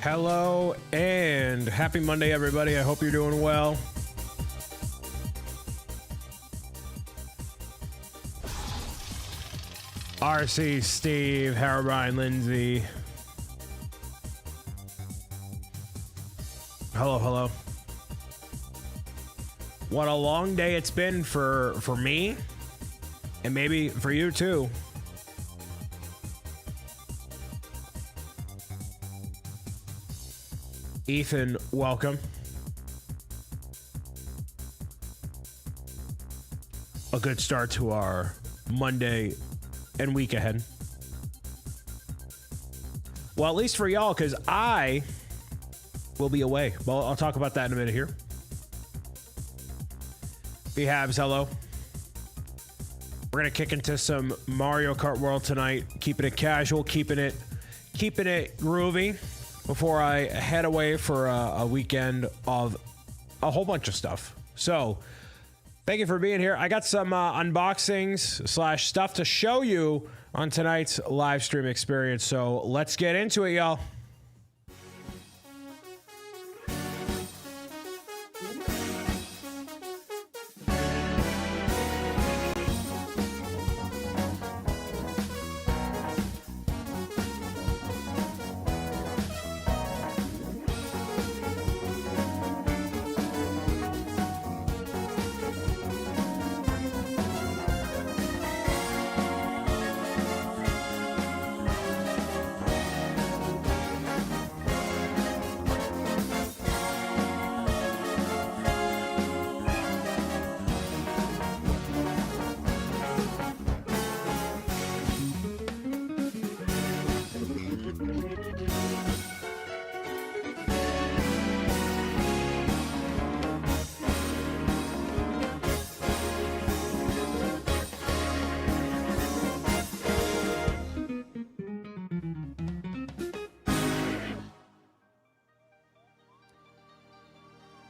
Hello and happy Monday, everybody. I hope you're doing well. RC, Steve, Brian, Lindsay. Hello, hello. What a long day it's been for me, and maybe for you too. Ethan, welcome. A good start to our Monday and week ahead. Well, at least for y'all, because I will be away. Well, I'll talk about that in a minute here. Behabs, hello. We're gonna kick into some Mario Kart World tonight, keeping it casual, keeping it groovy before I head away for a weekend of a whole bunch of stuff. So thank you for being here. I got some unboxings / stuff to show you on tonight's live stream experience. So let's get into it, y'all.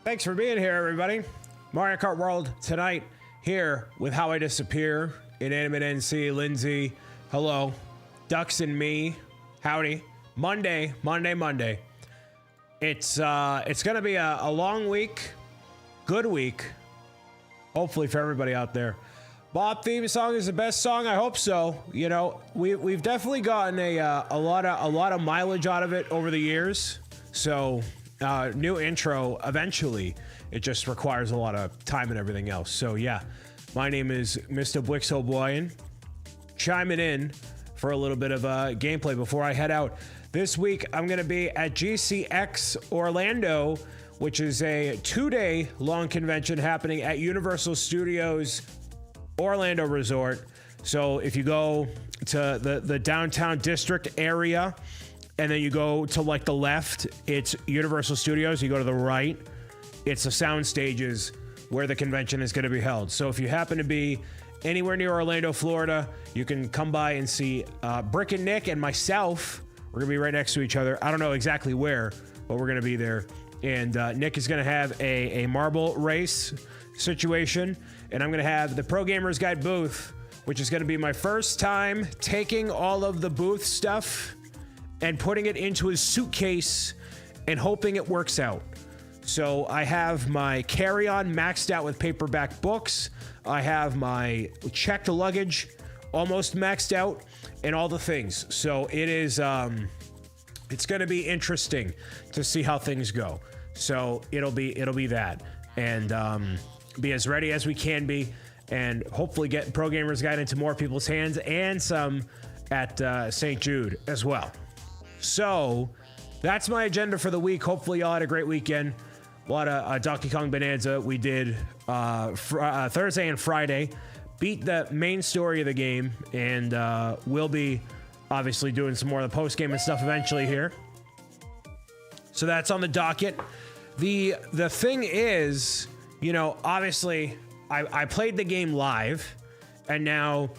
Thanks for being here, everybody. Mario Kart World tonight, here with How I Disappear, Inanimate NC, Lindsay, hello, Ducks and me, howdy. Monday. It's gonna be a long week, good week, hopefully for everybody out there. Bob theme song is the best song. I hope so. You know, we've definitely gotten a lot of mileage out of it over the years. So. New intro eventually. It just requires a lot of time and everything else. So yeah, my name is Mr. BricksOBrian, chiming in for a little bit of gameplay before I head out. This week I'm going to be at GCX Orlando, which is a 2-day long convention happening at Universal Studios Orlando Resort. So if you go to the downtown district area, and then you go to like the left, it's Universal Studios. You go to the right, it's the sound stages where the convention is going to be held. So if you happen to be anywhere near Orlando, Florida, you can come by and see Brick and Nick and myself. We're going to be right next to each other. I don't know exactly where, but we're going to be there. And Nick is going to have a marble race situation. And I'm going to have the Pro Gamers Guide booth, which is going to be my first time taking all of the booth stuff and putting it into his suitcase and hoping it works out. So I have my carry-on maxed out with paperback books. I have my checked luggage almost maxed out and all the things. So it is, it's going to be interesting to see how things go. So it'll be that, and be as ready as we can be, and hopefully get Pro Gamers Guide into more people's hands and some at St. Jude as well. So that's my agenda for the week. Hopefully y'all had a great weekend. A lot of Donkey Kong Bonanza we did Thursday and Friday. Beat the main story of the game, and we'll be obviously doing some more of the post-game and stuff eventually here. So that's on the docket. The thing is, you know, obviously I played the game live, and now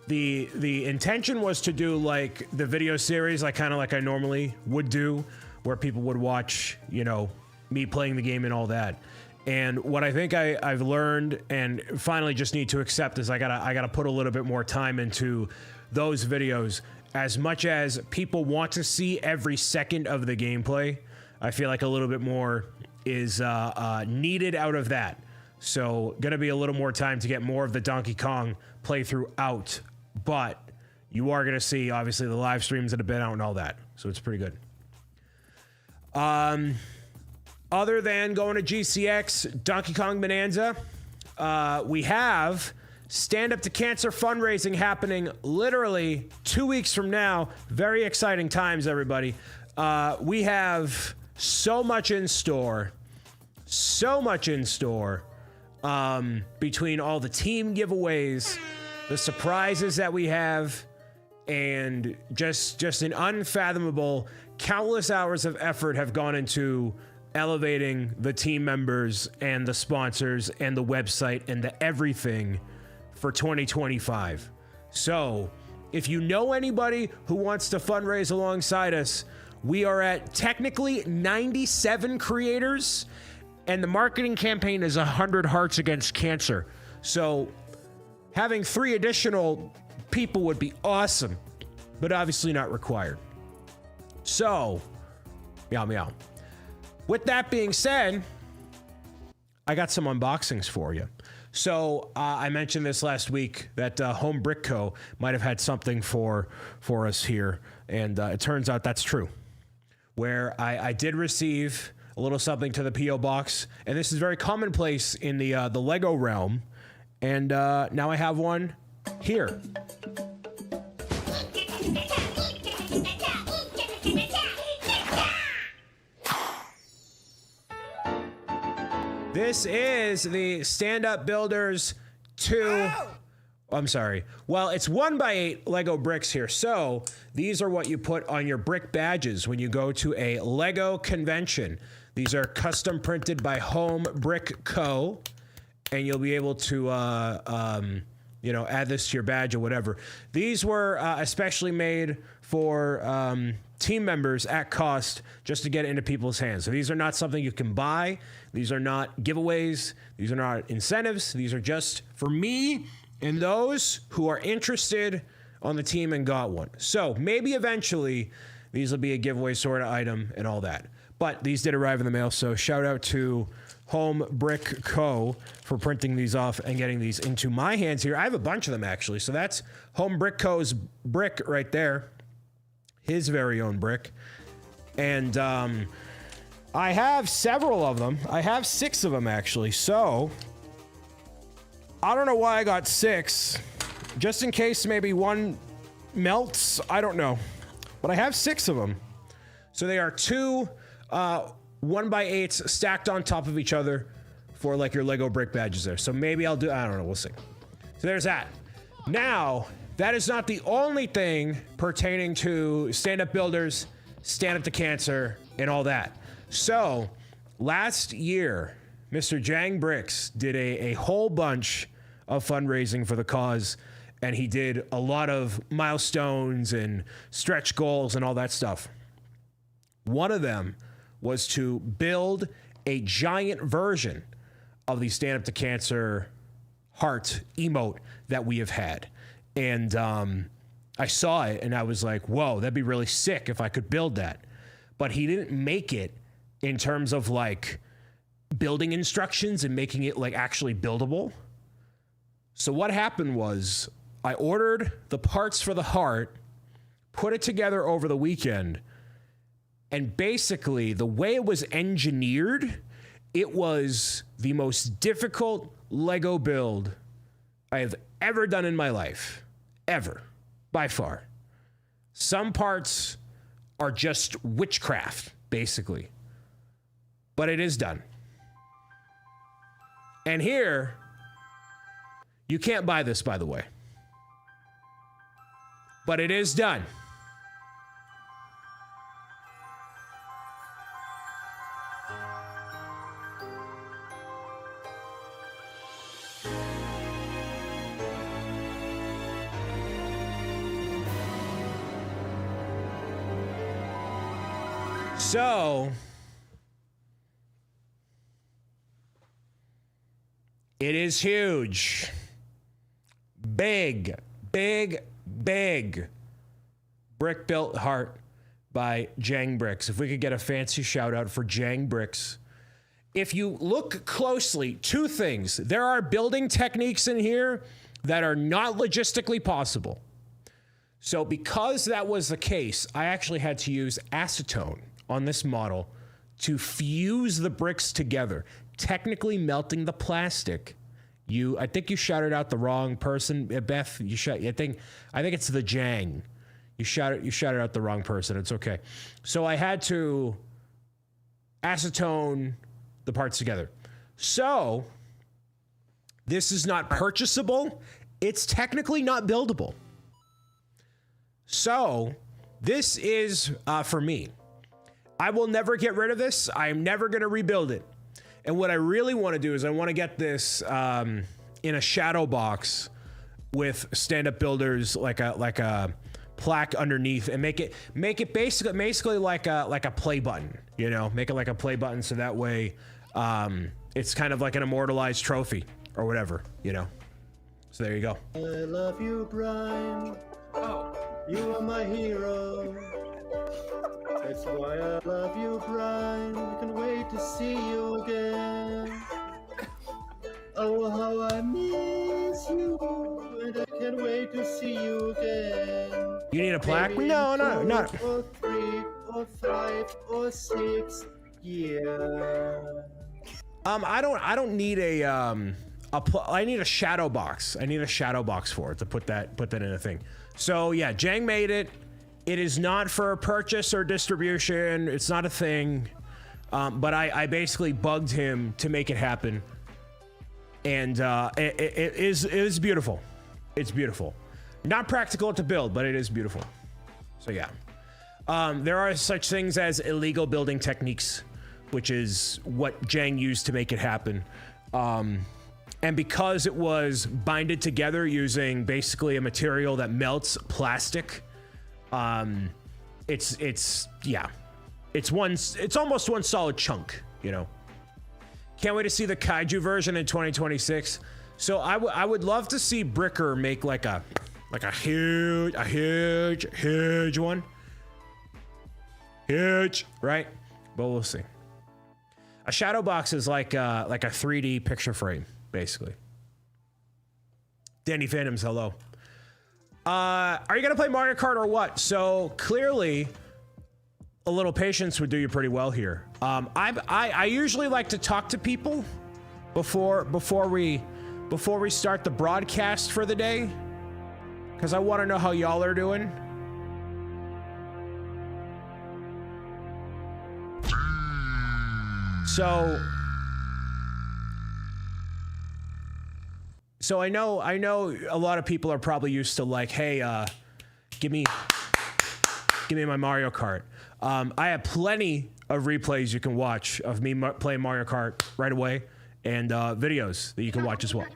the intention was to do like the video series, like kind of like I normally would do, where people would watch, you know, me playing the game and all that. And what I think I've learned and finally just need to accept is I gotta put a little bit more time into those videos as much as people want to see every second of the gameplay, I feel like a little bit more is needed out of that. So gonna be a little more time to get more of the Donkey Kong playthrough out, but you are gonna see obviously the live streams that have been out and all that. So it's pretty good. Other than going to GCX, Donkey Kong Bonanza, we have Stand Up to Cancer fundraising happening literally 2 weeks from now. Very exciting times, everybody. We have so much in store. So much in store. Between all the team giveaways, the surprises that we have, and just an unfathomable countless hours of effort have gone into elevating the team members and the sponsors and the website and the everything for 2025. So if you know anybody who wants to fundraise alongside us, we are at technically 97 creators, and the marketing campaign is 100 Hearts Against Cancer. So having 3 additional people would be awesome, but obviously not required. So, meow meow. With that being said, I got some unboxings for you. So I mentioned this last week that Home Brick Co. might have had something for us here, and it turns out that's true. Where I did receive a little something to the P.O. box, and this is very commonplace in the Lego realm, and now I have one here. This is the Stand Up Builders 2. I'm sorry. Well, it's 1x8 Lego bricks here. So these are what you put on your brick badges when you go to a Lego convention. These are custom printed by Home Brick Co. And you'll be able to, add this to your badge or whatever. These were especially made for team members at cost, just to get it into people's hands. So these are not something you can buy. These are not giveaways. These are not incentives. These are just for me and those who are interested on the team and got one. So maybe eventually these will be a giveaway sort of item and all that. But these did arrive in the mail, so shout out to Home Brick Co. for printing these off and getting these into my hands here. I have a bunch of them, actually. So that's Home Brick Co.'s brick right there. His very own brick. And I have several of them. I have 6 of them, actually. So I don't know why I got 6. Just in case maybe one melts. I don't know. But I have 6 of them. So they are 2 1x8s stacked on top of each other for like your Lego brick badges there. So maybe I'll do, I don't know, we'll see. So there's that. Now, that is not the only thing pertaining to stand-up builders, stand up to cancer, and all that. So last year, Mr. Jang Bricks did a whole bunch of fundraising for the cause, and he did a lot of milestones and stretch goals and all that stuff. One of them was to build a giant version of the Stand Up to Cancer heart emote that we have had. And I saw it and I was like, whoa, that'd be really sick if I could build that. But he didn't make it in terms of like building instructions and making it like actually buildable. So what happened was I ordered the parts for the heart, put it together over the weekend, and basically the way it was engineered, it was the most difficult Lego build I have ever done in my life. Ever. By far. Some parts are just witchcraft, basically. But it is done. And here, you can't buy this, by the way. But it is done. So, it is huge. Big, big, big. Brick Built Heart by Jang Bricks. If we could get a fancy shout out for Jang Bricks. If you look closely, two things. There are building techniques in here that are not logistically possible. So because that was the case, I actually had to use acetone on this model to fuse the bricks together, technically melting the plastic. I think you shouted out the wrong person, Beth. I think it's the Jang. You shouted out the wrong person. It's okay. So I had to acetone the parts together. So this is not purchasable. It's technically not buildable. So this is for me. I will never get rid of this. I'm never going to rebuild it. And what I really want to do is I want to get this in a shadow box with stand-up builders, like a plaque underneath, and make it basically like a play button. You know, make it like a play button, so that way it's kind of like an immortalized trophy or whatever. You know. So there you go. I love you, Brian. Oh, you are my hero. That's why I love you, Brian. I can't wait to see you again. Oh, how I miss you, and I can't wait to see you again. You need a plaque? Maybe No, in 2 not. or 3 or 5 or 6. Yeah. I don't need I need a shadow box. I need a shadow box for it to put that in a thing. So yeah, Jang made it. It is not for purchase or distribution. It's not a thing. But I basically bugged him to make it happen. And it is beautiful. It's beautiful. Not practical to build, but it is beautiful. So yeah. There are such things as illegal building techniques, which is what Jang used to make it happen. And because it was binded together using basically a material that melts plastic, it's almost one solid chunk, you know. Can't wait to see the kaiju version in 2026. So I would love to see Bricker make like a huge one. Huge, right? But we'll see. A shadow box is like a 3D picture frame, basically. Danny Phantoms, hello. Are you gonna play Mario Kart or what? So clearly, a little patience would do you pretty well here. I usually like to talk to people before we start the broadcast for the day, because I want to know how y'all are doing. So I know a lot of people are probably used to like, hey, give me my Mario Kart. I have plenty of replays you can watch of me playing Mario Kart right away, and videos that you can watch as well.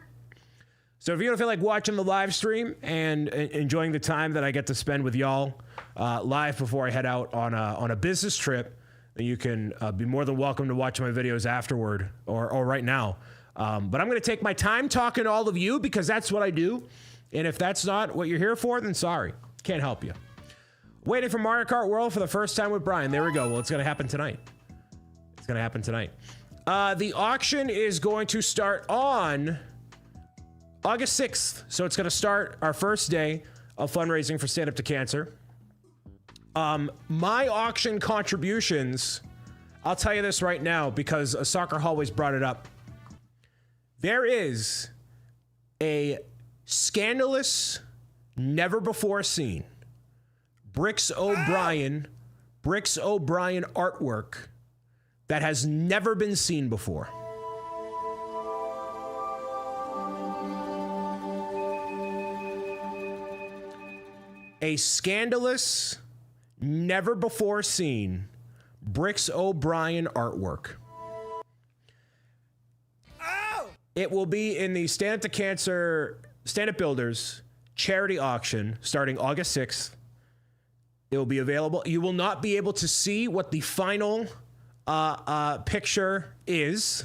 So if you don't feel like watching the live stream and enjoying the time that I get to spend with y'all live before I head out on a business trip, then you can be more than welcome to watch my videos afterward or right now. But I'm going to take my time talking to all of you because that's what I do. And if that's not what you're here for, then sorry. Can't help you. Waiting for Mario Kart World for the first time with Brian. There we go. Well, it's going to happen tonight. The auction is going to start on August 6th. So it's going to start our first day of fundraising for Stand Up to Cancer. My auction contributions, I'll tell you this right now because a soccer hallways brought it up. There is a scandalous, never before seen BricksOBrian artwork that has never been seen before. A scandalous, never before seen BricksOBrian artwork. It will be in the Stand Up to Cancer Stand Up Builders charity auction starting August 6th. It will be available. You will not be able to see what the final picture is.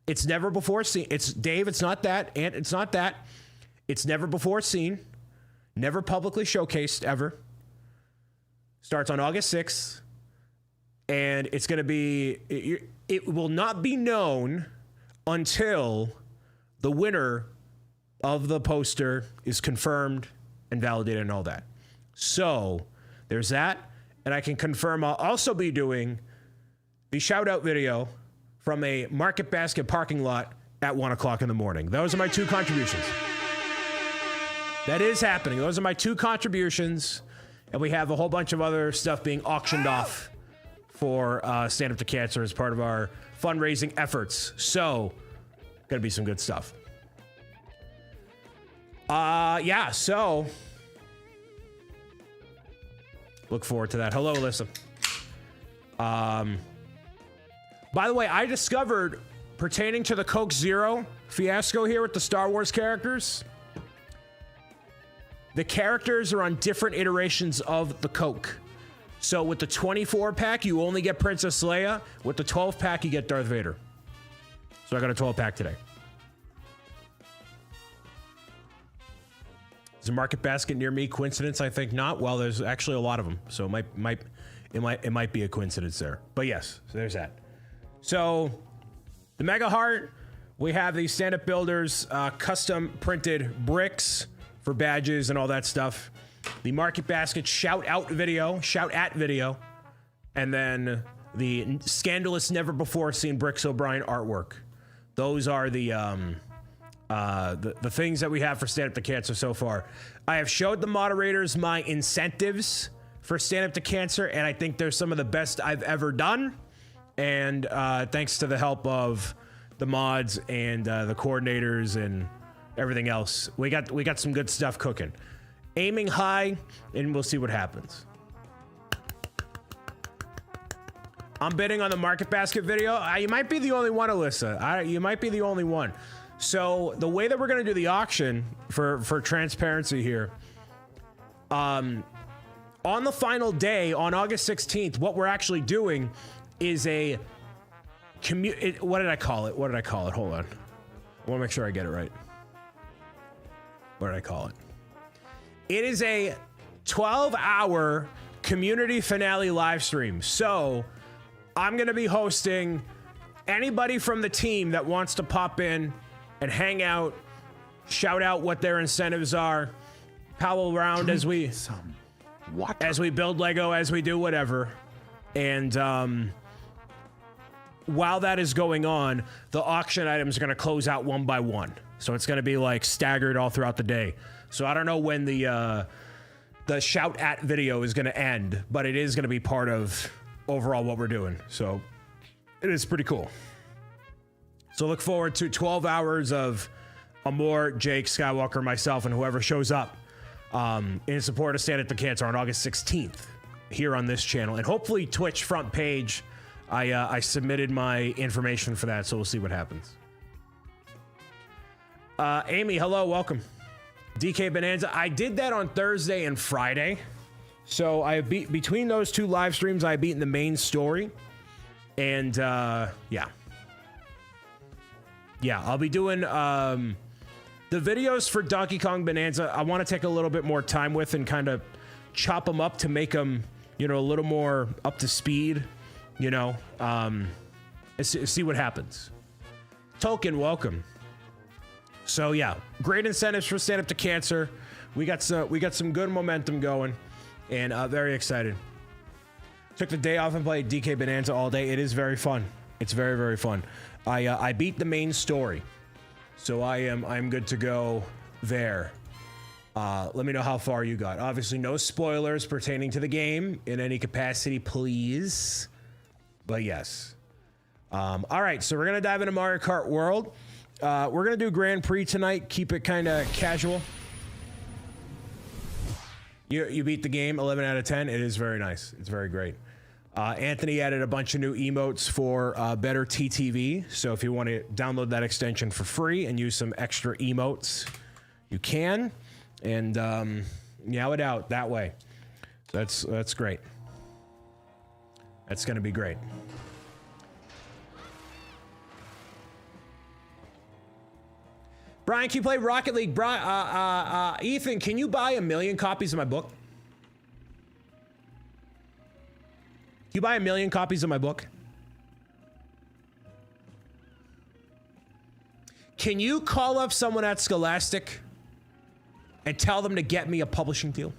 It's never before seen. It's Dave. It's not that. And it's not that. It's never before seen. Never publicly showcased ever. Starts on August 6th. And it's going to be, it will not be known until the winner of the poster is confirmed and validated and all that. So there's that. And I can confirm I'll also be doing the shout out video from a Market Basket parking lot at 1 o'clock in the morning. Those are my 2 contributions. That is happening. Those are my 2 contributions. And we have a whole bunch of other stuff being auctioned off for Stand Up to Cancer as part of our fundraising efforts. So, gonna be some good stuff. Yeah, so look forward to that. Hello, Alyssa. By the way, I discovered pertaining to the Coke Zero fiasco here with the Star Wars characters, the characters are on different iterations of the Coke. So with the 24 pack, you only get Princess Leia. With the 12 pack, you get Darth Vader. So I got a 12 pack today. Is a Market Basket near me? Coincidence? I think not. Well, there's actually a lot of them, so it might be a coincidence there. But yes, so there's that. So the Mega Heart, we have these stand-up builders, custom printed bricks for badges and all that stuff. The Market Basket shout at video, and then the scandalous, never before seen BricksOBrian artwork. Those are the things that we have for Stand Up to Cancer so far. I have showed the moderators my incentives for Stand Up to Cancer, and I think they're some of the best I've ever done. And thanks to the help of the mods and the coordinators and everything else, we got some good stuff cooking. Aiming high, and we'll see what happens. I'm bidding on the Market Basket video. You might be the only one, Alyssa. You might be the only one. So the way that we're gonna do the auction for transparency here, on the final day, on August 16th, what we're actually doing is a what did I call it? Hold on. I wanna make sure I get it right. What did I call it? It is a 12-hour community finale live stream. So I'm going to be hosting anybody from the team that wants to pop in and hang out, shout out what their incentives are, pal around as we build Lego, as we do whatever. And while that is going on, the auction items are going to close out one by one. So it's going to be like staggered all throughout the day. So I don't know when the shout at video is going to end, but it is going to be part of overall what we're doing. So it is pretty cool. So look forward to 12 hours of Amor, Jake, Skywalker, myself, and whoever shows up in support of Stand Up to Cancer on August 16th here on this channel. And hopefully Twitch front page, I submitted my information for that, so we'll see what happens. Amy, hello, welcome. DK Bonanza, I did that on Thursday and Friday. So I have between those 2 live streams, I beat the main story. And yeah, I'll be doing the videos for Donkey Kong Bonanza. I want to take a little bit more time with and kind of chop them up to make them, you know, a little more up to speed, you know, see what happens. Tolkien, welcome. So yeah, great incentives for Stand Up to Cancer. We got some good momentum going, and very excited. Took the day off and played DK Bonanza all day. It is very fun. It's very, very fun. I beat the main story, so I'm good to go there. Let me know how far you got. Obviously, no spoilers pertaining to the game in any capacity, please. But yes. All right, so we're gonna dive into Mario Kart World. We're gonna do Grand Prix tonight. Keep it kind of casual. You beat the game 11 out of 10. It is very nice. It's very great. Anthony added a bunch of new emotes for better TTV. So if you want to download that extension for free and use some extra emotes, you can. And meow it out that way. That's great. That's gonna be great. Brian, can you play Rocket League? Ethan, can you buy 1 million copies of my book? You buy 1 million copies of my book? Can you call up someone at Scholastic and tell them to get me a publishing deal?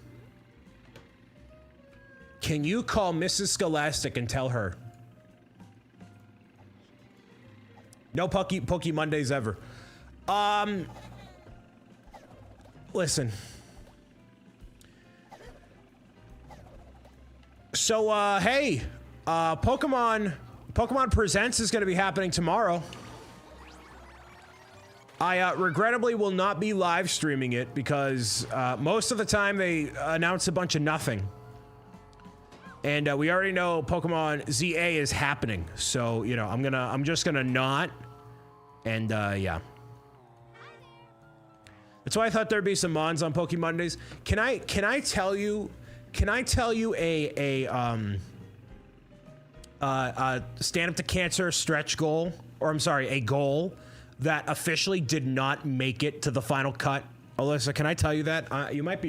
Can you call Mrs. Scholastic and tell her? No Pokey Mondays ever. Listen. So, hey, Pokemon Presents is going to be happening tomorrow. I regrettably will not be live streaming it because most of the time they announce a bunch of nothing. And we already know Pokemon ZA is happening. So, you know, I'm just gonna not. And yeah. That's why I thought there'd be some mons on Poke Mondays. Can I tell you a stand up to cancer stretch goal, or I'm sorry, a goal that officially did not make it to the final cut? Alyssa, can I tell you that? You might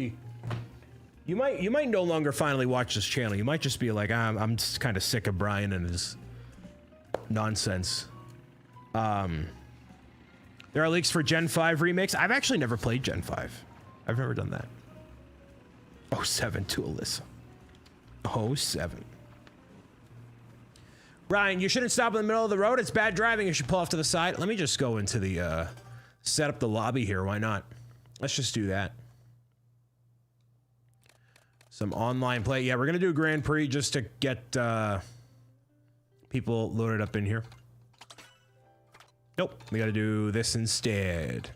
no longer finally watch this channel. You might just be like, I'm just kind of sick of Brian and his nonsense. There are leaks for Gen 5 remakes. I've actually never played Gen 5. I've never done that. 07 to Alyssa. 07. Brian, you shouldn't stop in the middle of the road. It's bad driving. You should pull off to the side. Let me just go into the, set up the lobby here. Why not? Let's just do that. Some online play. Yeah, we're going to do Grand Prix just to get, people loaded up in here. Nope, we gotta do this instead.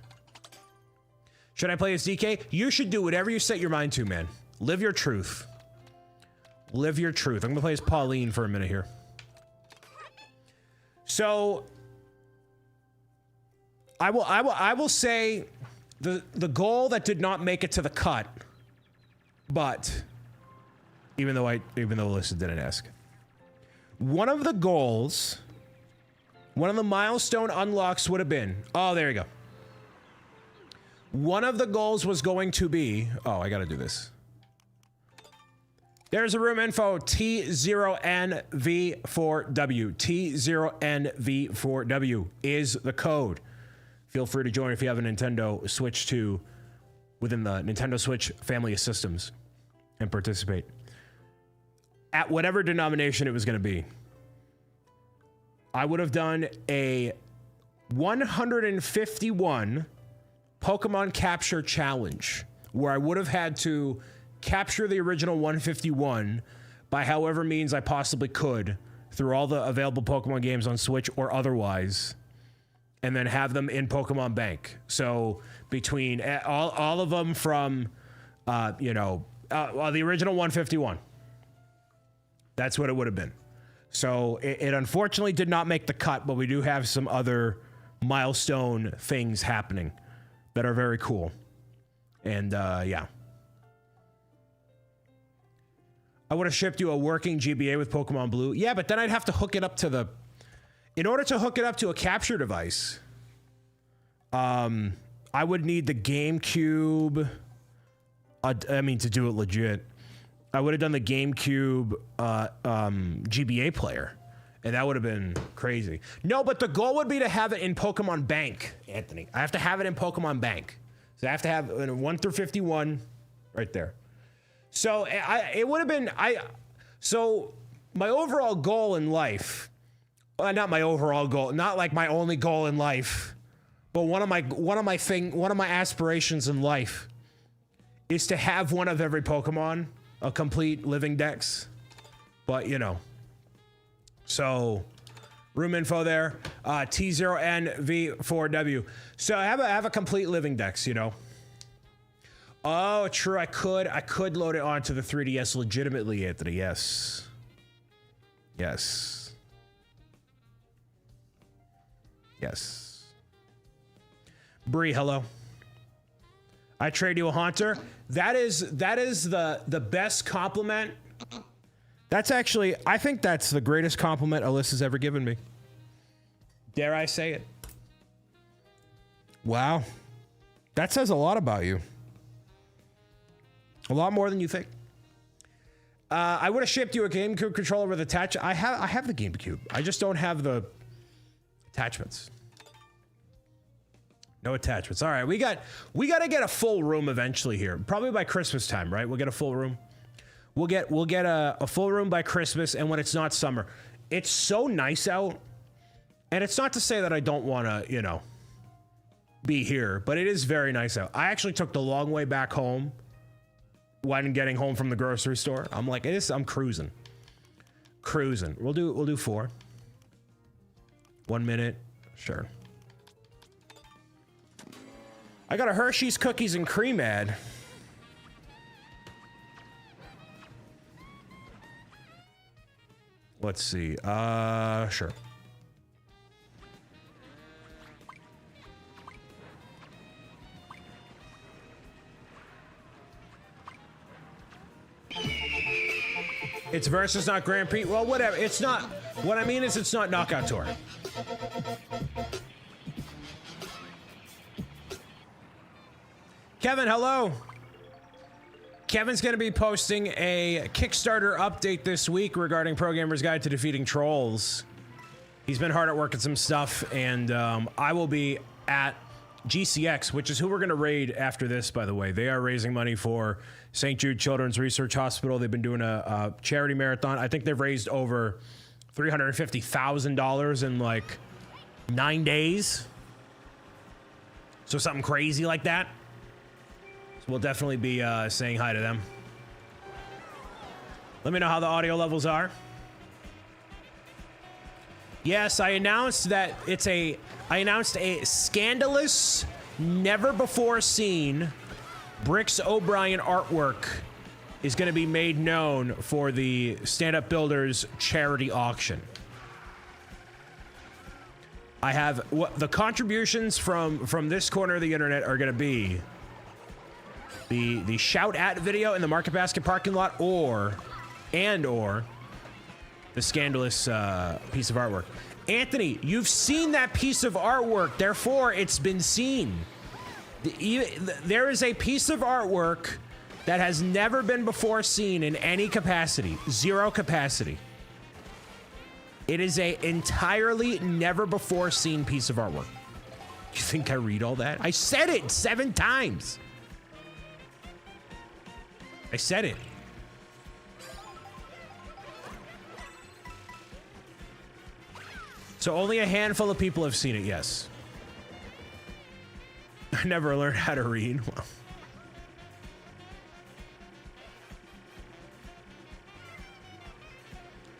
Should I play as DK? You should do whatever you set your mind to, man. Live your truth. Live your truth. I'm gonna play as Pauline for a minute here. So, I will say the goal that did not make it to the cut, but even though Alyssa didn't ask, one of the goals. One of the milestone unlocks would have been... Oh, there you go. One of the goals was going to be... Oh, I gotta do this. There's a room info. T0NV4W. T0NV4W is the code. Feel free to join if you have a Nintendo Switch 2 within the Nintendo Switch family of systems and participate. At whatever denomination it was going to be. I would have done a 151 Pokemon capture challenge where I would have had to capture the original 151 by however means I possibly could through all the available Pokemon games on Switch or otherwise, and then have them in Pokemon Bank. So between all of them from, the original 151. That's what it would have been. So it unfortunately did not make the cut, but we do have some other milestone things happening that are very cool. And yeah. I would have shipped you a working GBA with Pokemon Blue. Yeah, but then I'd have to hook it up to the... In order to hook it up to a capture device, I would need the GameCube... to do it legit. I would have done the GameCube GBA player, and that would have been crazy. No, but the goal would be to have it in Pokemon Bank, Anthony. I have to have it in Pokemon Bank. So I have to have 1 through 51 right there. So it would have been... So my overall goal in life... not my overall goal, not like my only goal in life, but one of my aspirations in life is to have one of every Pokemon, a complete living dex. But so room info there, T0NV4W. So I have a complete living dex, Oh, true. I could load it onto the 3DS legitimately, Anthony. Yes. Yes. Yes. Bree, hello. I trade you a Haunter. That is the best compliment. That's actually, I think that's the greatest compliment Alyssa's ever given me. Dare I say it? Wow. That says a lot about you. A lot more than you think. I would have shipped you a GameCube controller with attach. I have the GameCube. I just don't have the attachments. No attachments. All right, we got to get a full room eventually here. Probably by Christmas time, right? We'll get a full room. We'll get a full room by Christmas, and when it's not summer. It's so nice out. And it's not to say that I don't want to, you know, be here, but it is very nice out. I actually took the long way back home when getting home from the grocery store. I'm like, I'm cruising. Cruising. We'll do 4. 1 minute. Sure. I got a Hershey's cookies and cream ad. Let's see. Sure. It's versus, not Grand Prix. Well, whatever. It's not. What I mean is, it's not Knockout Tour. Kevin, hello. Kevin's going to be posting a Kickstarter update this week regarding Pro Gamer's Guide to Defeating Trolls. He's been hard at work at some stuff, and I will be at GCX, which is who we're going to raid after this, by the way. They are raising money for St. Jude Children's Research Hospital. They've been doing a charity marathon. I think they've raised over $350,000 in like 9 days. So something crazy like that. So we'll definitely be saying hi to them. Let me know how the audio levels are. Yes, I announced that I announced a scandalous, never before seen BricksOBrian artwork is going to be made known for the Stand Up Builders charity auction. I have the contributions from this corner of the internet are going to be the shout at video in the Market Basket parking lot, or the scandalous piece of artwork. Anthony, you've seen that piece of artwork, therefore it's been seen. There is a piece of artwork that has never been before seen in any capacity. 0 capacity. It is a entirely never before seen piece of artwork. You think I read all that? I said it 7 times. I said it. So only a handful of people have seen it, yes. I never learned how to read. Well.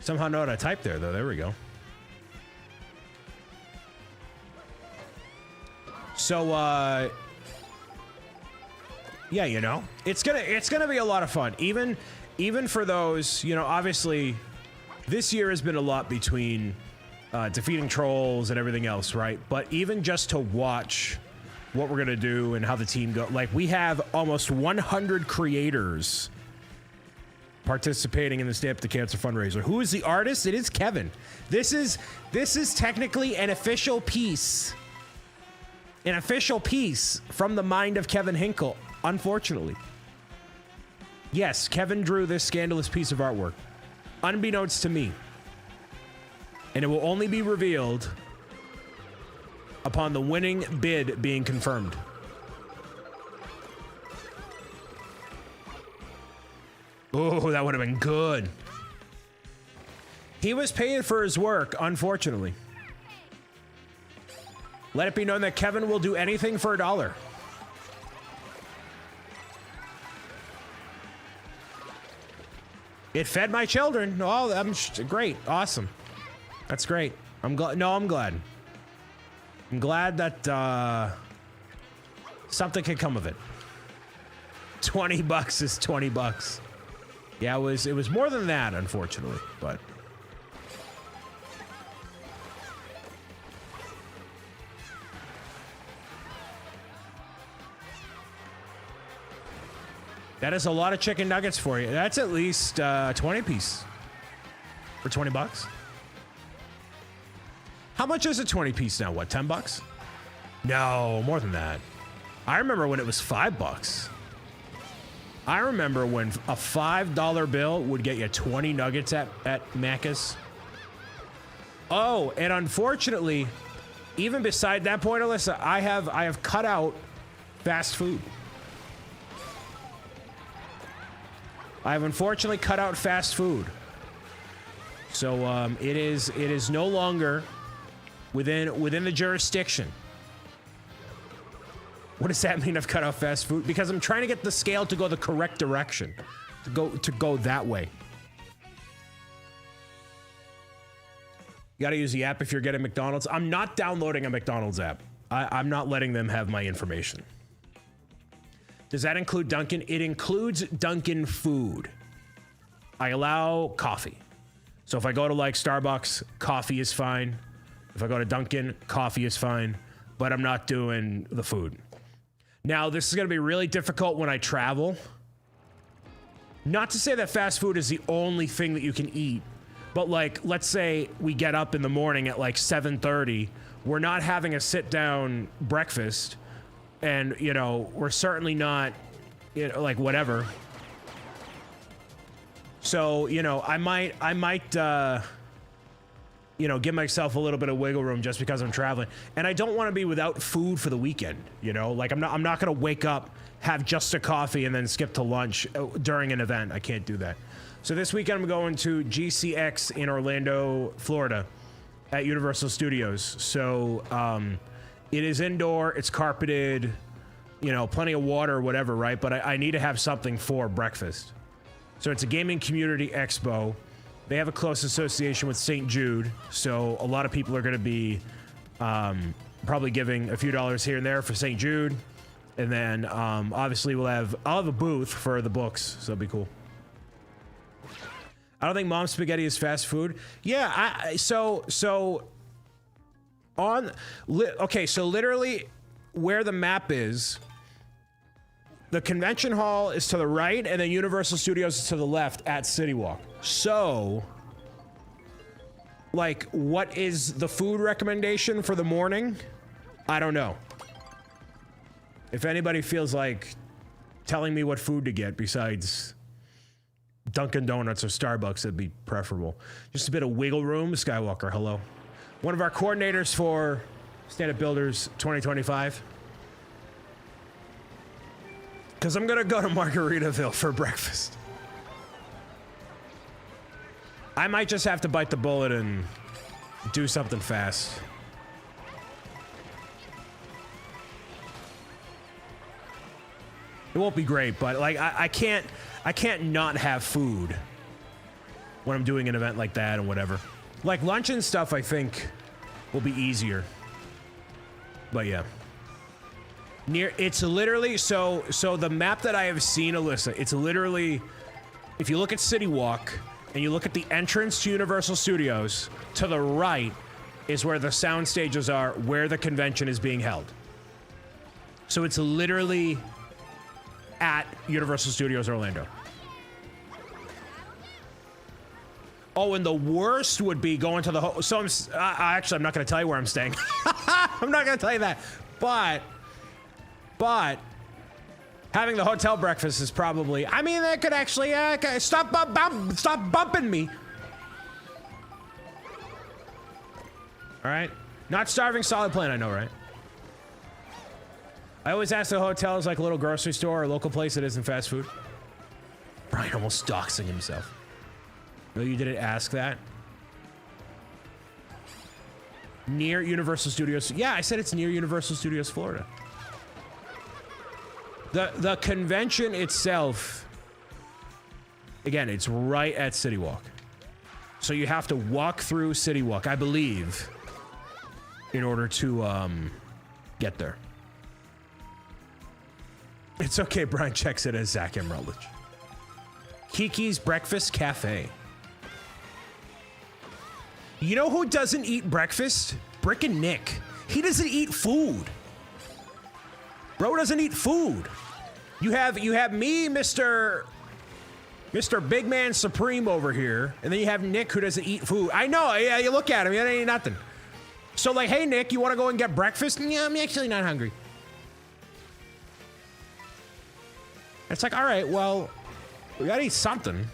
Somehow know how to type there, though. There we go. So, yeah, you know, it's gonna be a lot of fun. Even for those, you know, obviously, this year has been a lot between defeating trolls and everything else, right? But even just to watch what we're gonna do and how the team go, like, we have almost 100 creators participating in the Stay Up to Cancer fundraiser. Who is the artist? It is Kevin. This is technically an official piece from the mind of Kevin Hinkle, unfortunately. Yes, Kevin drew this scandalous piece of artwork, unbeknownst to me. And it will only be revealed upon the winning bid being confirmed. Oh, that would have been good. He was paid for his work, unfortunately. Let it be known that Kevin will do anything for $1. It fed my children. Oh, that's great. Awesome. That's great. I'm glad. No, I'm glad. I'm glad that something can come of it. $20 is $20. Yeah, it was more than that, unfortunately, but that is a lot of chicken nuggets for you. That's at least 20 piece for $20. How much is a 20 piece now? What, $10? No, more than that. I remember when it was $5. I remember when a $5 bill would get you 20 nuggets at Macca's. Oh, and unfortunately, even beside that point, Alyssa, I have cut out fast food. I have unfortunately cut out fast food. So it is no longer within the jurisdiction. What does that mean? I've cut out fast food? Because I'm trying to get the scale to go the correct direction, to go that way. You gotta use the app if you're getting McDonald's. I'm not downloading a McDonald's app. I'm not letting them have my information. Does that include Dunkin'? It includes Dunkin' food. I allow coffee. So if I go to like Starbucks, coffee is fine. If I go to Dunkin', coffee is fine. But I'm not doing the food. Now, this is gonna be really difficult when I travel. Not to say that fast food is the only thing that you can eat. But like, let's say we get up in the morning at like 7:30. We're not having a sit-down breakfast. And, you know, we're certainly not, you know, like whatever. So, you know, I might, you know, give myself a little bit of wiggle room just because I'm traveling. And I don't want to be without food for the weekend, you know? Like, I'm not going to wake up, have just a coffee, and then skip to lunch during an event. I can't do that. So this weekend I'm going to GCX in Orlando, Florida at Universal Studios. So, it is indoor, it's carpeted, you know, plenty of water or whatever, right? But I need to have something for breakfast. So it's a gaming community expo. They have a close association with St. Jude, so a lot of people are going to be probably giving a few dollars here and there for St. Jude. And then obviously I'll have a booth for the books, so it'll be cool. I don't think Mom's Spaghetti is fast food. Yeah, so literally where the map is, the convention hall is to the right and then Universal Studios is to the left at City Walk. So, like, what is the food recommendation for the morning? I don't know. If anybody feels like telling me what food to get besides Dunkin' Donuts or Starbucks, that'd be preferable. Just a bit of wiggle room. Skywalker, hello. One of our coordinators for Stand Up Builders 2025. Because I'm going to go to Margaritaville for breakfast. I might just have to bite the bullet and do something fast. It won't be great, but like I can't not have food when I'm doing an event like that and whatever. Like lunch and stuff I think will be easier. But yeah. It's literally so the map that I have seen, Alyssa, it's literally, if you look at City Walk and you look at the entrance to Universal Studios, to the right is where the sound stages are, where the convention is being held. So it's literally at Universal Studios Orlando. Oh, and the worst would be going to the so actually I'm not going to tell you where I'm staying. I'm not going to tell you that. But having the hotel breakfast is probably, I mean, that could actually stop bumping me. All right, not starving, solid plan. I know, right? I always ask the hotels like a little grocery store or local place that isn't fast food. Brian almost doxing himself. No, you didn't ask that. Near Universal Studios. Yeah, I said it's near Universal Studios, Florida. The convention itself, again, it's right at City Walk. So you have to walk through City Walk, I believe, in order to get there. It's okay, Brian checks it as Zach M. Rutledge. Kiki's Breakfast Cafe. You know who doesn't eat breakfast? Brick and Nick. He doesn't eat food. Bro doesn't eat food. You have me, Mr. Big Man Supreme over here, and then you have Nick who doesn't eat food. I know, yeah, you look at him, he doesn't eat nothing. So like, hey Nick, you want to go and get breakfast? Yeah, I'm actually not hungry. It's like, all right, well, we gotta eat something.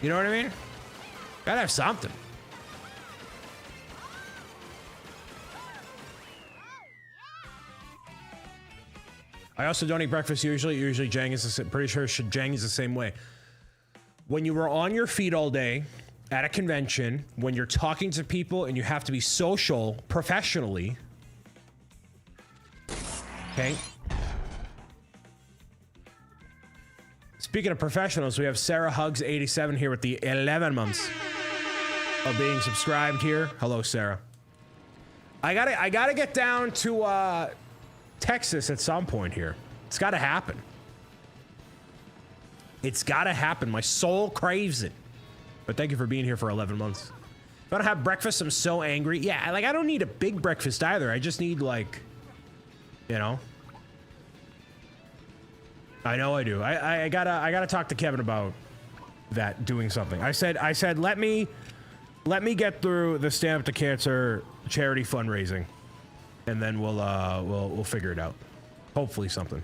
You know what I mean? Gotta have something. I also don't eat breakfast usually. Usually Jang is pretty sure Jang is the same way. When you were on your feet all day at a convention, when you're talking to people and you have to be social professionally, okay? Speaking of professionals, we have Sarah Hugs 87 here with the 11 months of being subscribed here. Hello, Sarah. I gotta get down to Texas at some point here. It's gotta happen. It's gotta happen. My soul craves it. But thank you for being here for 11 months. If I don't have breakfast, I'm so angry. Yeah, like I don't need a big breakfast either. I just need like, you know. I know I do. I gotta talk to Kevin about that, doing something. I said let me get through the Stand Up to Cancer charity fundraising, and then we'll figure it out. Hopefully something.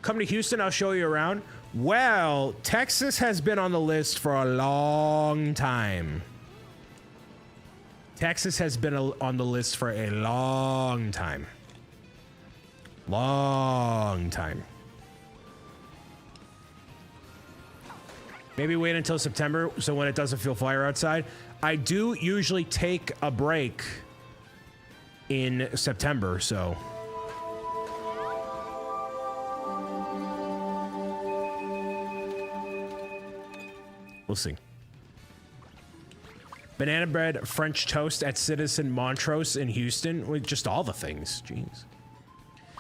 Come to Houston, I'll show you around. Well, Texas has been on the list for a long time. Texas has been on the list for a long time. Long time. Maybe wait until September, so when it doesn't feel fire outside. I do usually take a break in September, so. We'll see. Banana bread, French toast at Citizen Montrose in Houston. With just all the things, jeez.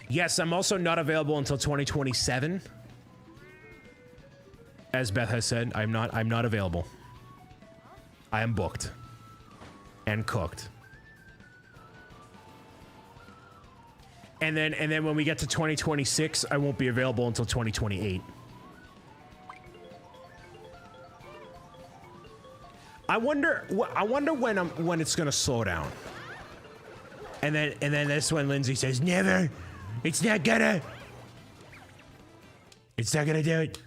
Yes, I'm also not available until 2027. As Beth has said, I'm not available. I am booked and cooked. And then when we get to 2026, I won't be available until 2028. I wonder when it's gonna slow down. And then that's when Lindsay says, "Never, it's not gonna do it."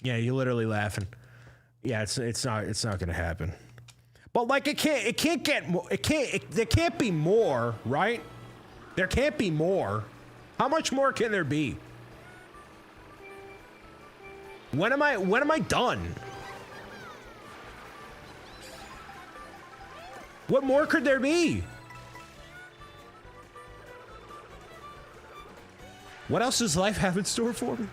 Yeah, you're literally laughing. Yeah, it's not gonna happen. But like there can't be more, right? There can't be more. How much more can there be? When am I done? What more could there be? What else does life have in store for me?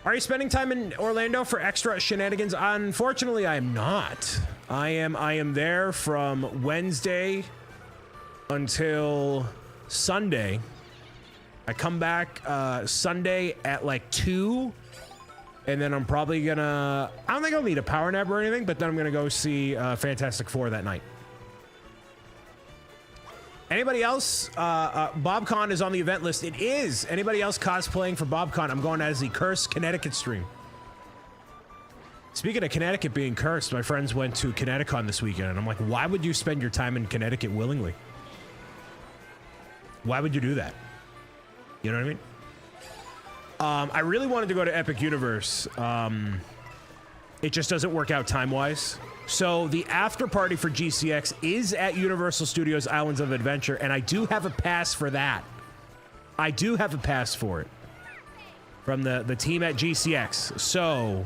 Are you spending time in Orlando for extra shenanigans? Unfortunately, I am not. I am there from Wednesday until Sunday. I come back Sunday at like 2, and then I'm probably gonna, I don't think I'll need a power nap or anything, but then I'm gonna go see Fantastic Four that night. Anybody else? BobCon is on the event list. It is. Anybody else cosplaying for BobCon? I'm going as the Cursed Connecticut stream. Speaking of Connecticut being cursed, my friends went to Connecticut this weekend, and I'm like, why would you spend your time in Connecticut willingly? Why would you do that? You know what I mean? I really wanted to go to Epic Universe. It just doesn't work out time-wise. So the after party for GCX is at Universal Studios Islands of Adventure, and I do have a pass for that. I do have a pass for it from the team at GCX. So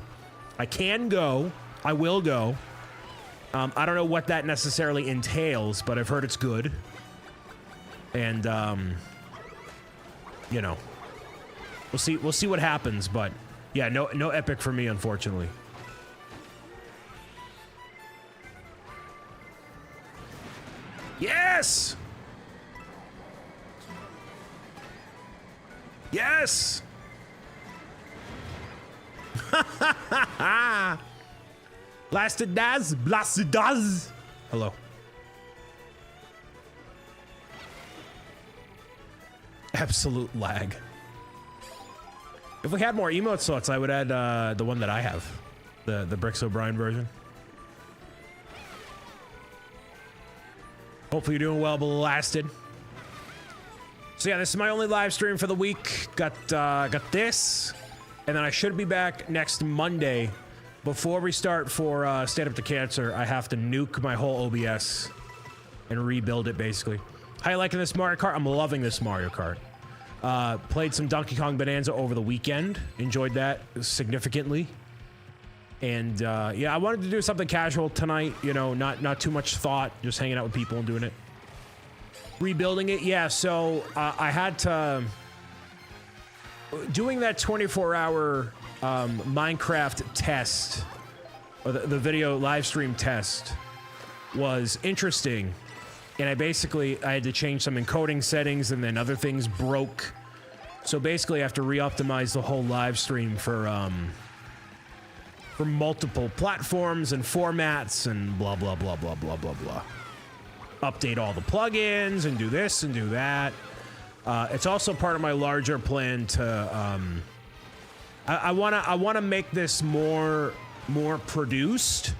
I can go. I will go. I don't know what that necessarily entails, but I've heard it's good. And, you know, we'll see what happens, but yeah, no Epic for me, unfortunately. Yes! Yes! Blasted Daz! Blasted Daz! Hello. Absolute lag. If we had more emote slots, I would add the one that I have. The BricksOBrian version. Hopefully you're doing well, Blasted. So yeah, this is my only live stream for the week. Got this, and then I should be back next Monday. Before we start for Stand Up to Cancer, I have to nuke my whole OBS and rebuild it, basically. How you liking this Mario Kart? I'm loving this Mario Kart. Played some Donkey Kong Bonanza over the weekend. Enjoyed that significantly. And yeah, I wanted to do something casual tonight. You know, not too much thought, just hanging out with people and doing it. Rebuilding it, yeah. So I had to doing that 24-hour Minecraft test, or the video live stream test, was interesting. And I had to change some encoding settings, and then other things broke. So basically, I have to re-optimize the whole live stream for multiple platforms and formats and blah blah blah blah blah blah blah. Update all the plugins and do this and do that. It's also part of my larger plan to. I wanna make this more produced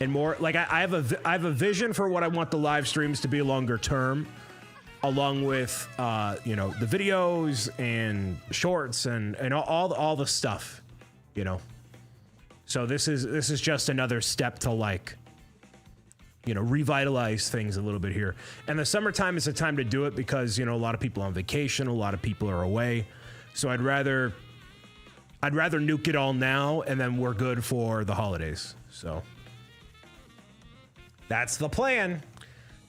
and more like I have a vision for what I want the live streams to be longer term, along with you know, the videos and shorts and all the stuff, you know. So this is just another step to, like, you know, revitalize things a little bit here. And the summertime is the time to do it because, you know, a lot of people are on vacation, a lot of people are away. So I'd rather nuke it all now, and then we're good for the holidays. So that's the plan.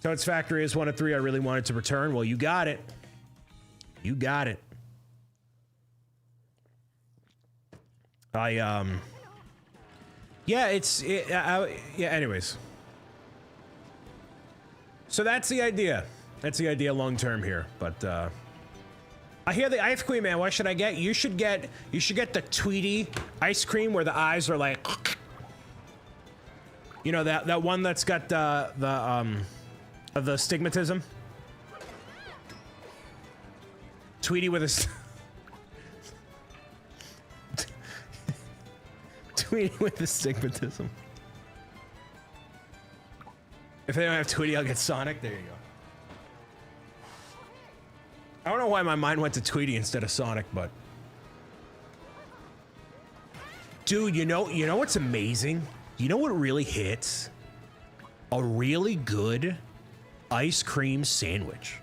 Toad's Factory is 1 of 3 I really wanted to return. Well, you got it. You got it. Yeah, anyways. So that's the idea. That's the idea long term here. But I hear the ice cream, man. What should I get? You should get the Tweety ice cream where the eyes are like, you know, that one that's got the stigmatism. Tweety with a Tweety with the stigmatism. If they don't have Tweety, I'll get Sonic. There you go. I don't know why my mind went to Tweety instead of Sonic, but dude, you know what's amazing? You know what really hits? A really good ice cream sandwich.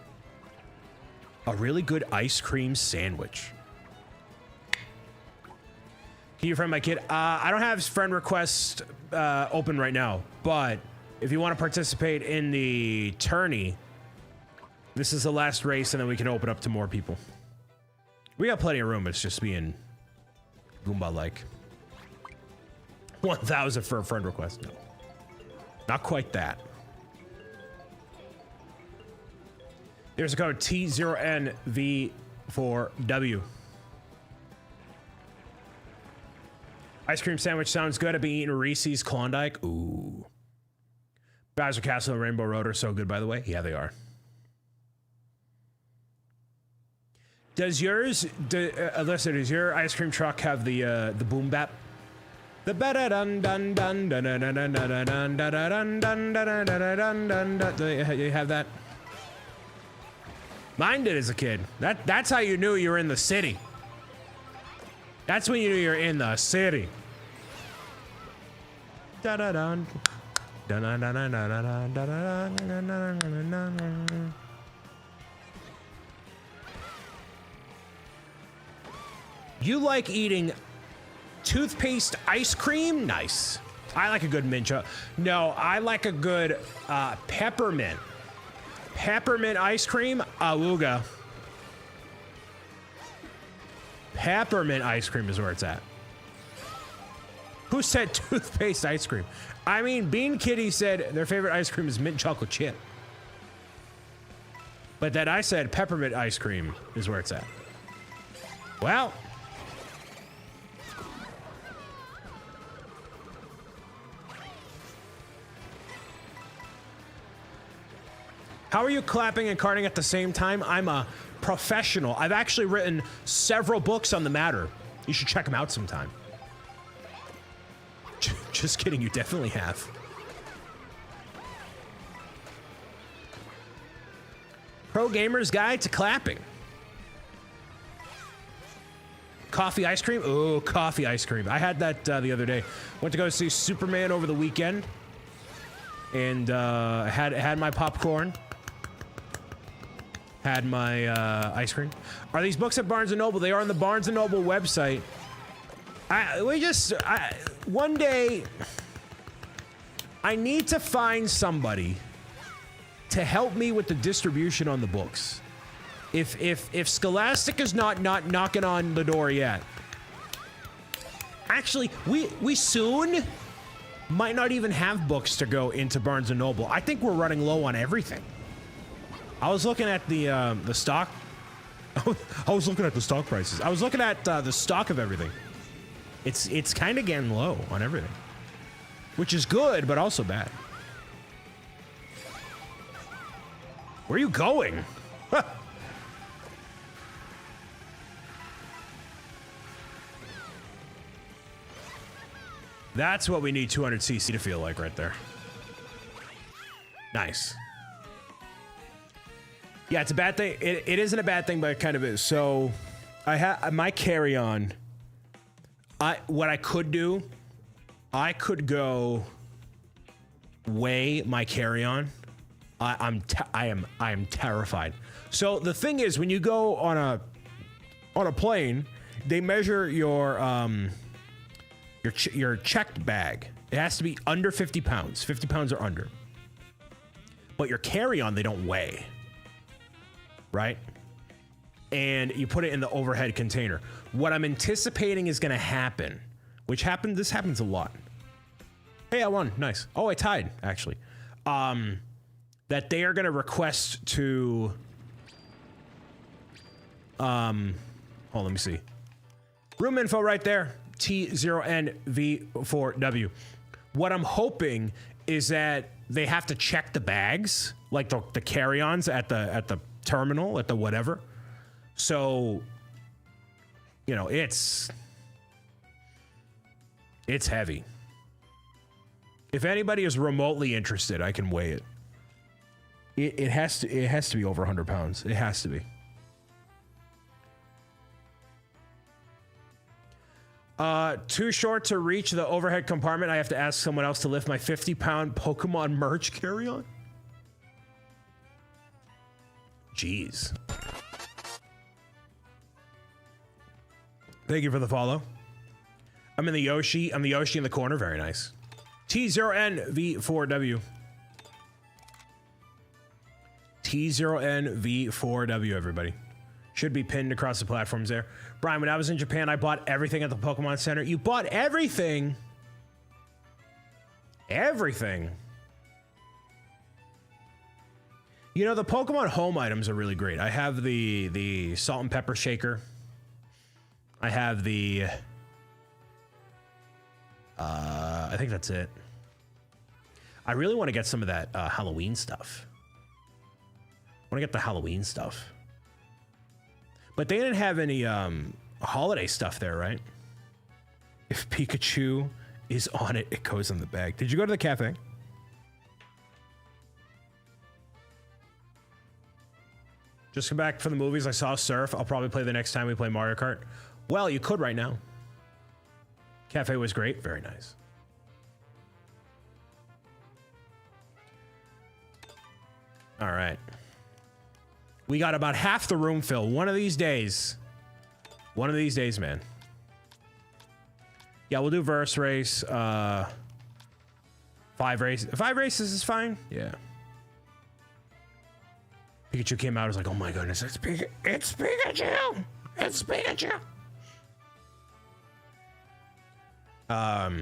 A really good ice cream sandwich. Can you friend my kid? I don't have friend request open right now, but if you want to participate in the tourney, this is the last race, and then we can open up to more people. We got plenty of room. It's just being Goomba-like. 1,000 for a friend request. No, not quite that. Here's a code T0NV4W. Ice cream sandwich sounds good. I've been eating Reese's Klondike. Ooh. Bowser Castle and Rainbow Road are so good, by the way. Yeah, they are. Does yours, listen, does your ice cream truck have the boom bap? The ba dun dun dun dun dun dun dun dun dun dun dun dun dun dun. Do you have that? Mine did as a kid. That's how you knew you were in the city. That's when you knew you're in the city. Da da dun. Da da da da da da da da da. You like eating toothpaste ice cream? Nice. I like a good mint chocolate. No, I like a good peppermint. Peppermint ice cream? Awooga. Peppermint ice cream is where it's at. Who said toothpaste ice cream? I mean, Bean Kitty said their favorite ice cream is mint chocolate chip. But then I said peppermint ice cream is where it's at. Well. How are you clapping and karting at the same time? I'm a professional. I've actually written several books on the matter. You should check them out sometime. Just kidding, you definitely have. Pro Gamer's Guide to Clapping. coffee ice cream. Oh, coffee ice cream. I had that the other day. Went to go see Superman over the weekend, and had my popcorn. Had my ice cream. Are these books at Barnes & Noble? They are on the Barnes & Noble website. One day, I need to find somebody to help me with the distribution on the books. If Scholastic is not knocking on the door yet. Actually, we soon might not even have books to go into Barnes & Noble. I think we're running low on everything. I was looking at the stock. I was looking at the stock prices. I was looking at the stock of everything. It's kind of getting low on everything, which is good, but also bad. Where are you going? That's what we need 200cc to feel like right there. Nice. Yeah, it's a bad thing. It isn't a bad thing, but it kind of is. So I have my carry-on. What I could do, I could go weigh my carry-on. I am terrified. So the thing is, when you go on a plane, they measure your checked bag. It has to be under 50 pounds. 50 pounds or under. But your carry-on, they don't weigh. Right? And you put it in the overhead container. What I'm anticipating is going to happen, this happens a lot. Hey, I won. Nice. Oh, I tied, actually. That they are going to request to... let me see. Room info right there. T0NV4W. What I'm hoping is that they have to check the bags, like the carry-ons at the terminal, at the whatever. So, you know, it's heavy. If anybody is remotely interested, I can weigh it. It has to be over 100 pounds. It has to be. Too short to reach the overhead compartment. I have to ask someone else to lift my 50-pound Pokemon merch carry-on. Jeez. Thank you for the follow. I'm the Yoshi in the corner. Very nice. T0NV4W. T0NV4W, everybody. Should be pinned across the platforms there. Brian, when I was in Japan, I bought everything at the Pokemon Center. You bought everything? Everything. You know, the Pokemon home items are really great. I have the salt and pepper shaker. I have the... I think that's it. I really want to get some of that Halloween stuff. I want to get the Halloween stuff. But they didn't have any holiday stuff there, right? If Pikachu is on it, it goes in the bag. Did you go to the cafe? Just come back from the movies. I saw Surf. I'll probably play the next time we play Mario Kart. Well, you could right now. Cafe was great. Very nice. All right. We got about half the room filled. One of these days. One of these days, man. Yeah, we'll do verse race. 5 races. 5 races is fine. Yeah. Pikachu came out. I was like, oh my goodness, it's Pikachu. It's Pikachu. It's Pikachu. Yeah,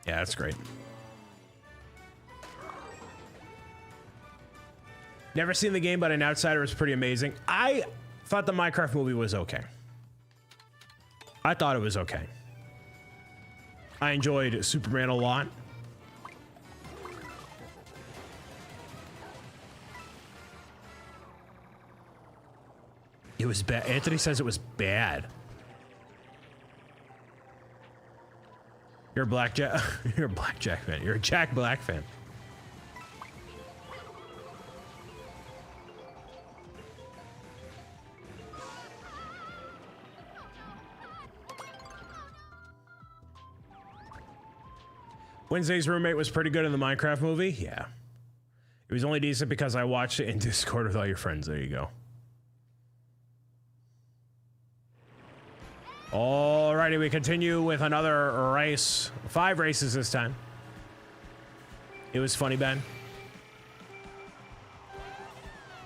that's great. Never seen the game, but an outsider was pretty amazing. I thought the Minecraft movie was okay. I thought it was okay. I enjoyed Superman a lot. It was bad. Anthony says it was bad. You're a Blackjack. You're a Blackjack fan. You're a Jack Black fan. Wednesday's roommate was pretty good in the Minecraft movie. Yeah. It was only decent because I watched it in Discord with all your friends. There you go. Alrighty, we continue with another race. 5 races this time. It was funny, Ben.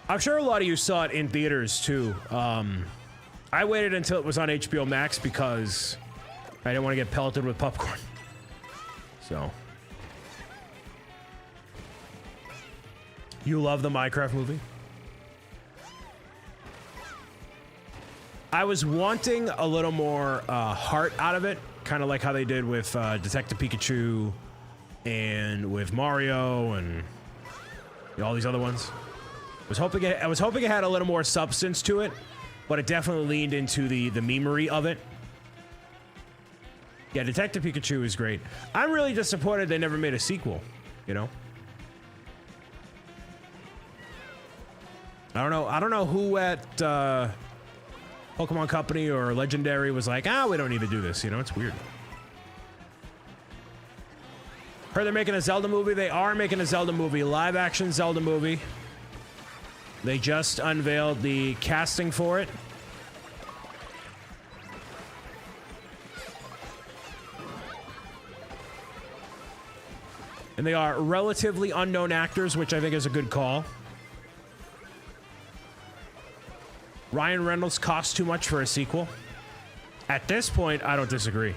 I'm sure a lot of you saw it in theaters too. I waited until it was on HBO Max because I didn't want to get pelleted with popcorn. So. You love the Minecraft movie? I was wanting a little more heart out of it, kind of like how they did with Detective Pikachu and with Mario and you know, all these other ones. I was hoping it had a little more substance to it, but it definitely leaned into the memery of it. Yeah, Detective Pikachu is great. I'm really disappointed they never made a sequel, you know? I don't know who at Pokemon Company or Legendary was like, we don't need to do this, you know? It's weird. Heard they're making a Zelda movie. They are making a Zelda movie, live action Zelda movie. They just unveiled the casting for it. And they are relatively unknown actors, which I think is a good call. Ryan Reynolds costs too much for a sequel. At this point, I don't disagree.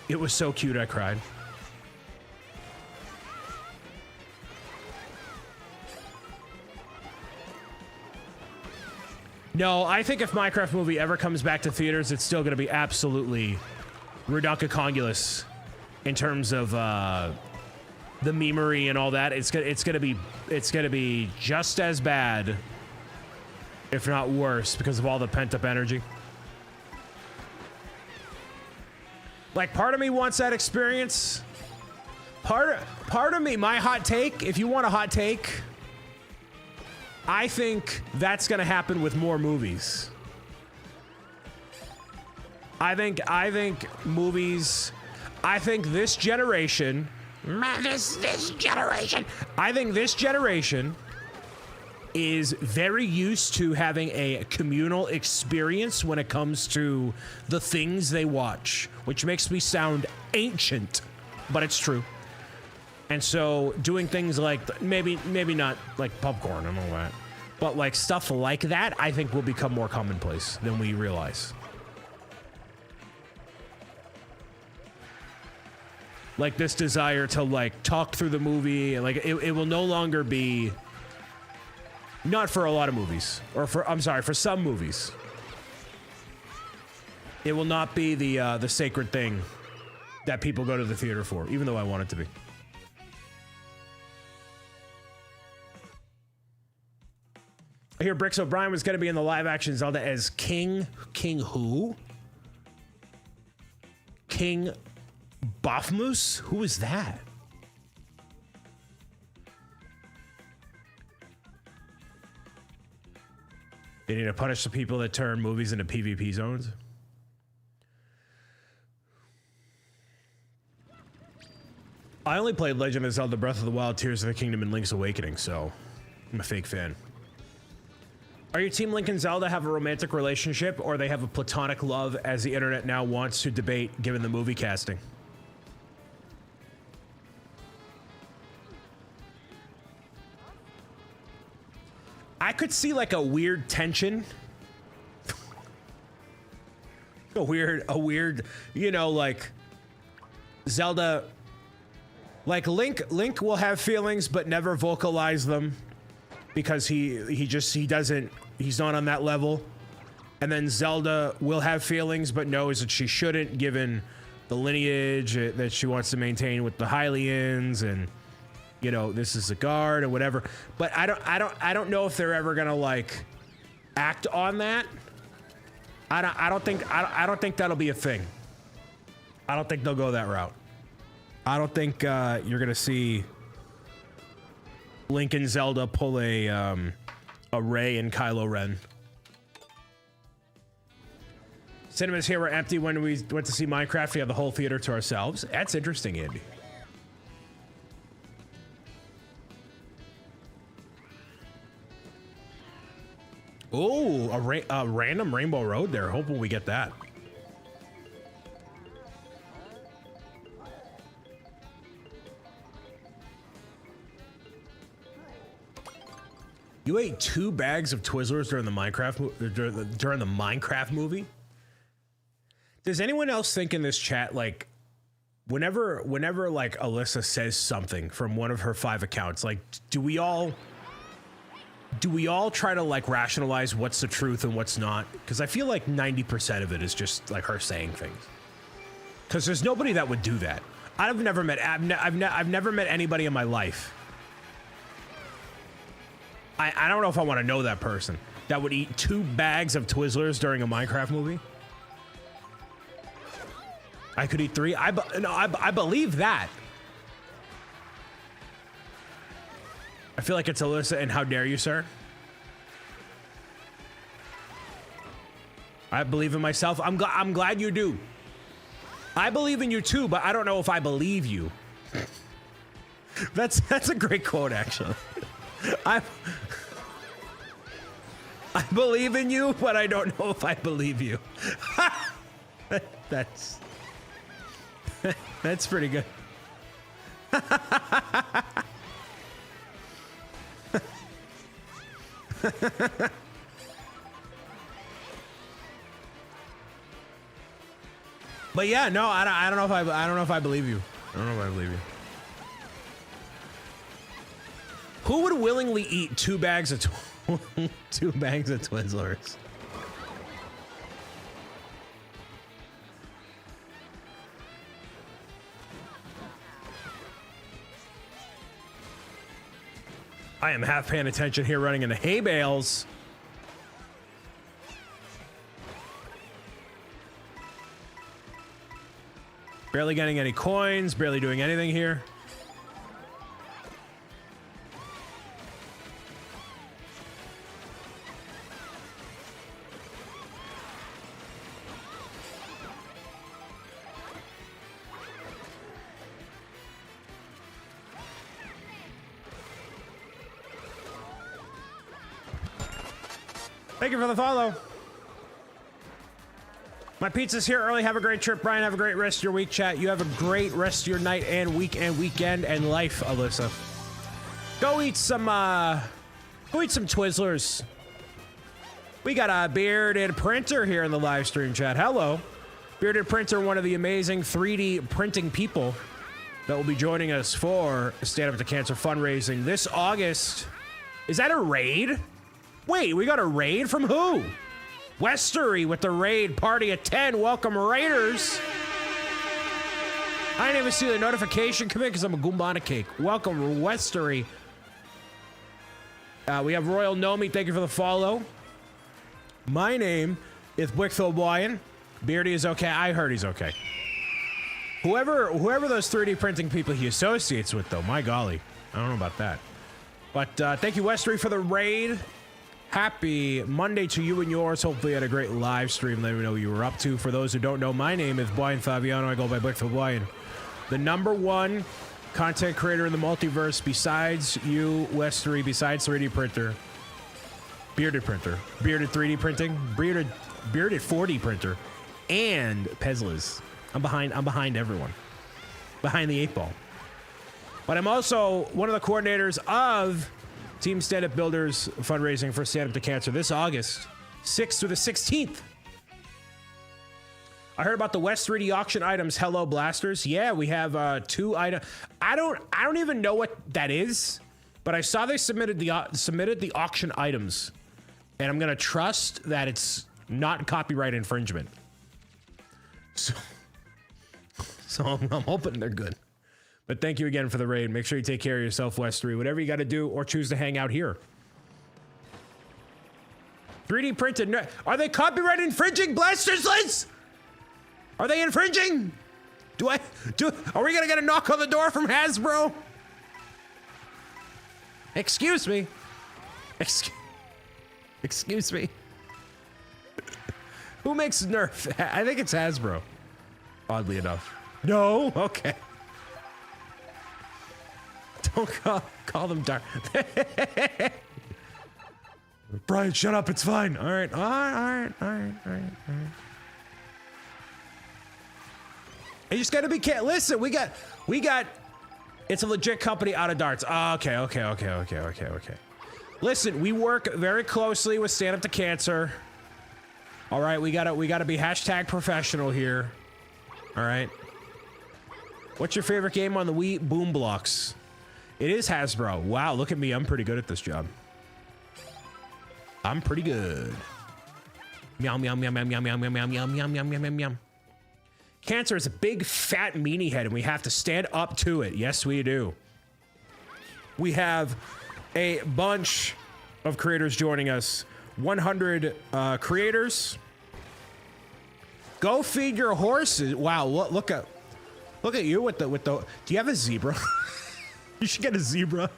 It was so cute, I cried. No, I think if Minecraft movie ever comes back to theaters, it's still going to be absolutely redonkulous in terms of the memery and all that. It's gonna be just as bad, if not worse, because of all the pent-up energy. Like, part of me wants that experience. Part of me, my hot take, if you want a hot take, I think that's gonna happen with more movies. I think movies, I think this generation, I think this generation is very used to having a communal experience when it comes to the things they watch, which makes me sound ancient, but it's true. And so doing things like, maybe not like popcorn and all that, but like stuff like that, I think will become more commonplace than we realize. Like this desire to like talk through the movie, and like it will no longer be, not for a lot of movies, or for some movies. It will not be the sacred thing that people go to the theater for, even though I want it to be. I hear BricksOBrian was going to be in the live action Zelda as King who? King Baphomet? Who is that? They need to punish the people that turn movies into PvP zones. I only played Legend of Zelda Breath of the Wild, Tears of the Kingdom, and Link's Awakening, so I'm a fake fan. Are you Team Link and Zelda have a romantic relationship, or they have a platonic love, as the internet now wants to debate given the movie casting? I could see like a weird tension. a weird, you know, like Zelda, like Link will have feelings but never vocalize them because he's not on that level. And then Zelda will have feelings but knows that she shouldn't, given the lineage that she wants to maintain with the Hylians, and you know, this is a guard or whatever. But I don't know if they're ever gonna like act on that. I don't think that'll be a thing. I don't think they'll go that route. I don't think you're gonna see Link and Zelda pull a Rey and Kylo Ren. Cinemas here were empty when we went to see Minecraft. We had the whole theater to ourselves. That's interesting, Andy. Oh, a random Rainbow Road there. Hoping we get that. You ate 2 bags of Twizzlers during the Minecraft movie? Does anyone else think in this chat, like, whenever like Alyssa says something from one of her 5 accounts, like, do we all try to like rationalize what's the truth and what's not? Because I feel like 90% of it is just like her saying things. Because there's nobody that would do that. I've never met anybody in my life. I don't know if I want to know that person that would eat 2 bags of Twizzlers during a Minecraft movie. I could eat 3. I believe that. I feel like it's Alyssa and how dare you, sir? I believe in myself. I'm glad you do. I believe in you too, but I don't know if I believe you. That's a great quote, actually. I believe in you, but I don't know if I believe you. That's pretty good. But yeah, no, I don't know if I believe you. I don't know if I believe you. Who would willingly eat 2 bags of 2 bags of Twizzlers? I am half paying attention here, running into hay bales. Barely getting any coins, barely doing anything here. Thank you for the follow. My pizza's here early. Have a great trip, Brian. Have a great rest of your week, chat. You have a great rest of your night and week and weekend and life, Alyssa. Go eat some Twizzlers. We got a bearded printer here in the live stream chat. Hello. Bearded Printer, one of the amazing 3D printing people that will be joining us for Stand Up to Cancer fundraising this August. Is that a raid? Wait, we got a raid from who? Westery with the raid party at 10. Welcome, Raiders. I didn't even see the notification come in because I'm a Goombana cake. Welcome, Westery. We have Royal Nomi. Thank you for the follow. My name is BricksOBrian. Beardy is okay. I heard he's okay. Whoever those 3D printing people he associates with, though, my golly. I don't know about that. But thank you, Westery, for the raid. Happy Monday to you and yours. Hopefully you had a great live stream. Let me know what you were up to. For those who don't know, my name is Brian Saviano. I go by BricksOBrian. The #1 content creator in the multiverse besides you, Westery, besides 3D printer. Bearded printer. Bearded 3D printing. Bearded 4D printer. And Pezlas. I'm behind everyone. Behind the 8 ball. But I'm also one of the coordinators of Team Stand Up Builders fundraising for Stand Up to Cancer this August 6th through the 16th. I heard about the West 3D auction items. Hello, Blasters. Yeah, we have 2 items. I don't even know what that is, but I saw they submitted the auction items, and I'm gonna trust that it's not copyright infringement. So I'm hoping they're good. But thank you again for the raid. Make sure you take care of yourself, Westery. Whatever you got to do, or choose to hang out here. 3D printed. Are they copyright infringing, Blasters, Liz? Are they infringing? Are we gonna get a knock on the door from Hasbro? Excuse me. Excuse me. Who makes Nerf? I think it's Hasbro. Oddly enough. No? Okay. Don't call them dark. Brian, shut up. It's fine. All right. All right. You just gotta be careful. Listen, we got. It's a legit company out of darts. Okay. Listen, we work very closely with Stand Up to Cancer. All right, we gotta be hashtag professional here. All right. What's your favorite game on the Wii? Boom Blocks. It is Hasbro. Wow, look at me. I'm pretty good at this job. I'm pretty good. Meow, meow, meow, meow, meow, meow, meow, meow, meow, meow, meow, meow, meow, meow. Cancer is a big, fat meanie head, and we have to stand up to it. Yes, we do. We have a bunch of creators joining us. 100 creators. Go feed your horses. Wow, look at you with the. Do you have a zebra? You should get a zebra.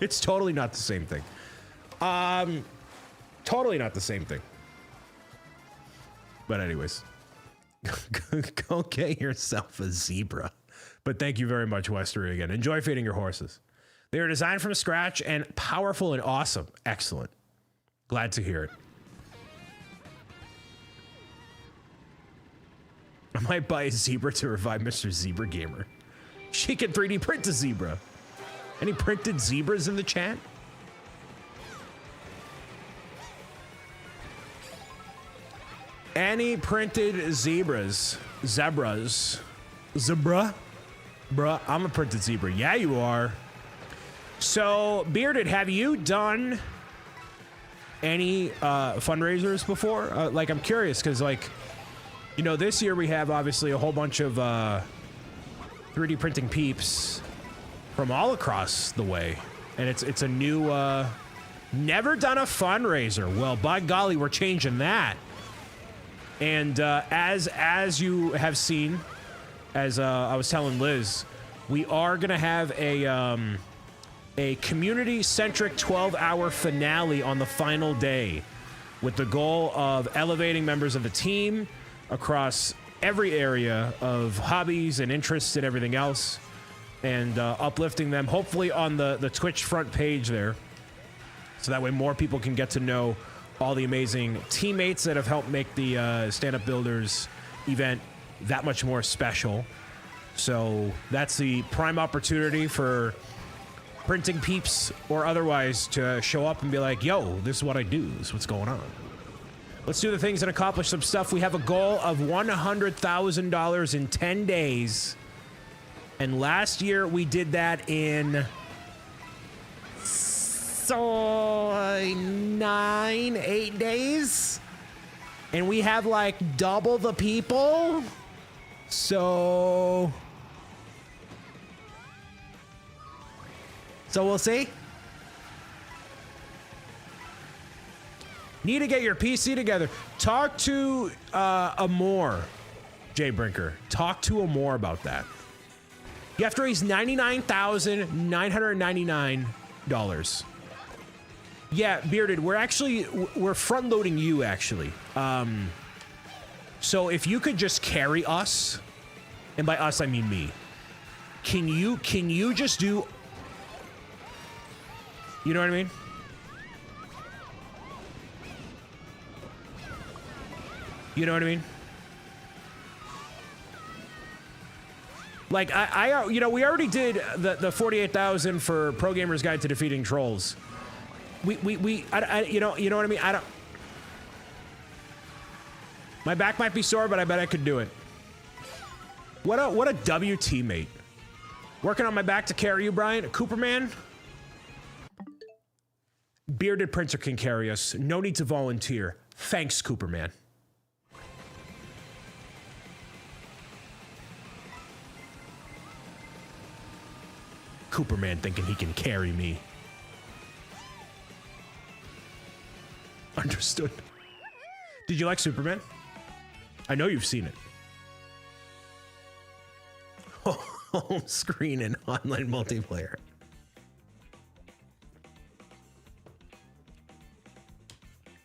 It's totally not the same thing. Totally not the same thing. But anyways, go get yourself a zebra. But thank you very much, Westery, again. Enjoy feeding your horses. They are designed from scratch and powerful and awesome. Excellent. Glad to hear it. I might buy a zebra to revive Mr. Zebra Gamer. She can 3D print a zebra. Any printed zebras in the chat? Any printed zebras? Zebra? Bruh, I'm a printed zebra. Yeah, you are. So, Bearded, have you done any fundraisers before? Like, I'm curious, because, like, you know, this year we have, obviously, a whole bunch of 3D printing peeps from all across the way. And it's a new, never done a fundraiser. Well, by golly, we're changing that. And as you have seen, as I was telling Liz, we are gonna have a community-centric 12-hour finale on the final day, with the goal of elevating members of the team across every area of hobbies and interests and everything else, and uplifting them, hopefully on the Twitch front page there, so that way more people can get to know all the amazing teammates that have helped make the Stand Up Builders event that much more special. So that's the prime opportunity for printing peeps or otherwise to show up and be like, yo, this is what I do, this is what's going on. Let's do the things and accomplish some stuff. We have a goal of $100,000 in 10 days. And last year we did that in 8 days. And we have like double the people. So we'll see. Need to get your PC together. Talk to Amore, Jay Brinker. Talk to Amore about that. You have to raise $99,999. Yeah, Bearded, we're front loading you actually. So if you could just carry us, and by us I mean me. Can you just do, you know what I mean? You know what I mean? Like I you know, we already did the 48,000 for Pro Gamer's Guide to Defeating Trolls. You know what I mean? I don't. My back might be sore, but I bet I could do it. What a W teammate. Working on my back to carry you, Brian. Cooperman. Bearded Printer can carry us. No need to volunteer. Thanks, Cooperman. Cooperman thinking he can carry me. Understood. Did you like Superman? I know you've seen it. Home screen and online multiplayer.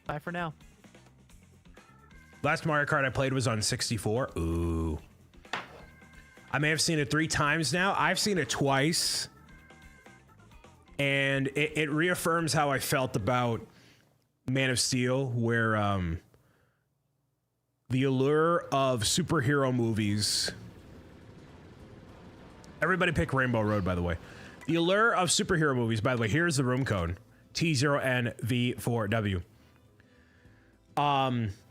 Bye for now. Last Mario Kart I played was on 64. Ooh. I may have seen it 3 times now. I've seen it twice. And it reaffirms how I felt about Man of Steel, where the allure of superhero movies... Everybody pick Rainbow Road, by the way. The allure of superhero movies, by the way, here's the room code. T0NV4W.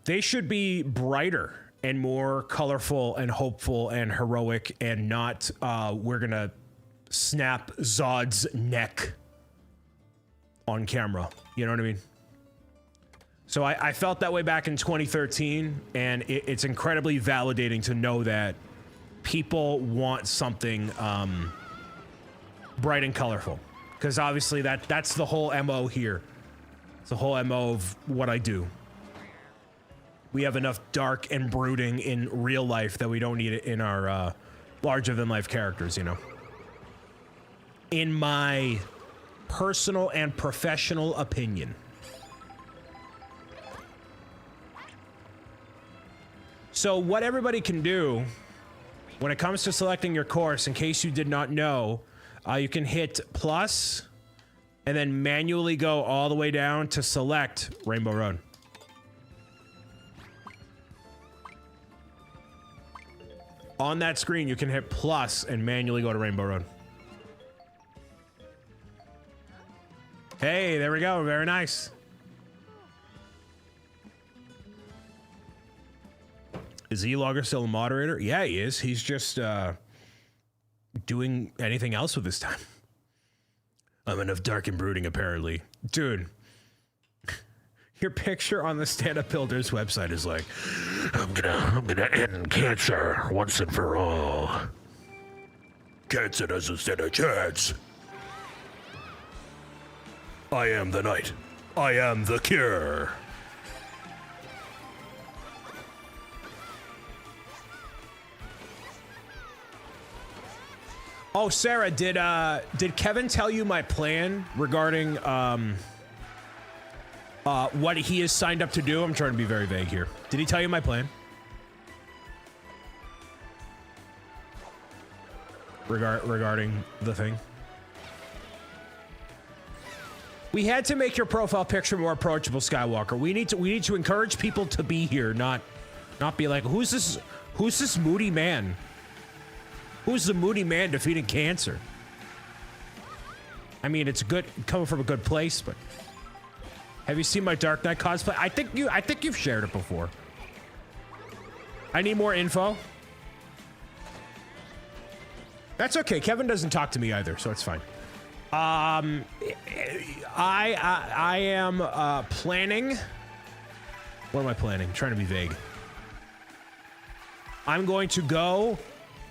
They should be brighter and more colorful and hopeful and heroic and not, we're gonna snap Zod's neck on camera. You know what I mean? So I felt that way back in 2013, and it's incredibly validating to know that people want something bright and colorful. Because obviously that's the whole MO here. It's the whole MO of what I do. We have enough dark and brooding in real life that we don't need it in our larger-than-life characters, you know? In my personal and professional opinion. So what everybody can do when it comes to selecting your course, in case you did not know, you can hit plus and then manually go all the way down to select Rainbow Road. On that screen, you can hit plus and manually go to Rainbow Road. Hey, there we go. Very nice. Is E-Logger still a moderator? Yeah, he is. He's just doing anything else with his time. I'm enough dark and brooding, apparently. Dude, your picture on the Stand Up Builders website is like, I'm gonna end cancer once and for all. Cancer doesn't stand a chance. I am the night. I am the cure. Oh, Sarah, did Kevin tell you my plan regarding what he has signed up to do? I'm trying to be very vague here. Did he tell you my plan? Regarding the thing? We had to make your profile picture more approachable, Skywalker. We need to encourage people to be here, not be like, who's this moody man? Who's the moody man defeating cancer? I mean, it's good coming from a good place, but have you seen my Dark Knight cosplay? I think you've shared it before. I need more info. That's okay. Kevin doesn't talk to me either, so it's fine. I am planning. What am I planning? I'm trying to be vague. I'm going to go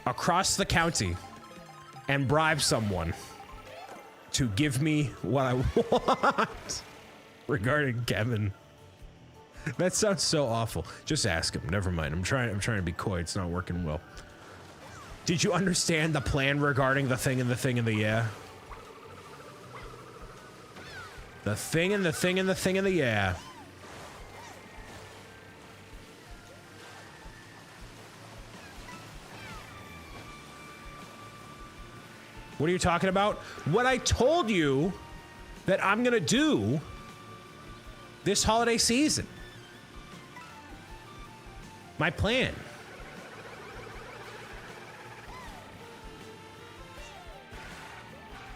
across the county and bribe someone to give me what I want regarding Kevin. That sounds so awful. Just ask him. Never mind. I'm trying to be coy. It's not working well. Did you understand the plan regarding the thing and the thing and the yeah? The thing and the thing and the thing and the yeah. What are you talking about? What I told you that I'm gonna do this holiday season. My plan.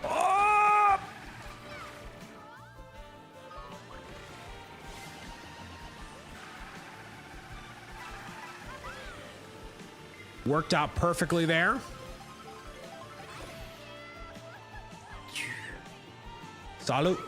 Oh! Worked out perfectly there. Salute.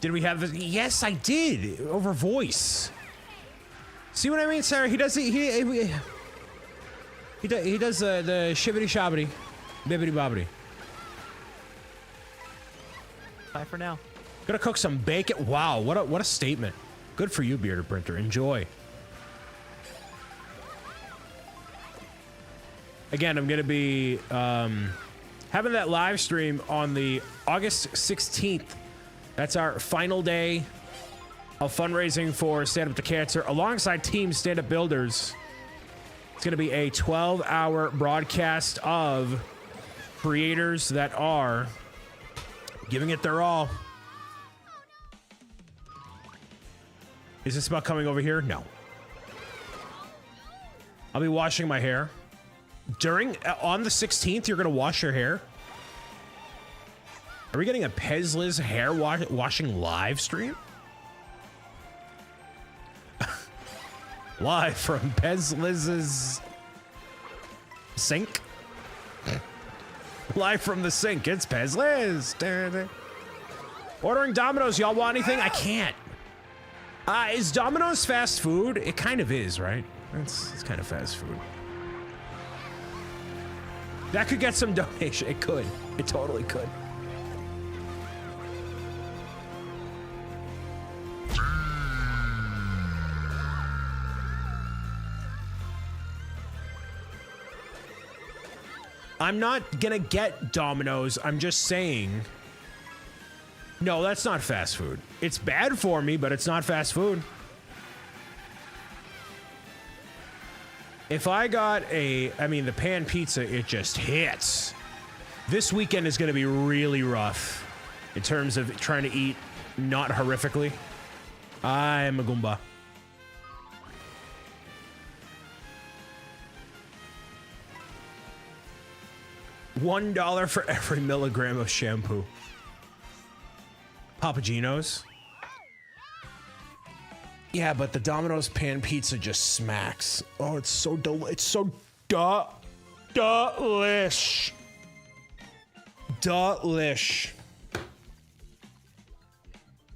Did we have this? Yes, I did. Over voice. See what I mean, Sarah? He does the shibbity shobbity, bibbity bobbity. Bye for now. Gonna cook some bacon. Wow, what a statement. Good for you, Bearded Printer. Enjoy. Again, I'm going to be having that live stream on the August 16th. That's our final day of fundraising for Stand Up to Cancer alongside Team Stand Up Builders. It's going to be a 12-hour broadcast of creators that are giving it their all. Is this about coming over here? No. I'll be washing my hair. On the 16th, you're going to wash your hair? Are we getting a Pezliz hair washing live stream? Live from Pezliz's sink? Live from the sink, it's Pezliz. Ordering Domino's, y'all want anything? I can't. Is Domino's fast food? It kind of is, right? It's kind of fast food. That could get some donation. It could. It totally could. I'm not gonna get Domino's. I'm just saying. No, that's not fast food. It's bad for me, but it's not fast food. If I got the pan pizza, it just hits. This weekend is gonna be really rough in terms of trying to eat not horrifically. I'm a Goomba. $1 for every milligram of shampoo. Papagino's. Yeah, but the Domino's pan pizza just smacks. Oh, it's so delish. Delish.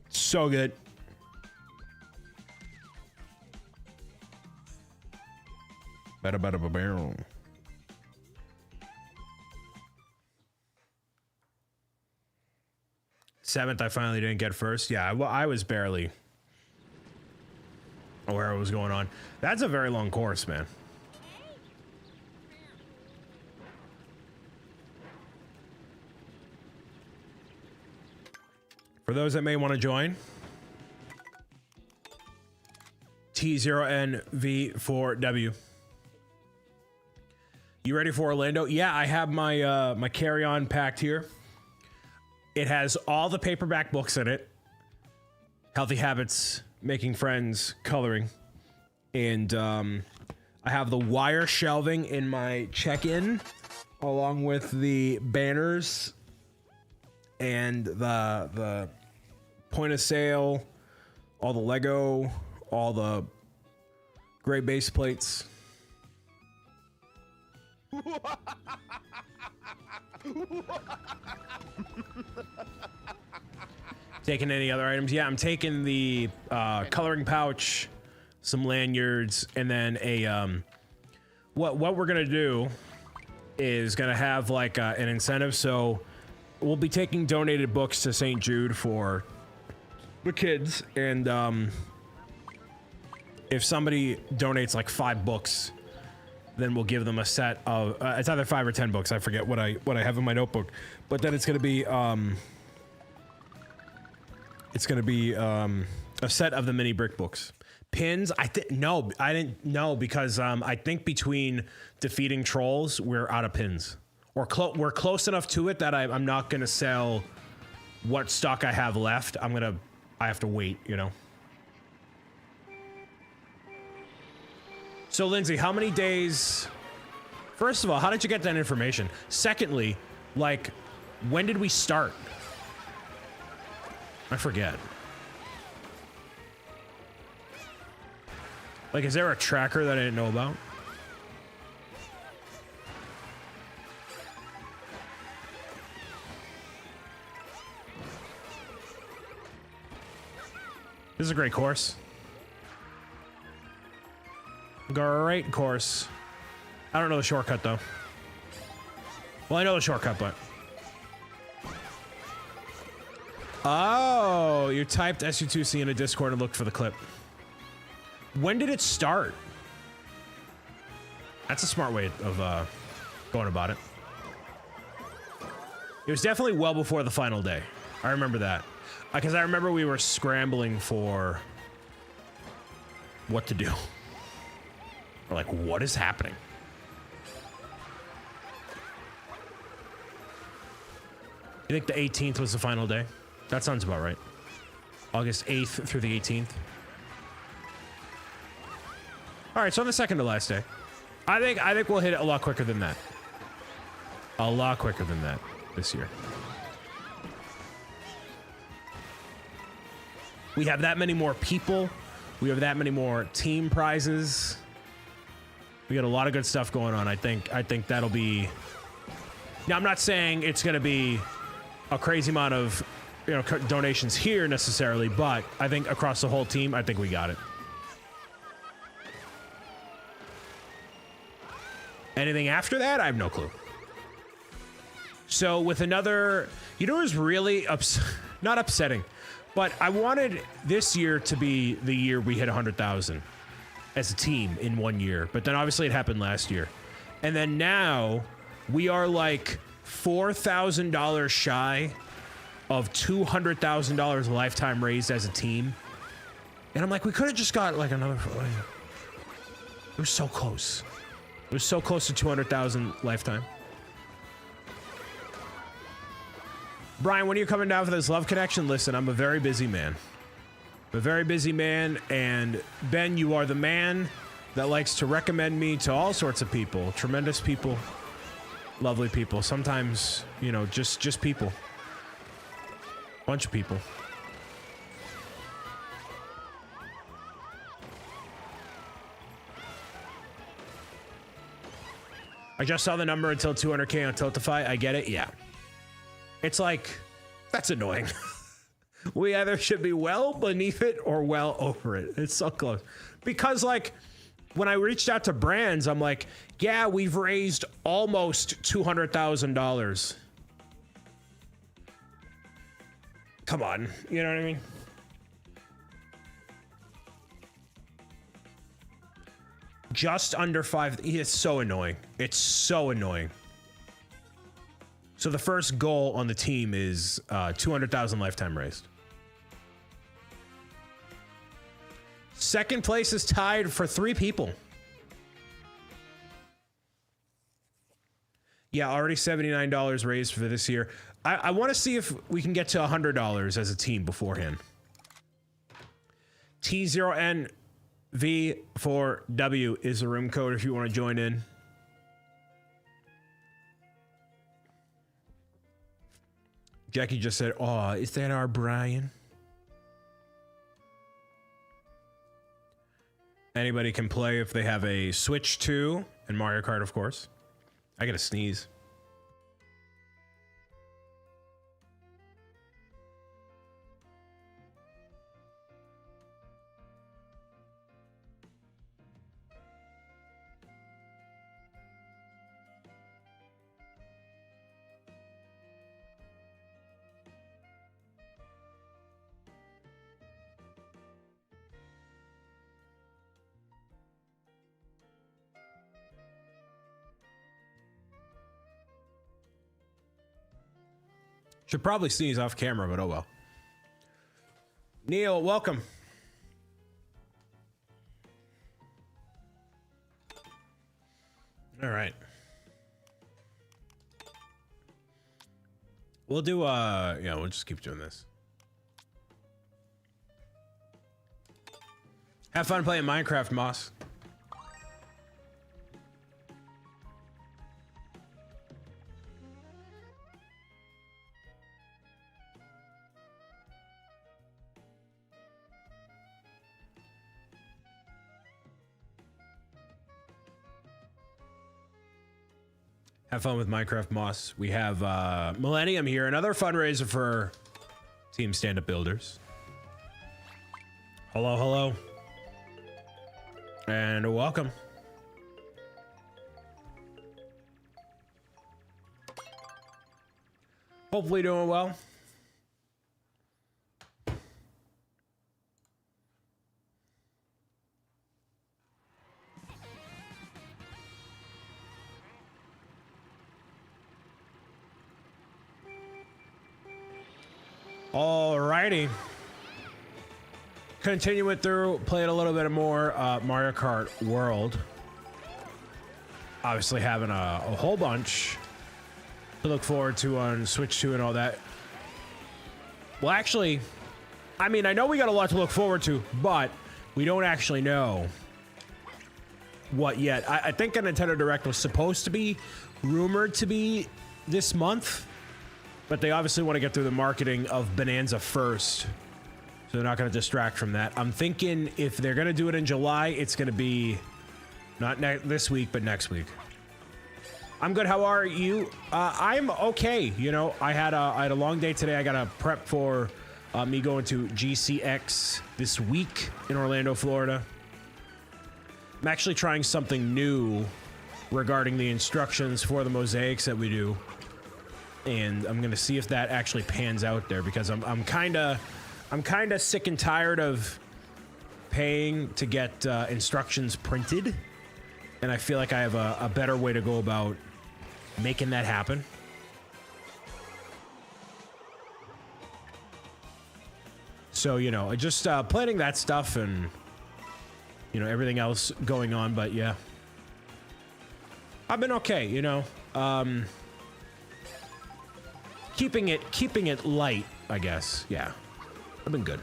So good. Bada. 7th, I finally didn't get first. Yeah, well, I was barely aware what was going on. That's a very long course, man. For those that may want to join, T0NV4W. You ready for Orlando? Yeah, I have my my carry-on packed here. It has all the paperback books in it. Healthy Habits, Making Friends, Coloring. And I have the wire shelving in my check-in, along with the banners and the point of sale, all the Lego, all the gray base plates. Taking any other items? Yeah, I'm taking the coloring pouch, some lanyards, and then a what we're gonna do is gonna have like an incentive. So we'll be taking donated books to St. Jude for the kids, and if somebody donates like 5 books, then we'll give them a set of it's either 5 or 10 books. I forget what I have in my notebook, but then it's gonna be a set of the mini brick books. Pins, no, I didn't know, because I think between defeating trolls, we're out of pins. Or we're close enough to it that I'm not gonna sell what stock I have left. I have to wait, you know. So Lindsay, how many days? First of all, how did you get that information? Secondly, like, when did we start? I forget. Like, is there a tracker that I didn't know about? This is a great course. Great course. I don't know the shortcut, though. Well, I know the shortcut, but... Oh, you typed SU2C in a Discord and looked for the clip. When did it start? That's a smart way of going about it. It was definitely well before the final day. I remember that. Because I remember we were scrambling for what to do. We're like, what is happening? You think the 18th was the final day? That sounds about right. August 8th through the 18th. All right, so on the second to last day, I think we'll hit it a lot quicker than that. A lot quicker than that this year. We have that many more people. We have that many more team prizes. We got a lot of good stuff going on. I think that'll be. Now, I'm not saying it's going to be a crazy amount of, you know, donations here necessarily, but I think across the whole team, I think we got it. Anything after that, I have no clue. So with another, you know, it was really not upsetting, but I wanted this year to be the year we hit 100,000 as a team in 1 year. But then obviously it happened last year. And then now we are like $4,000 shy of $200,000 lifetime raised as a team. And I'm like, we could have just got like another, it was so close. It was so close to 200,000 lifetime. Brian, when are you coming down for this love connection? Listen, I'm a very busy man. I'm a very busy man, and Ben, you are the man that likes to recommend me to all sorts of people. Tremendous people, lovely people. Sometimes, you know, just people. Bunch of people. I just saw the number until 200K on Tiltify. I get it. Yeah. It's like, that's annoying. We either should be well beneath it or well over it. It's so close. Because like, when I reached out to brands, I'm like, yeah, we've raised almost $200,000. Come on. You know what I mean? Just under 5. It's so annoying. It's so annoying. So the first goal on the team is 200,000 lifetime raised. Second place is tied for 3 people. Yeah, already $79 raised for this year. I want to see if we can get to $100 as a team beforehand. T0NV4W is the room code if you want to join in. Jackie just said, "Oh, is that our Brian?" Anybody can play if they have a Switch 2 and Mario Kart, of course. I gotta sneeze. Should probably sneeze off camera, but oh well. Neil, welcome. All right. We'll do, yeah, we'll just keep doing this. Have fun playing Minecraft, Moss. Have fun with Minecraft, Moss. We have Millennium here, another fundraiser for Team Stand-Up Builders. Hello, hello. And welcome. Hopefully doing well. Alrighty. Continuing through, playing a little bit more Mario Kart World. Obviously having a whole bunch to look forward to on Switch 2 and all that. Well, actually, I mean, I know we got a lot to look forward to, but we don't actually know what yet. I think a Nintendo Direct was supposed to be rumored to be this month, but they obviously want to get through the marketing of Bonanza first, so they're not going to distract from that. I'm thinking if they're going to do it in July, it's going to be not this week, but next week. I'm good. How are you? I'm okay. You know, I had a long day today. I got to prep for me going to GCX this week in Orlando, Florida. I'm actually trying something new regarding the instructions for the mosaics that we do, and I'm gonna see if that actually pans out there, because I'm kind of sick and tired of paying to get instructions printed, and I feel like I have a better way to go about making that happen. So, you know, just planning that stuff and, you know, everything else going on. But yeah, I've been okay, you know, keeping it light, I guess. Yeah, I've been good.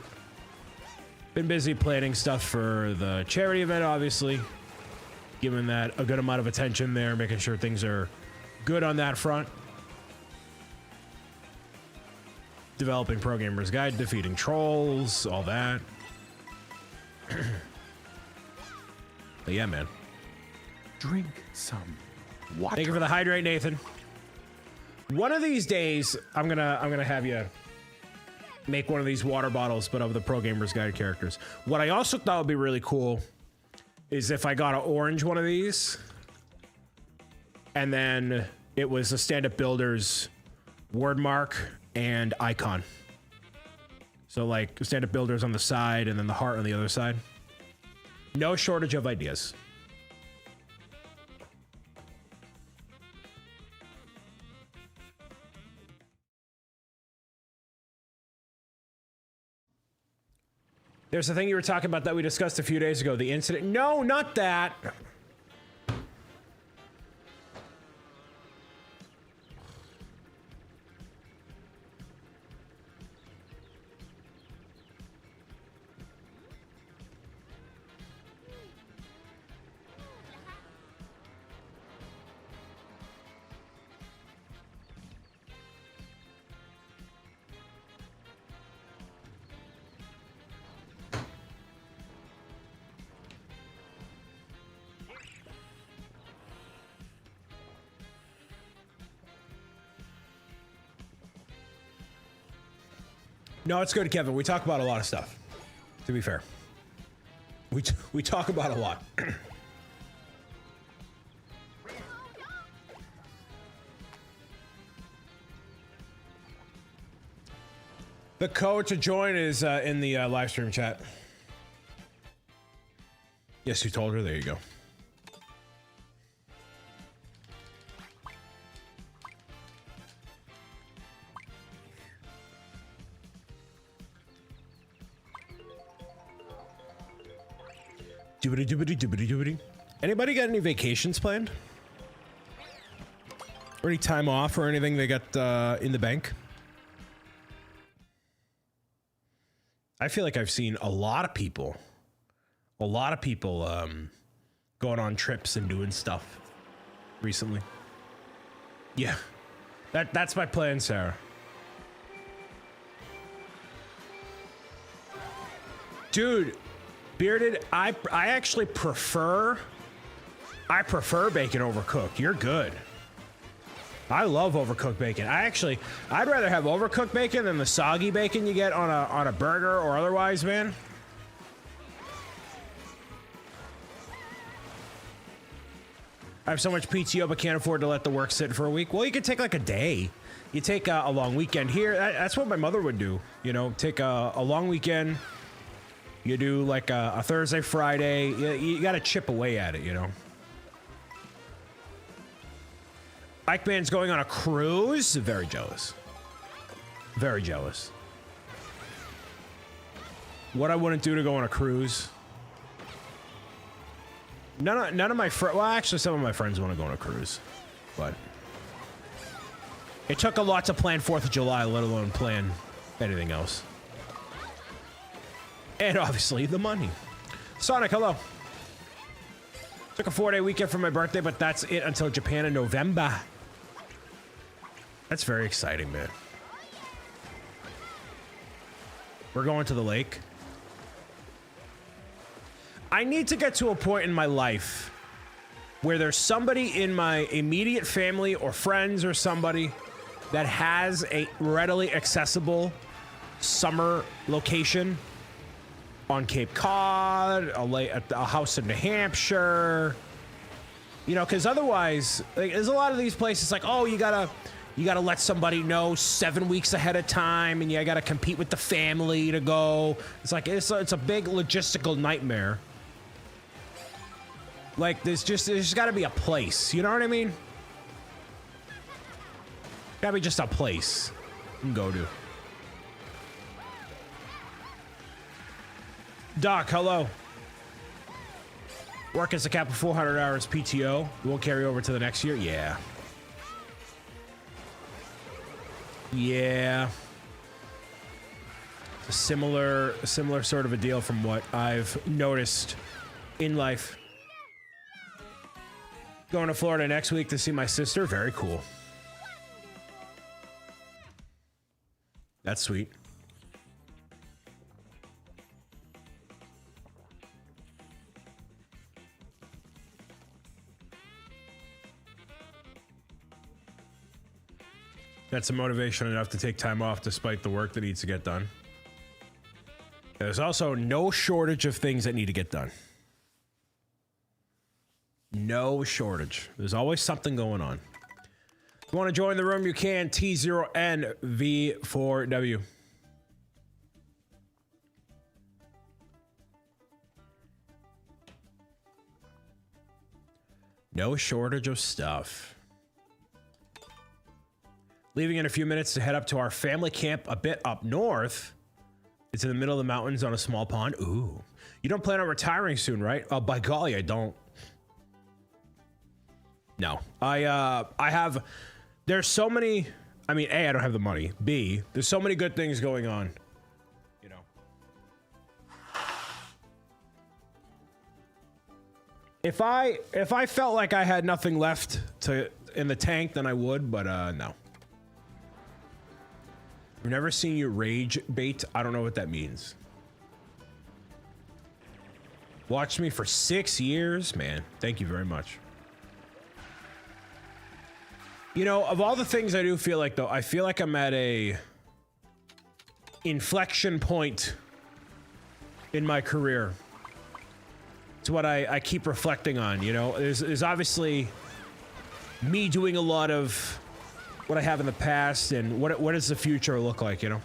Been busy planning stuff for the charity event, obviously, giving that a good amount of attention there, making sure things are good on that front. Developing Pro Gamer's Guide, defeating trolls, all that. But yeah, man. Drink some water. Thank you for the hydrate, Nathan. One of these days, I'm gonna have you make one of these water bottles, but of the Pro Gamer's Guide characters. What I also thought would be really cool is if I got an orange one of these, and then it was a stand-up builder's word mark and icon. So like stand-up builders on the side and then the heart on the other side. No shortage of ideas. There's the thing you were talking about that we discussed a few days ago, the incident. No, not that. No, it's good, Kevin. We talk about a lot of stuff, to be fair. We talk about a lot. The code to join is in the live stream chat. Yes, you told her. There you go. Doobity doobity doobity doobity. Anybody got any vacations planned? Or any time off or anything they got in the bank? I feel like I've seen a lot of people going on trips and doing stuff recently. Yeah, that's my plan, Sarah. Dude, Bearded, I actually prefer bacon overcooked. You're good. I love overcooked bacon. I'd rather have overcooked bacon than the soggy bacon you get on a burger or otherwise, man. I have so much PTO but can't afford to let the work sit for a week. Well, you could take like a day. You take a long weekend here. That's what my mother would do. You know, take a long weekend. You do like a Thursday, Friday. You got to chip away at it, you know. Ike Man's going on a cruise. Very jealous. Very jealous. What I wouldn't do to go on a cruise. None of my friends. Well, actually, some of my friends want to go on a cruise, but it took a lot to plan 4th of July, let alone plan anything else. And obviously, the money. Sonic, hello. Took a 4-day weekend for my birthday, but that's it until Japan in November. That's very exciting, man. We're going to the lake. I need to get to a point in my life where there's somebody in my immediate family or friends or somebody that has a readily accessible summer location on Cape Cod, a house in New Hampshire, you know, because otherwise, like, there's a lot of these places like, oh, you gotta let somebody know 7 weeks ahead of time, and you gotta compete with the family to go. It's like it's a big logistical nightmare. Like there's just gotta be a place, you know what I mean? Gotta be just a place you can go to. Doc, hello. Work as a cap of 400 hours PTO. Will carry over to the next year? Yeah. Yeah. It's a similar sort of a deal from what I've noticed in life. Going to Florida next week to see my sister. Very cool. That's sweet. That's a motivation enough to take time off despite the work that needs to get done. There's also no shortage of things that need to get done. No shortage. There's always something going on. If you want to join the room, you can. T0NV4W. No shortage of stuff. Leaving in a few minutes to head up to our family camp a bit up north. It's in the middle of the mountains on a small pond. Ooh. You don't plan on retiring soon, right? Oh, by golly, I don't. No. I have... There's so many... I mean, A, I don't have the money. B, there's so many good things going on. You know. If I felt like I had nothing left in the tank, then I would, but no. I've never seen you rage bait. I don't know what that means. Watched me for 6 years, man. Thank you very much. You know, of all the things I do feel like, though, I feel like I'm at a inflection point in my career. It's what I keep reflecting on, you know? There's obviously me doing a lot of what I have in the past, and what does the future look like, you know?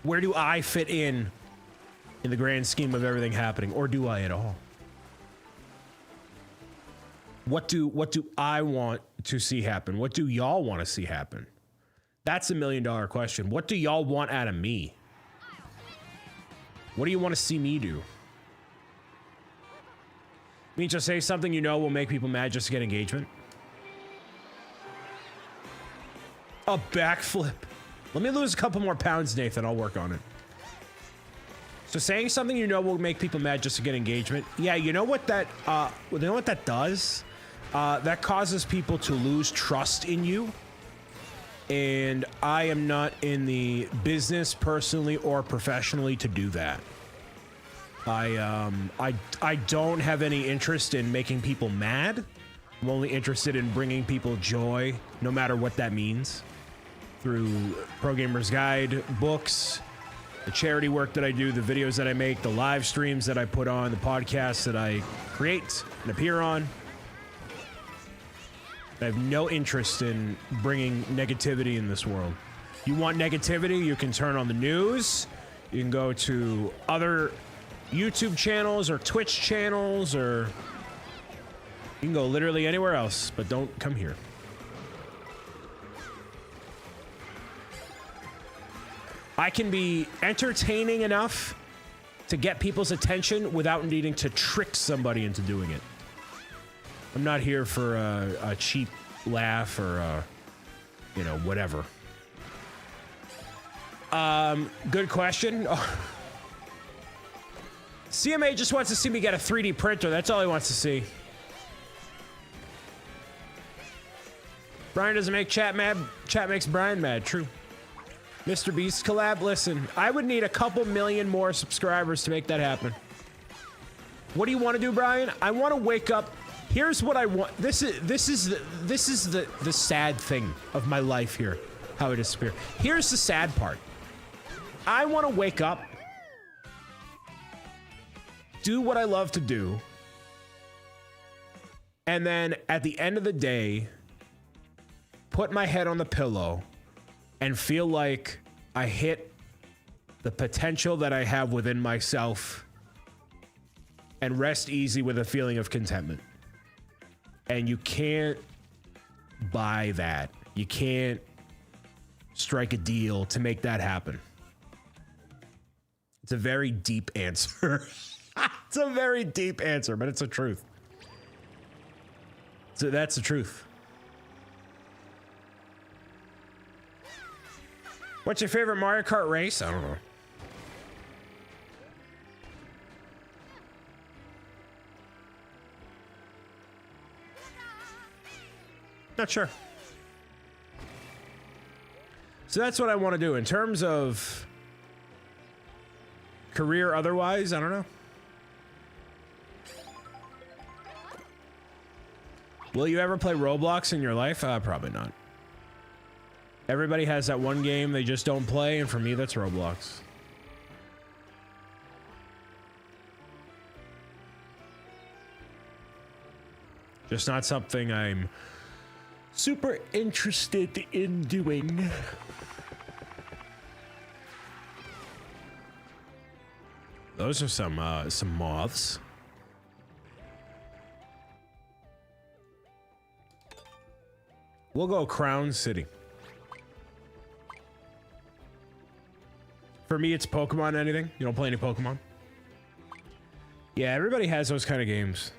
Where do I fit in the grand scheme of everything happening, or do I at all? What do I want to see happen? What do y'all want to see happen? That's $1 million question. What do y'all want out of me? What do you want to see me do? Mean to say something you know will make people mad just to get engagement? A backflip. Let me lose a couple more pounds, Nathan. I'll work on it. So saying something you know will make people mad just to get engagement. Yeah, you know what that does? That causes people to lose trust in you. And I am not in the business personally or professionally to do that. I don't have any interest in making people mad. I'm only interested in bringing people joy, no matter what that means. Through Pro Gamer's Guide, books, the charity work that I do, the videos that I make, the live streams that I put on, the podcasts that I create and appear on. I have no interest in bringing negativity in this world. You want negativity, you can turn on the news. You can go to other YouTube channels or Twitch channels, or you can go literally anywhere else, but don't come here. I can be entertaining enough to get people's attention without needing to trick somebody into doing it. I'm not here for a cheap laugh or, you know, whatever. Good question. CMA just wants to see me get a 3D printer. That's all he wants to see. Brian doesn't make chat mad. Chat makes Brian mad. True. Mr. Beast collab. Listen, I would need a couple million more subscribers to make that happen. What do you want to do, Brian? I want to wake up. Here's what I want. This is the sad thing of my life here. How I disappear. Here's the sad part. I want to wake up, do what I love to do, and then at the end of the day, put my head on the pillow and feel like I hit the potential that I have within myself and rest easy with a feeling of contentment. And you can't buy that. You can't strike a deal to make that happen. It's a very deep answer. It's a very deep answer, but it's the truth. So that's the truth. What's your favorite Mario Kart race? I don't know. Not sure. So that's what I want to do in terms of career otherwise. I don't know. Will you ever play Roblox in your life? Probably not. Everybody has that one game they just don't play, and for me, that's Roblox. Just not something I'm super interested in doing. Those are some moths. We'll go Crown City. For me, it's Pokemon anything. You don't play any Pokemon? Yeah, everybody has those kind of games.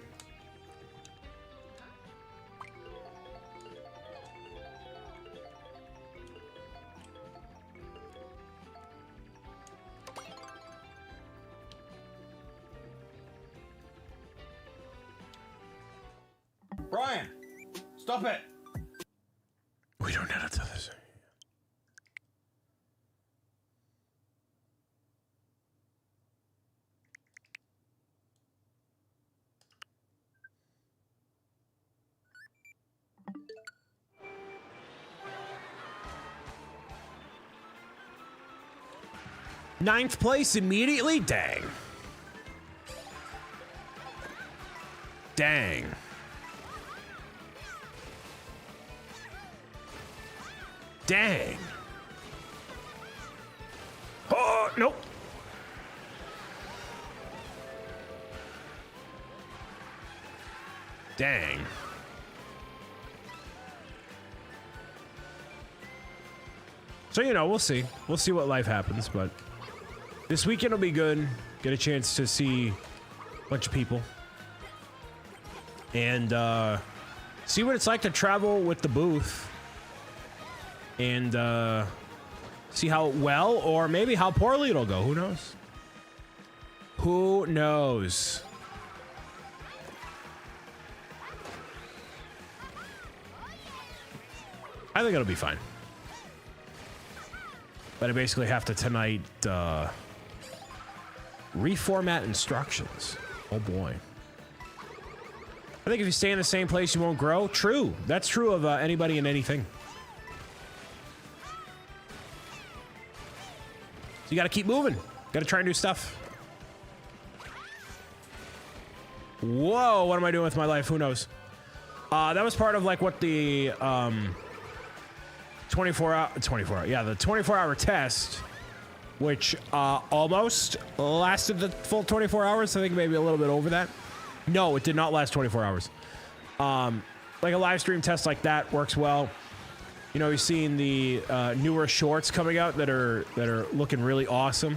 Brian, stop it. We don't know how to do this. Ninth place immediately? Dang. Dang. Dang. Oh, nope. Dang. So, you know, we'll see. We'll see what life happens, but this weekend will be good. Get a chance to see a bunch of people. And see what it's like to travel with the booth. And see how well or maybe how poorly it'll go. Who knows? Who knows? I think it'll be fine. But I basically have to tonight reformat instructions. Oh boy. I think if you stay in the same place, you won't grow. True. That's true of anybody and anything. So you got to keep moving. Got to try new stuff. Whoa, what am I doing with my life? Who knows? That was part of like what the 24-hour test, which almost lasted the full 24 hours. I think maybe a little bit over that. No, it did not last 24 hours. Like a live stream test like that works well. You know, we've seen the newer shorts coming out that are looking really awesome.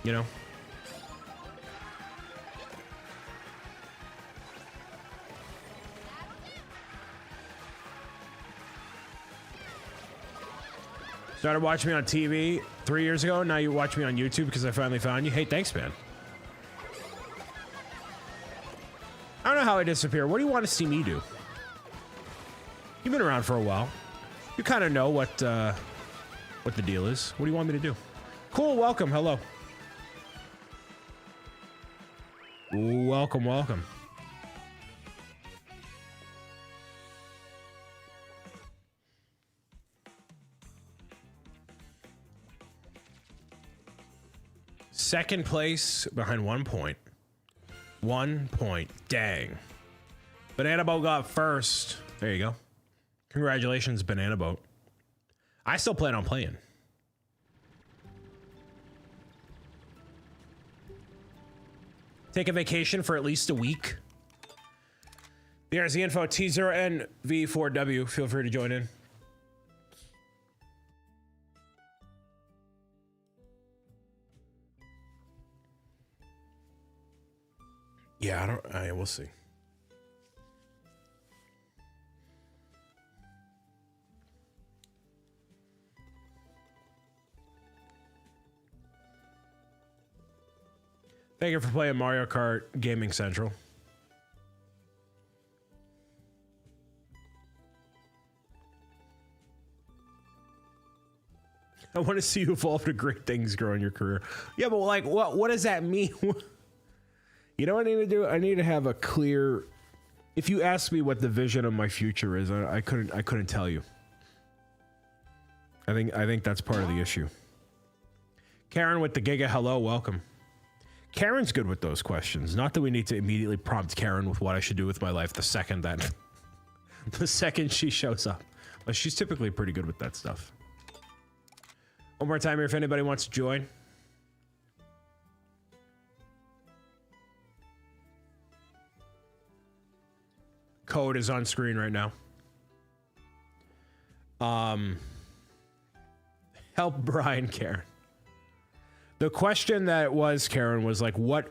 You know. Started watching me on TV 3 years ago. Now you watch me on YouTube because I finally found you. Hey, thanks, man. I don't know how I disappear. What do you want to see me do? You've been around for a while. You kind of know what the deal is. What do you want me to do? Cool. Welcome. Hello. Welcome. Welcome. Second place behind 1 point. 1 point. Dang. Banana Boat got first. There you go. Congratulations, Banana Boat. I still plan on playing. Take a vacation for at least a week. There's the info. T0NV4W. Feel free to join in. Yeah, we'll see. Thank you for playing Mario Kart Gaming Central. I want to see you evolve to great things, grow in your career. Yeah, but like, what does that mean? You know what I need to do? I need to have a clear. If you ask me what the vision of my future is, I couldn't tell you. I think that's part of the issue. Karen with the Giga, hello, welcome. Karen's good with those questions. Not that we need to immediately prompt Karen with what I should do with my life the second she shows up. But she's typically pretty good with that stuff. One more time here if anybody wants to join. Code is on screen right now. Help Brian, Karen. The question that was, Karen, was like, what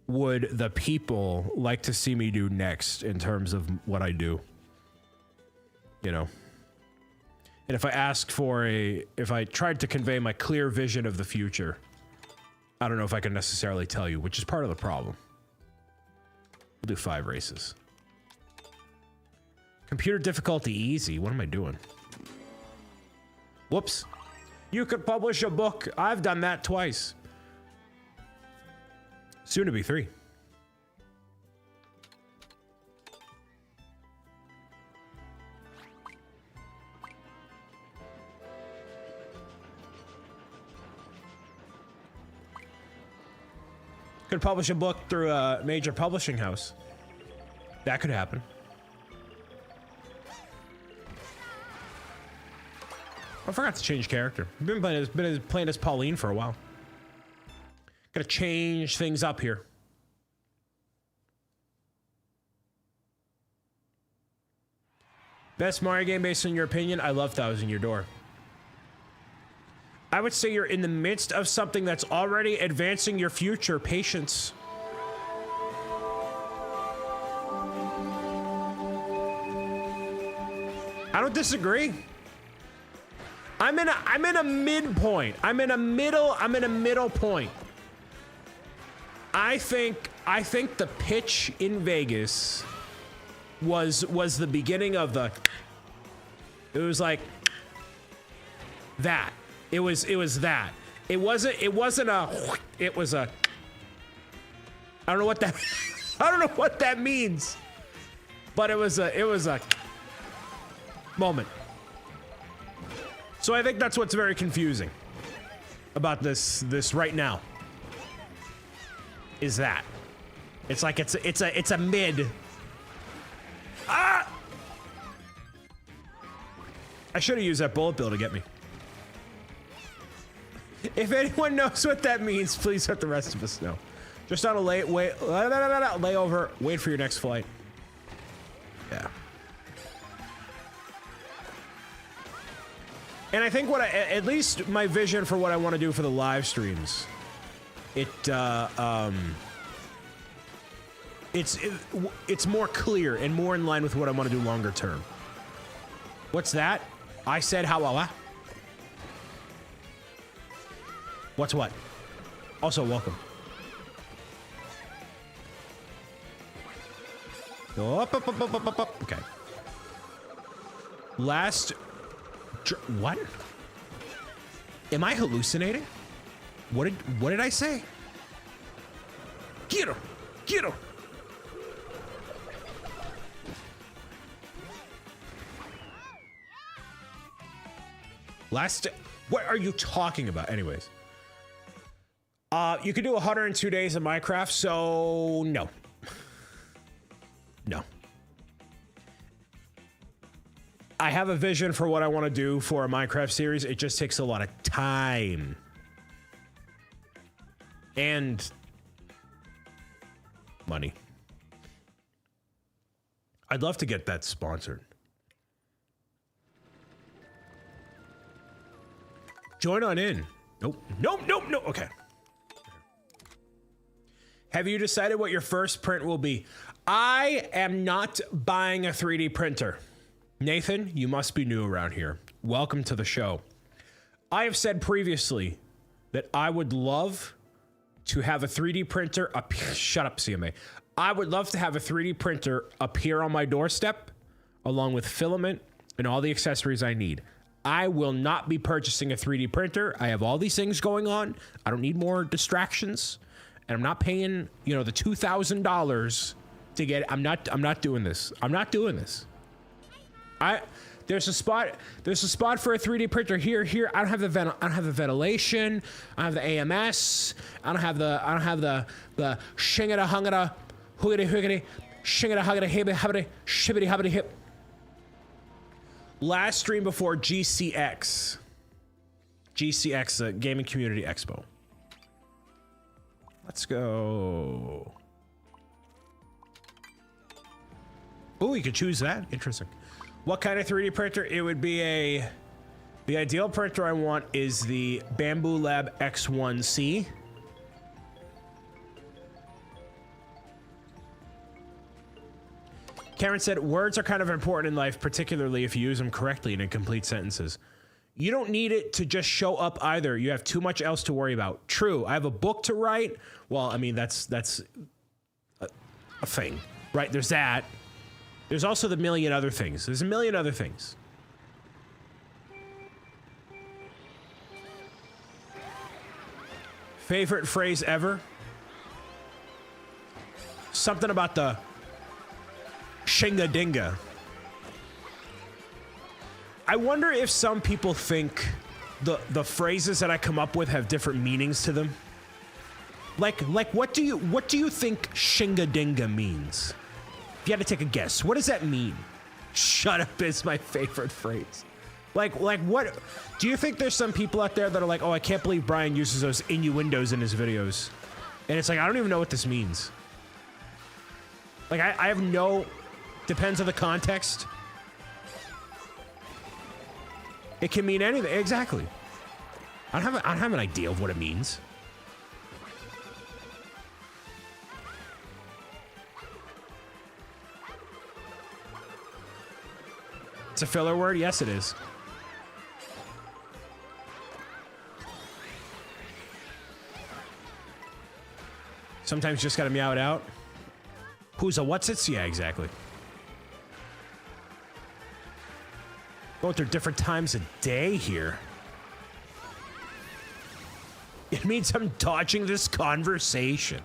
would the people like to see me do next in terms of what I do? You know? And if I asked for if I tried to convey my clear vision of the future, I don't know if I can necessarily tell you, which is part of the problem. We'll do 5 races. Computer difficulty easy. What am I doing? Whoops. You could publish a book. I've done that twice. Soon to be 3. Could publish a book through a major publishing house. That could happen. I forgot to change character. I've been playing as Pauline for a while. Gotta change things up here. Best Mario game based on your opinion? I love Thousand Year Door. I would say you're in the midst of something that's already advancing your future. Patience. I don't disagree. I'm in a midpoint. I'm in a middle point. I think the pitch in Vegas was the beginning of the. It was like that. It was that. It wasn't a. It was a. I don't know what that. I don't know what that means. But it was a moment. So I think that's what's very confusing about this right now. Is that it's like it's a mid. Ah! I should have used that bullet bill to get me. If anyone knows what that means, please let the rest of us know. Just on a layover. Wait for your next flight. Yeah. And I think at least my vision for what I want to do for the live streams, it's more clear and more in line with what I want to do longer term. What's that? I said how? What's what? Also, welcome. Up. Okay. What? Am I hallucinating? What did I say? Get him! Get him! What are you talking about? Anyways. You can do 102 days of Minecraft, so no. No. I have a vision for what I want to do for a Minecraft series. It just takes a lot of time. And money. I'd love to get that sponsored. Join on in. Nope. Okay. Have you decided what your first print will be? I am not buying a 3D printer. Nathan, you must be new around here. Welcome to the show. I have said previously that I would love to have a 3D printer up. Shut up, CMA. I would love to have a 3D printer appear on my doorstep along with filament and all the accessories I need. I will not be purchasing a 3D printer. I have all these things going on. I don't need more distractions. And I'm not paying, you know, the $2,000 to get it. I'm not doing this. I'm not doing this. There's a spot for a 3D printer here. I don't have the ventilation. I don't have the AMS. I don't have the shingada hungada hoogity hoogity shingada hugada hibbity shibbity hubbity hip. Last stream before GCX, Gaming Community Expo. Let's go. Oh, you could choose that. Interesting. What kind of 3D printer? It would be the ideal printer I want is the Bamboo Lab X1C. Karen said, words are kind of important in life, particularly if you use them correctly and in complete sentences. You don't need it to just show up either. You have too much else to worry about. True. I have a book to write. Well, I mean, that's a thing, right? There's that. There's also the million other things. There's a million other things. Favorite phrase ever? Something about the shinga dinga. I wonder if some people think the phrases that I come up with have different meanings to them. Like what do you think shinga dinga means? If you had to take a guess, what does that mean? Shut up is my favorite phrase. Like what? Do you think there's some people out there that are like, oh, I can't believe Brian uses those innuendos in his videos, and it's like I don't even know what this means. Like I have no. Depends on the context. It can mean anything. Exactly. I don't have an idea of what it means. It's a filler word? Yes, it is. Sometimes you just gotta meow it out. Who's a what's it? Yeah, exactly. Going through different times of day here. It means I'm dodging this conversation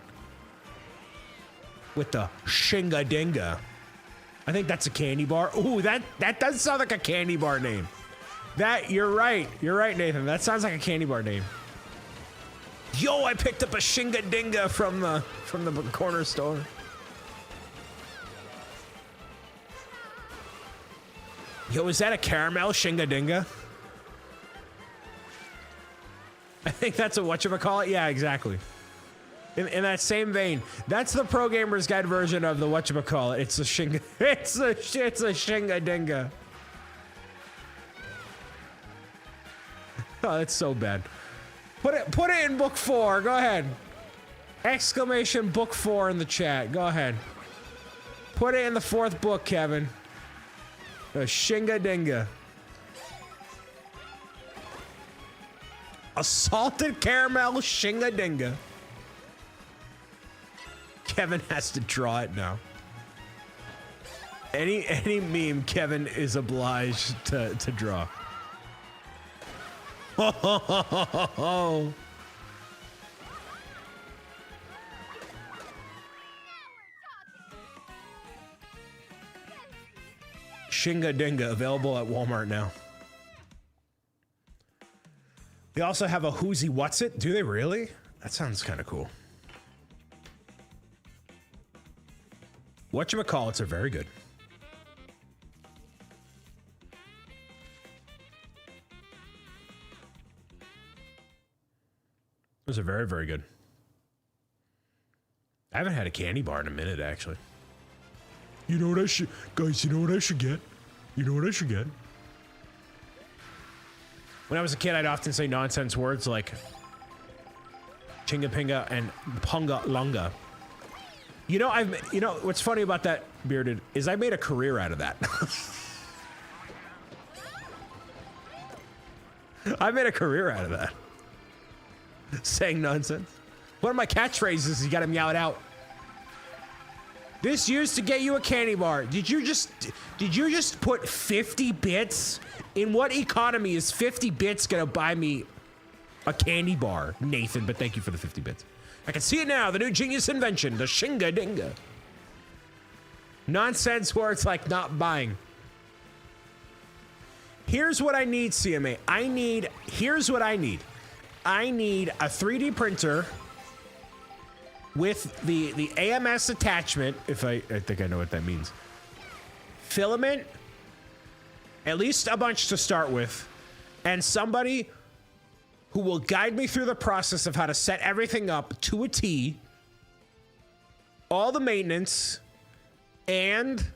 with the shinga dinga. I think that's a candy bar. Ooh, that does sound like a candy bar name. You're right. You're right, Nathan. That sounds like a candy bar name. Yo, I picked up a shinga dinga from the corner store. Yo, is that a caramel shinga dinga? I think that's a whatchamacallit. Yeah, exactly. In that same vein, that's the Pro Gamer's Guide version of the whatchamacallit. It's a shinga. It's a shinga dinga. Oh, that's so bad. Put it in book 4. Go ahead. Exclamation book 4 in the chat. Go ahead. Put it in the 4th book, Kevin. The Shinga Dinga. A salted caramel Shinga Dinga. Kevin has to draw it now. Any meme Kevin is obliged to draw. Oh. Shinga Dinga available at Walmart now. They also have a Who's What's It? Do they really? That sounds kind of cool. Whatchamacallits are very good. Those are very, very good. I haven't had a candy bar in a minute, actually. You know what I should... Guys, you know what I should get? You know what I should get? When I was a kid, I'd often say nonsense words like... Chinga Pinga and Punga Lunga. You know, what's funny about that, Bearded, is I made a career out of that. I made a career out of that. Saying nonsense. One of my catchphrases is you gotta meow it out. This used to get you a candy bar. Did you just put 50 bits? In what economy is 50 bits gonna buy me a candy bar, Nathan? But thank you for the 50 bits. I can see it now, the new genius invention, the Shinga Dinga. Nonsense words like not buying. Here's what I need, CMA. Here's what I need. I need a 3D printer with the AMS attachment, if I think I know what that means. Filament, at least a bunch to start with, and somebody who will guide me through the process of how to set everything up to a T, all the maintenance, and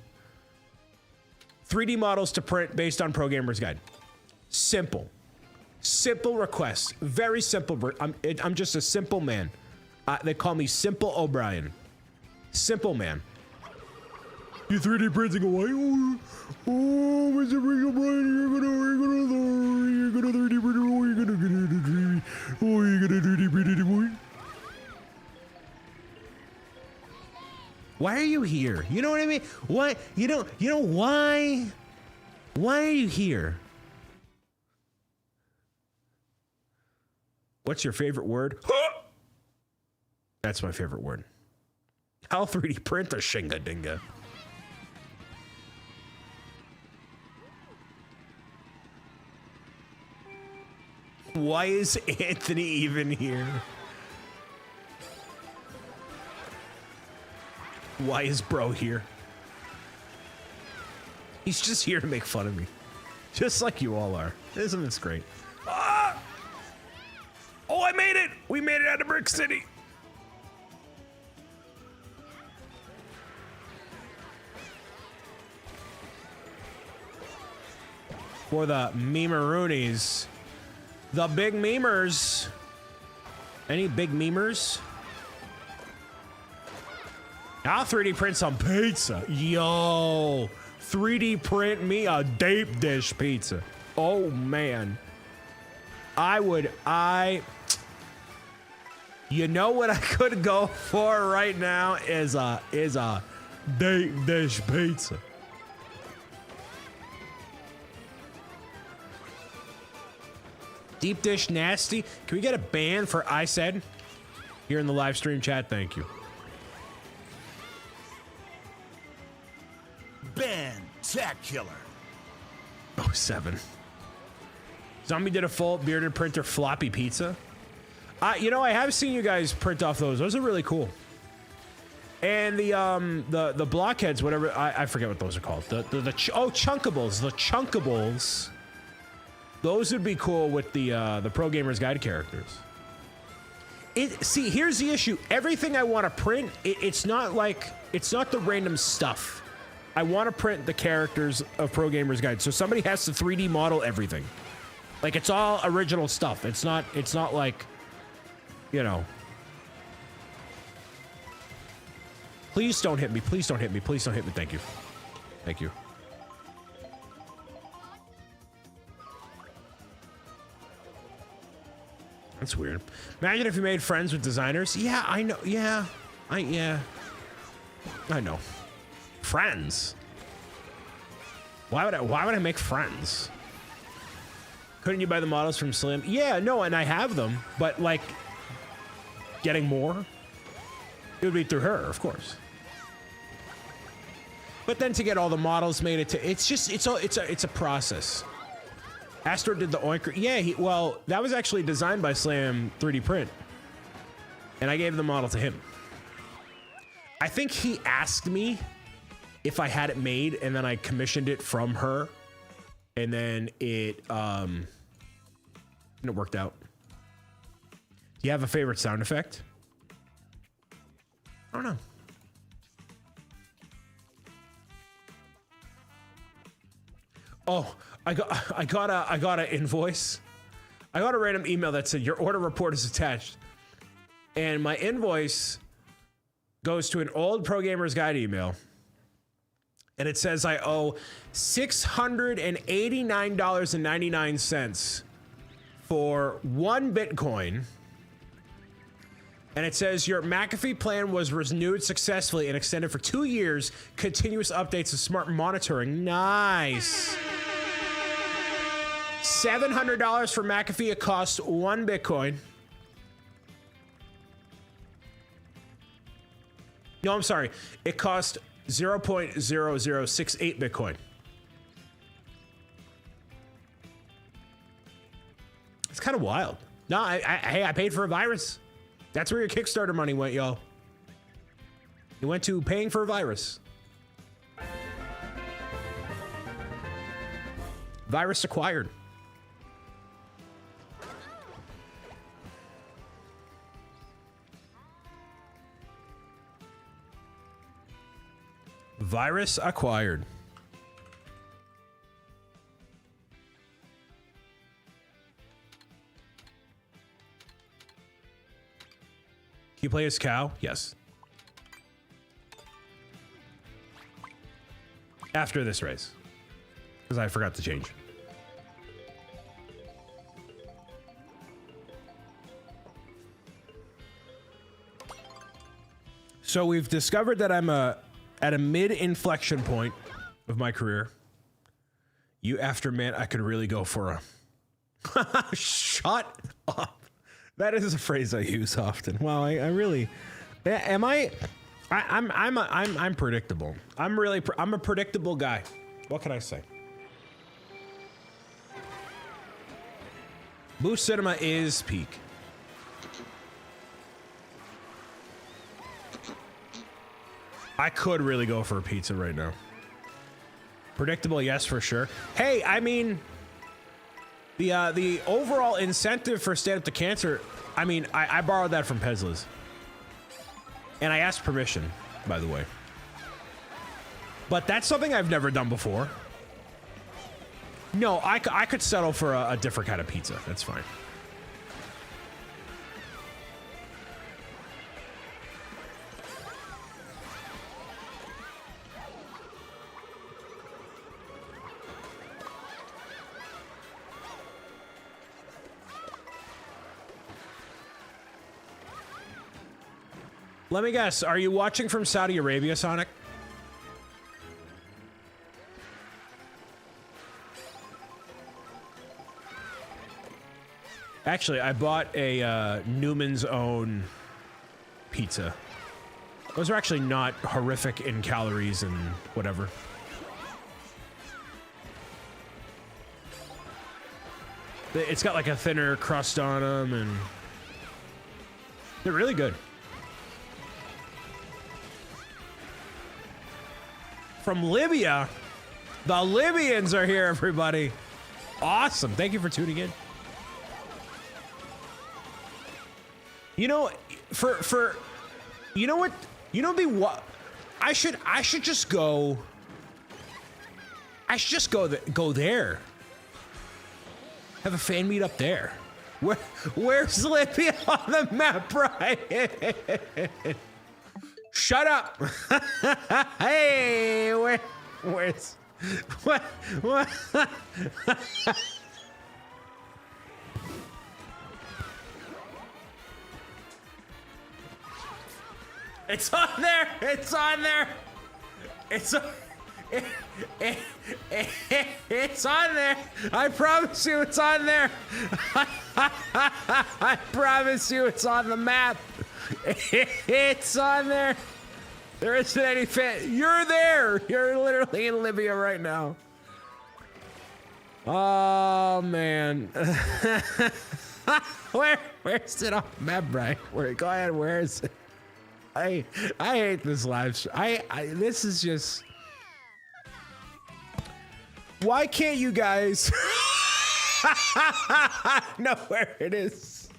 3D models to print based on Pro Gamer's Guide. Simple. Simple request. Very simple. I'm just a simple man. They call me Simple O'Brien. Simple man. You 3D printing away? Oh, Mr. Brick O'Brien, you're gonna 3D print it. Oh, you're gonna get it. Oh, you're gonna 3D print it, boy. Why are you here? You know what I mean? Why? You know why? Why are you here? What's your favorite word? That's my favorite word. I'll 3D print a Shinga Dinga. Why is Anthony even here? Why is bro here? He's just here to make fun of me. Just like you all are. Isn't this great? Ah! Oh, I made it! We made it out of Brick City! For the memeroonies. The big memers. Any big memers? I'll 3D print some pizza. Yo, 3D print me a deep dish pizza. Oh man. You know what I could go for right now is a deep dish pizza. Deep dish nasty. Can we get a ban for I said here in the live stream chat? Thank you. Bantacular. Oh, 7. Zombie did a full bearded printer floppy pizza. You know, I have seen you guys print off those. Those are really cool. And the blockheads, whatever, I forget what those are called. Chunkables. The Chunkables. Those would be cool with the Pro Gamer's Guide characters. See, here's the issue. Everything I want to print, it's not the random stuff. I want to print the characters of Pro Gamer's Guide, so somebody has to 3D model everything. Like, it's all original stuff. It's not like, you know. Please don't hit me. Please don't hit me. Please don't hit me. Thank you. Thank you. That's weird. Imagine if you made friends with designers. Yeah, I know. Yeah. I know. Friends. Why would I make friends? Couldn't you buy the models from Slim? Yeah, no, and I have them, but like getting more, it would be through her, of course. But then to get all the models made it's a process. Astro did the Oinker. Yeah, well, that was actually designed by Slam 3D Print. And I gave the model to him. I think he asked me if I had it made, and then I commissioned it from her. And then it worked out. Do you have a favorite sound effect? I don't know. Oh, I got an invoice. I got a random email that said your order report is attached. And my invoice goes to an old Pro Gamers Guide email. And it says I owe $689.99 for 1 Bitcoin. And it says your McAfee plan was renewed successfully and extended for 2 years. Continuous updates of smart monitoring. Nice. $700 for McAfee. It costs 1 Bitcoin. No, I'm sorry. It cost 0.0068 Bitcoin. It's kind of wild. No, hey, I paid for a virus. That's where your Kickstarter money went, y'all. It went to paying for a virus. Virus acquired. Virus acquired. Can you play as Cow? Yes. After this race. Because I forgot to change. So we've discovered that I'm at a mid-inflection point of my career. You after man, I could really go for a... Shut up. That is a phrase I use often. Wow, I really... Am I... I'm predictable. I'm a predictable guy. What can I say? Boost Cinema is peak. I could really go for a pizza right now. Predictable, yes, for sure. Hey, I mean, the overall incentive for Stand Up to Cancer, I mean, I borrowed that from Pezla's. And I asked permission, by the way. But that's something I've never done before. No, I could settle for a different kind of pizza. That's fine. Let me guess, are you watching from Saudi Arabia, Sonic? Actually, I bought a Newman's Own pizza. Those are actually not horrific in calories and whatever. It's got like a thinner crust on them, and they're really good. From Libya. The Libyans are here, everybody. Awesome. Thank you for tuning in. You know, for you know what? You know what? I should just go. I should just go there. Have a fan meet up there. Where's Libya on the map, Brian? Shut up. Hey, where's what? It's on there. It's on there. It's on there. I promise you it's on there. I promise you it's on the map. It's on there. There isn't any fan. You're there. You're literally in Libya right now. Oh, man. Where's it on the map, Brian? Go ahead, where is it? I hate this live stream. This is just... Why can't you guys know where it is?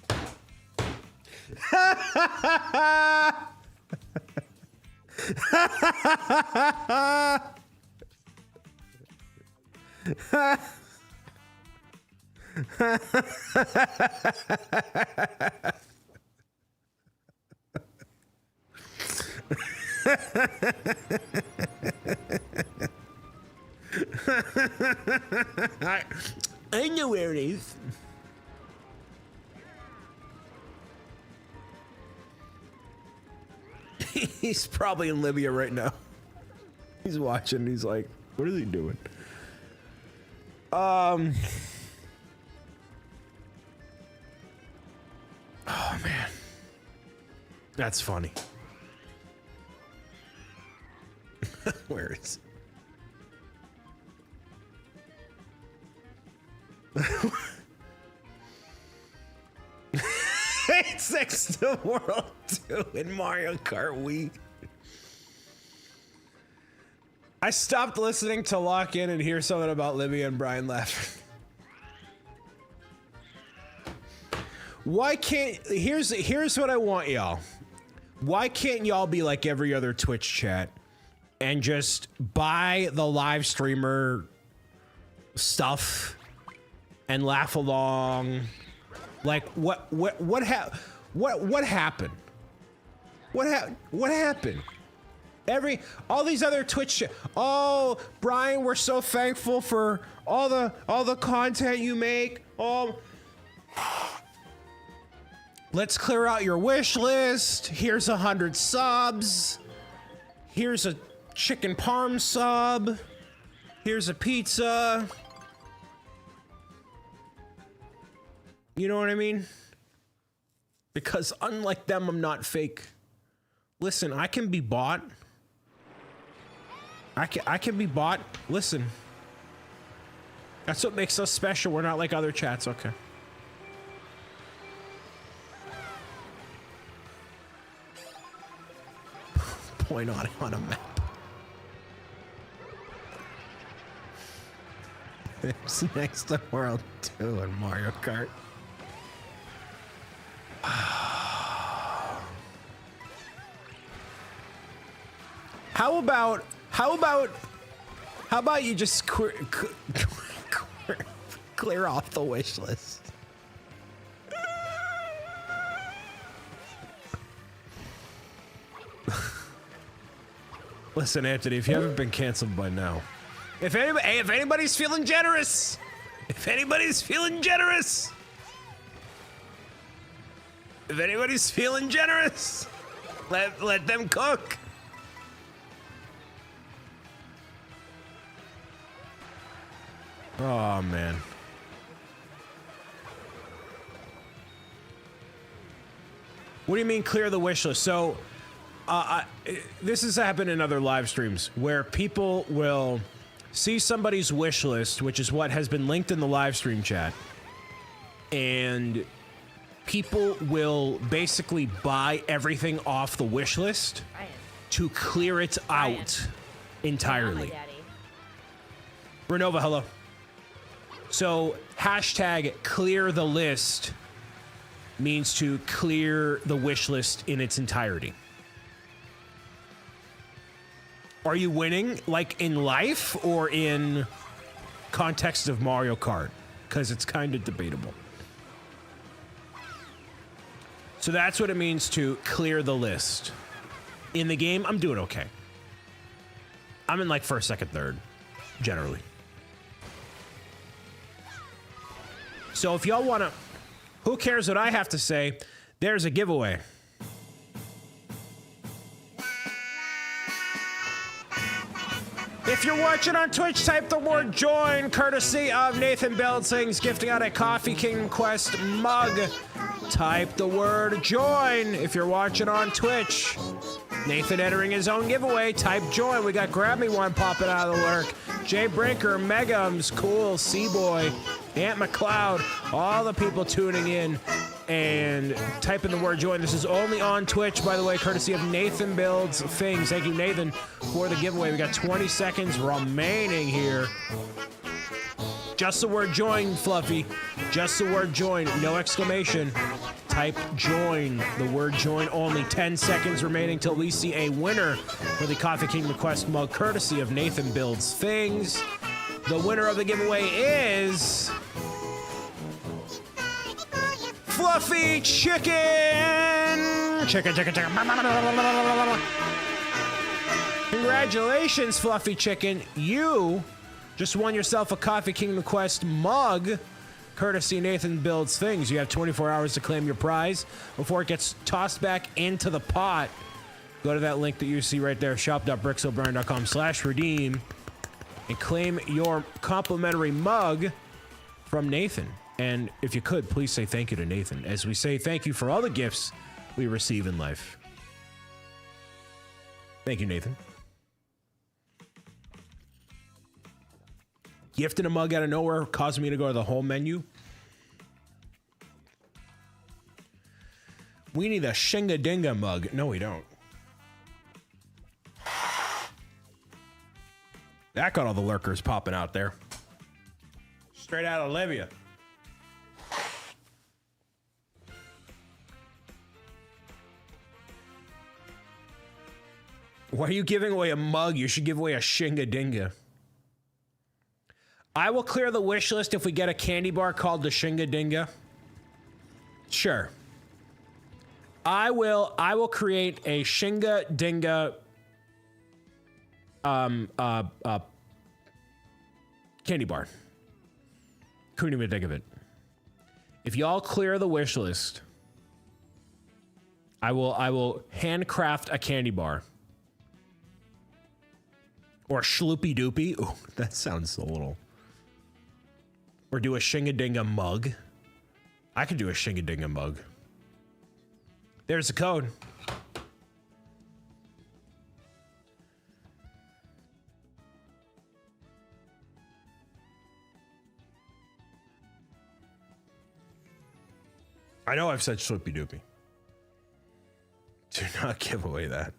I know where it is. He's probably in Libya right now. He's watching. He's like, what is he doing? Oh, man. That's funny. Where is it? It's next to World 2 in Mario Kart Wii. I stopped listening to lock in and hear something about Libya and Brian laughing. Why can't... Here's what I want, y'all. Why can't y'all be like every other Twitch chat and just buy the live streamer stuff and laugh along? Like what happened? What happened? What happened? All these other Twitch oh, Brian, we're so thankful for all the content you make. Oh, let's clear out your wish list. Here's 100 subs. Here's a chicken parm sub. Here's a pizza. You know what I mean? Because unlike them, I'm not fake. Listen, I can be bought. I can be bought. Listen. That's what makes us special. We're not like other chats, okay? Point on a map. It's next to World 2 in Mario Kart. How about you just clear off the wish list? Listen, Anthony, if you haven't been canceled by now, if anybody's feeling generous, if anybody's feeling generous, let them cook. Oh, man. What do you mean clear the wish list? So, this has happened in other live streams where people will see somebody's wish list, which is what has been linked in the live stream chat, and people will basically buy everything off the wish list to clear it out entirely. Renova, hello. So, hashtag clear the list means to clear the wish list in its entirety. Are you winning, like in life or in context of Mario Kart? because it's kind of debatable. So that's what it means to clear the list. In the game, I'm doing okay. I'm in like first, second, third, generally. So if y'all want to, who cares what I have to say? There's a giveaway. If you're watching on Twitch, type the word join, courtesy of Nathan Beltsings, gifting out a Coffee King Quest mug. Type the word join if you're watching on Twitch. Nathan entering his own giveaway. Type join. We got Grab Me One popping out of the lurk. Jay Brinker, Megums, Cool, Seaboy, Aunt McLeod, all the people tuning in and typing the word join. This is only on Twitch, by the way, courtesy of Nathan Builds Things. Thank you, Nathan, for the giveaway. We got 20 seconds remaining here. Just the word join, Fluffy. Just the word join. No exclamation. Type join. The word join only. 10 seconds remaining till we see a winner for the Coffee King Request mug, courtesy of Nathan Builds Things. The winner of the giveaway is Fluffy Chicken. Chicken. Congratulations, Fluffy Chicken. You just won yourself a Coffee King Request mug, courtesy Nathan Builds Things. You have 24 hours to claim your prize before it gets tossed back into the pot. Go to that link that you see right there, shop.bricksobrian.com/redeem, and claim your complimentary mug from Nathan. And if you could, please say thank you to Nathan, as we say thank you for all the gifts we receive in life. Thank you, Nathan. Gifting a mug out of nowhere caused me to go to the whole menu. We need a Shinga Dinga mug. No, we don't. That got all the lurkers popping out there. Straight out of Libya. Why are you giving away a mug? You should give away a Shinga Dinga. I will clear the wish list if we get a candy bar called the Shinga Dinga. Sure. I will create a Shinga Dinga candy bar. Couldn't even think of it. If y'all clear the wish list, I will handcraft a candy bar. Or Schloopy Doopy. Ooh, that sounds a little. Or do a Shinga Dinga mug. I could do a Shinga Dinga mug. There's the code. I know I've said Schloopy Doopy. Do not give away that.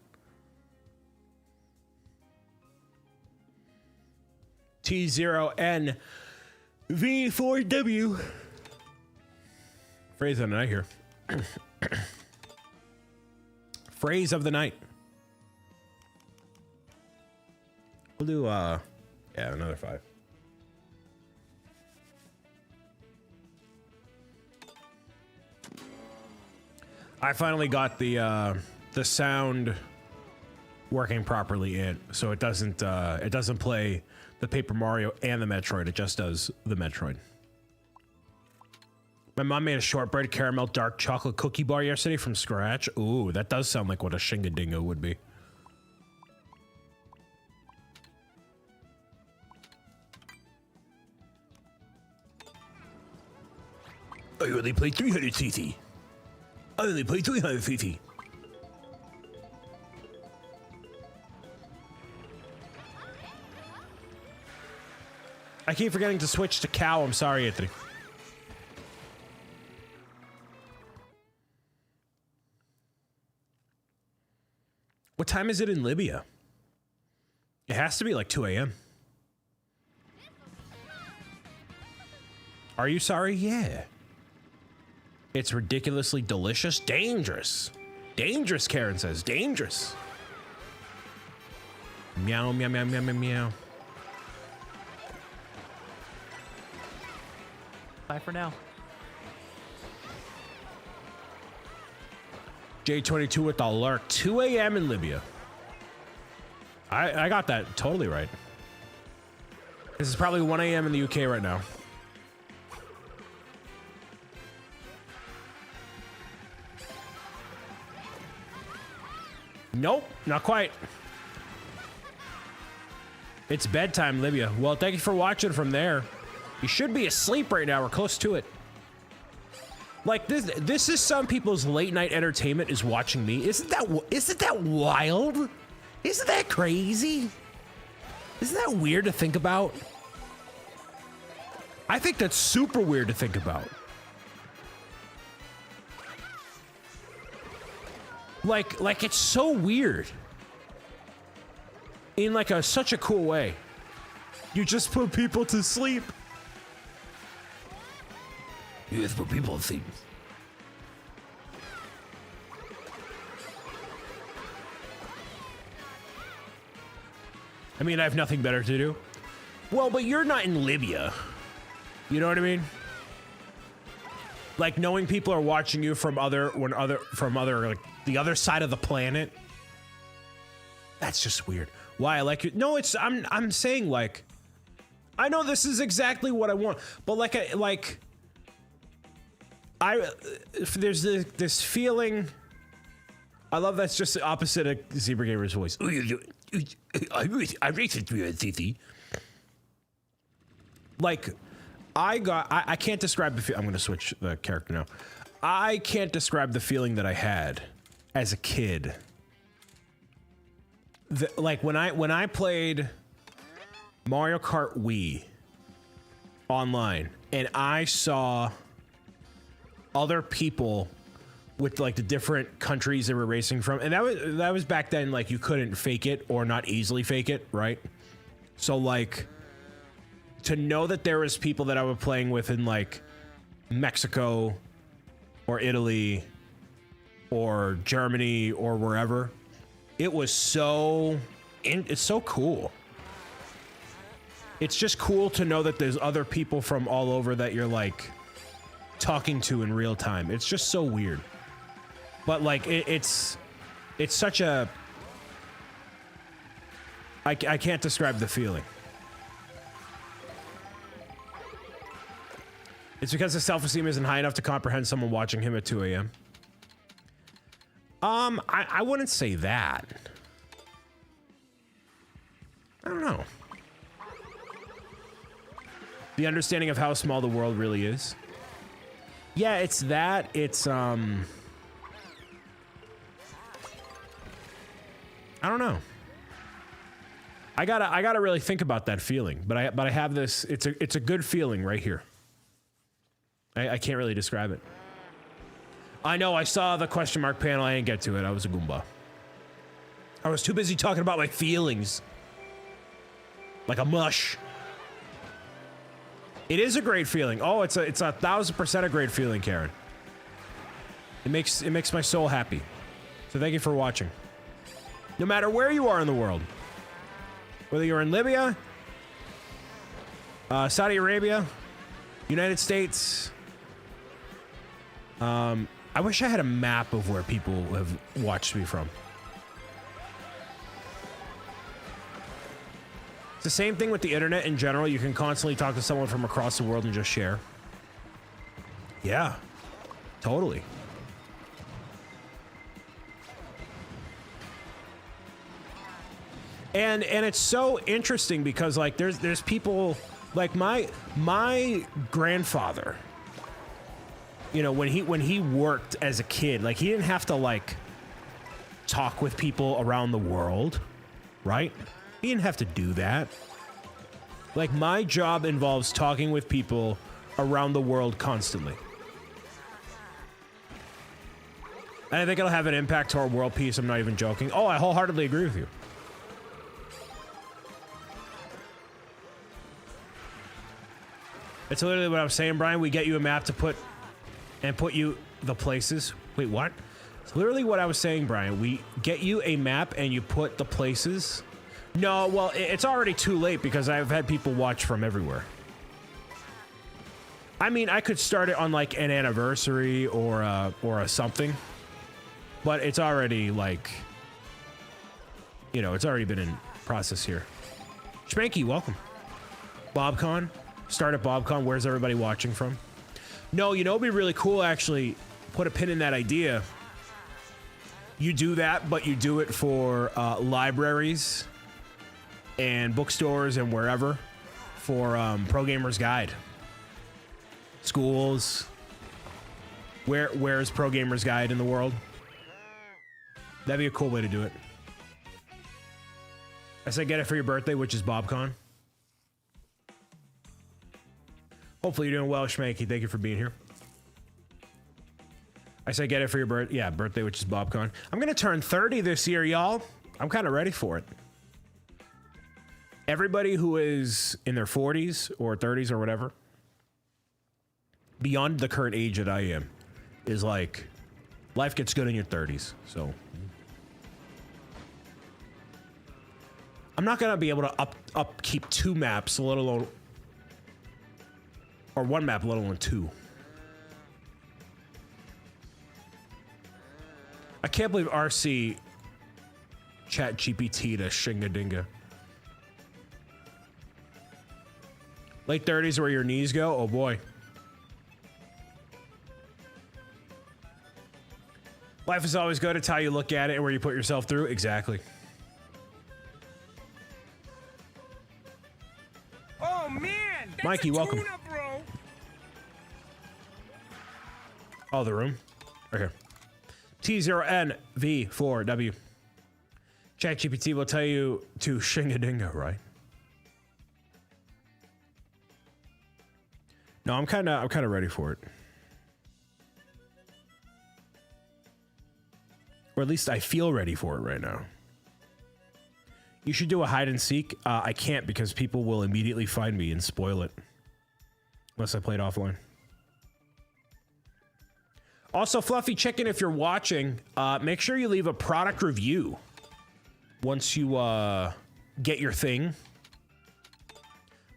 T0N V4W. Phrase of the night here. Phrase of the night. We'll do yeah, another 5. I finally got the sound working properly in, so it doesn't play the Paper Mario and the Metroid. It just does the Metroid. My mom made a shortbread caramel dark chocolate cookie bar yesterday from scratch. Ooh, that does sound like what a Shinga Dingo would be. I only played 350. I only played 350. I keep forgetting to switch to cow. I'm sorry, Anthony. What time is it in Libya? It has to be like 2 a.m. Are you sorry? Yeah. It's ridiculously delicious. Dangerous. Dangerous, Karen says. Dangerous. Meow, meow, meow, meow, meow, meow. Bye for now. J22 with the alert. 2 a.m. in Libya. I got that totally right. This is probably 1 a.m. in the UK right now. Nope, not quite. It's bedtime, Libya. Well, thank you for watching from there. You should be asleep right now. We're close to it. Like this is some people's late night entertainment is watching me. Isn't that wild? Isn't that crazy? Isn't that weird to think about? I think that's super weird to think about. Like it's so weird. In like such a cool way. You just put people to sleep. You just put people to sleep. I mean, I have nothing better to do. Well, but you're not in Libya. You know what I mean? Like knowing people are watching you from like the other side of the planet. That's just weird. Why I like it? No, it's I'm saying like I know this is exactly what I want, but there's this feeling. I love that's just the opposite of Zebra Gamer's voice. I raced it through CC. Like I can't describe the I'm gonna switch the character now. I can't describe the feeling that I had as a kid. Like when I played Mario Kart Wii online and I saw other people with like the different countries they were racing from, and that was back then, like you couldn't fake it or not easily fake it, right? So like to know that there was people that I was playing with in like Mexico or Italy or Germany or wherever, it was it's so cool. It's just cool to know that there's other people from all over that you're like talking to in real time. It's just so weird. But like it's such a I can't describe the feeling. It's because his self-esteem isn't high enough to comprehend someone watching him at 2 a.m. I wouldn't say that. I don't know. The understanding of how small the world really is. Yeah, it's that. It's I don't know. I gotta really think about that feeling, but I have this. It's a good feeling right here. I can't really describe it. I know I saw the question mark panel. I didn't get to it. I was a Goomba. I was too busy talking about my feelings. Like a mush. It is a great feeling. Oh, it's a 1000% a great feeling, Karen. It makes my soul happy. So thank you for watching. No matter where you are in the world, whether you're in Libya, Saudi Arabia, United States. I wish I had a map of where people have watched me from. It's the same thing with the internet in general. You can constantly talk to someone from across the world and just share. Yeah, totally. And it's so interesting because like there's people like my grandfather, you know, when he worked as a kid, like he didn't have to like talk with people around the world, right? He didn't have to do that. Like my job involves talking with people around the world constantly. And I think it'll have an impact to our world peace. I'm not even joking. Oh, I wholeheartedly agree with you. It's literally what I was saying, Brian. We get you a map to put you the places. Wait, what? It's literally what I was saying, Brian. We get you a map and you put the places. No, well, it's already too late because I've had people watch from everywhere. I mean, I could start it on like an anniversary or a something, but it's already like, you know, it's already been in process here. Schmanky, welcome. BobCon, start at BobCon. Where's everybody watching from? No, you know, it'd be really cool actually. Put a pin in that idea. You do that, but you do it for libraries and bookstores and wherever for Pro Gamers Guide. Schools. Where's Pro Gamers Guide in the world? That'd be a cool way to do it. I said get it for your birthday, which is BobCon. Hopefully you're doing well, Schmanky. Thank you for being here. I said get it for your birthday, which is BobCon. I'm gonna turn 30 this year, y'all. I'm kind of ready for it. Everybody who is in their 40s or 30s or whatever, beyond the current age that I am, is like, life gets good in your 30s, so. I'm not gonna be able to upkeep 2 maps, let alone, or 1 map, let alone 2. I can't believe RC chat GPT to Shingadinga. Late 30s where your knees go? Oh boy. Life is always good. It's how you look at it and where you put yourself through. Exactly. Oh man! That's Mikey, welcome. Tuna, bro. Oh, the room? Right here. T0NV4W. ChatGPT will tell you to Shingadinga, right? No, I'm kind of ready for it. Or at least I feel ready for it right now. You should do a hide and seek. I can't because people will immediately find me and spoil it. Unless I play it offline. Also, Fluffy Chicken, if you're watching, make sure you leave a product review once you get your thing.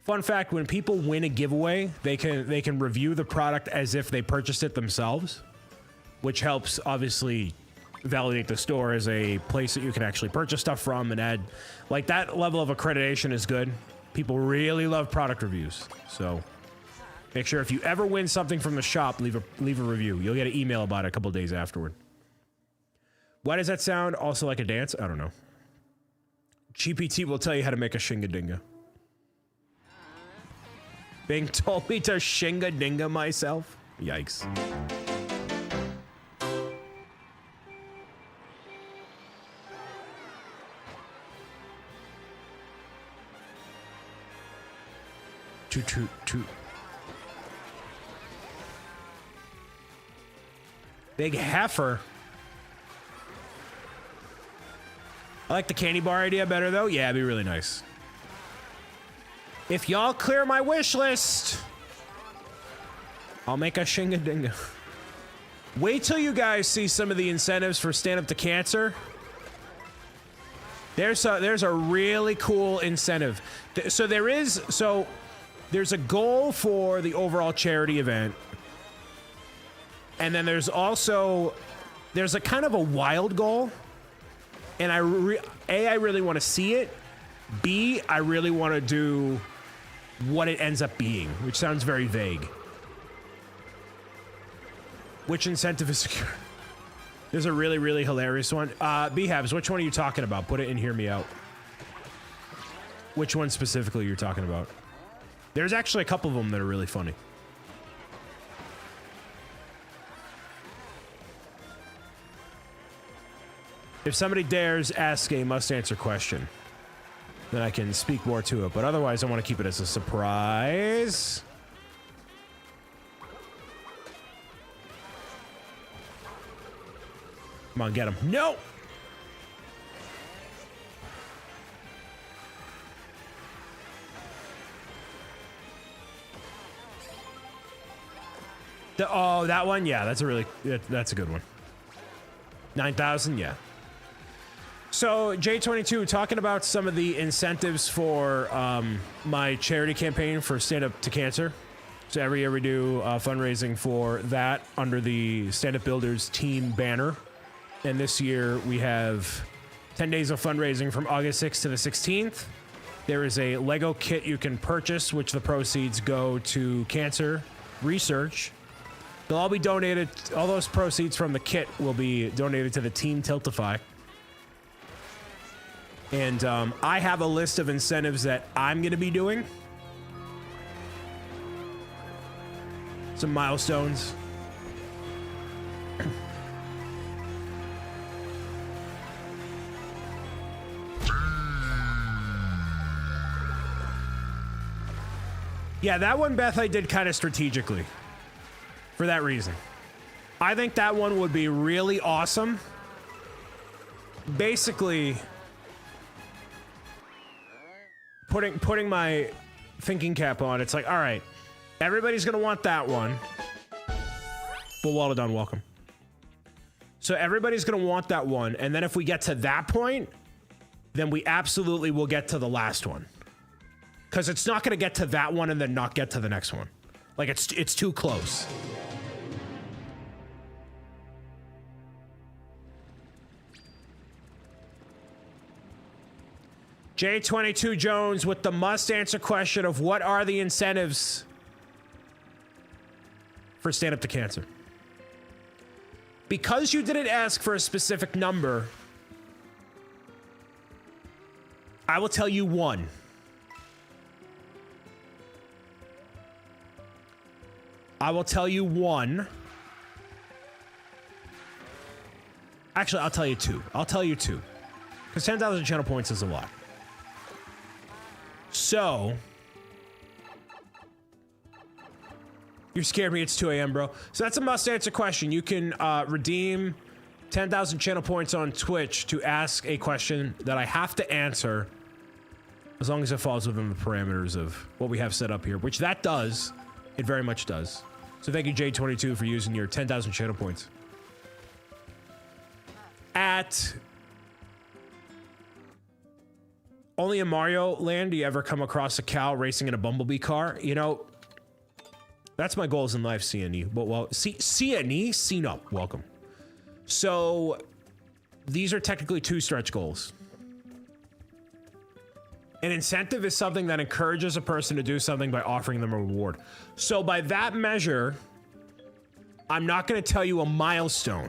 Fun fact, when people win a giveaway, they can review the product as if they purchased it themselves, which helps obviously validate the store as a place that you can actually purchase stuff from and add, like, that level of accreditation is good. People really love product reviews, so make sure if you ever win something from the shop, leave a review. You'll get an email about it a couple days afterward. Why does that sound also like a dance? I don't know. GPT will tell you how to make a Shingadinga. Bing told me to Shingadinga myself. Yikes. Toot. Big heifer. I like the candy bar idea better though. Yeah, it'd be really nice. If y'all clear my wish list, I'll make a Shingadinga. Wait till you guys see some of the incentives for Stand Up to Cancer. There's a really cool incentive. There's a goal for the overall charity event. And then there's a kind of a wild goal. And I really want to see it. B, I really want to do what it ends up being, which sounds very vague. Which incentive is secure? There's a really, really hilarious one. B-Habs, which one are you talking about? Put it in, hear me out. Which one specifically you're talking about? There's actually a couple of them that are really funny. If somebody dares ask a must-answer question, then I can speak more to it. But otherwise, I want to keep it as a surprise. Come on, get him. No! Oh, that one? Yeah, that's a good one. 9,000? Yeah. So, J22, talking about some of the incentives for my charity campaign for Stand Up to Cancer. So every year we do fundraising for that under the Stand Up Builders team banner. And this year we have 10 days of fundraising from August 6th to the 16th. There is a Lego kit you can purchase, which the proceeds go to cancer research. They'll all be donated. All those proceeds from the kit will be donated to the Team Tiltify. And I have a list of incentives that I'm going to be doing. Some milestones. Yeah, that one, Beth, I did kind of strategically. For that reason. I think that one would be really awesome. Basically, putting my thinking cap on, it's like, all right, everybody's gonna want that one. But well done, welcome. So everybody's gonna want that one, and then if we get to that point, then we absolutely will get to the last one. Because it's not gonna get to that one and then not get to the next one. Like, it's too close. J22 Jones with the must answer question of what are the incentives for Stand Up to Cancer? Because you didn't ask for a specific number, I will tell you one. I will tell you one. Actually, I'll tell you two. I'll tell you two. Because 10,000 channel points is a lot. So, you scared me. It's 2 a.m., bro. So that's a must-answer question. You can redeem 10,000 channel points on Twitch to ask a question that I have to answer, as long as it falls within the parameters of what we have set up here, which that does. It very much does. So thank you, J22, for using your 10,000 channel points. At only in Mario Land do you ever come across a cow racing in a bumblebee car. You know, that's my goals in life, CNE. But well, CNE, CNUP, welcome. So these are technically 2 stretch goals. An incentive is something that encourages a person to do something by offering them a reward. So by that measure, I'm not going to tell you a milestone.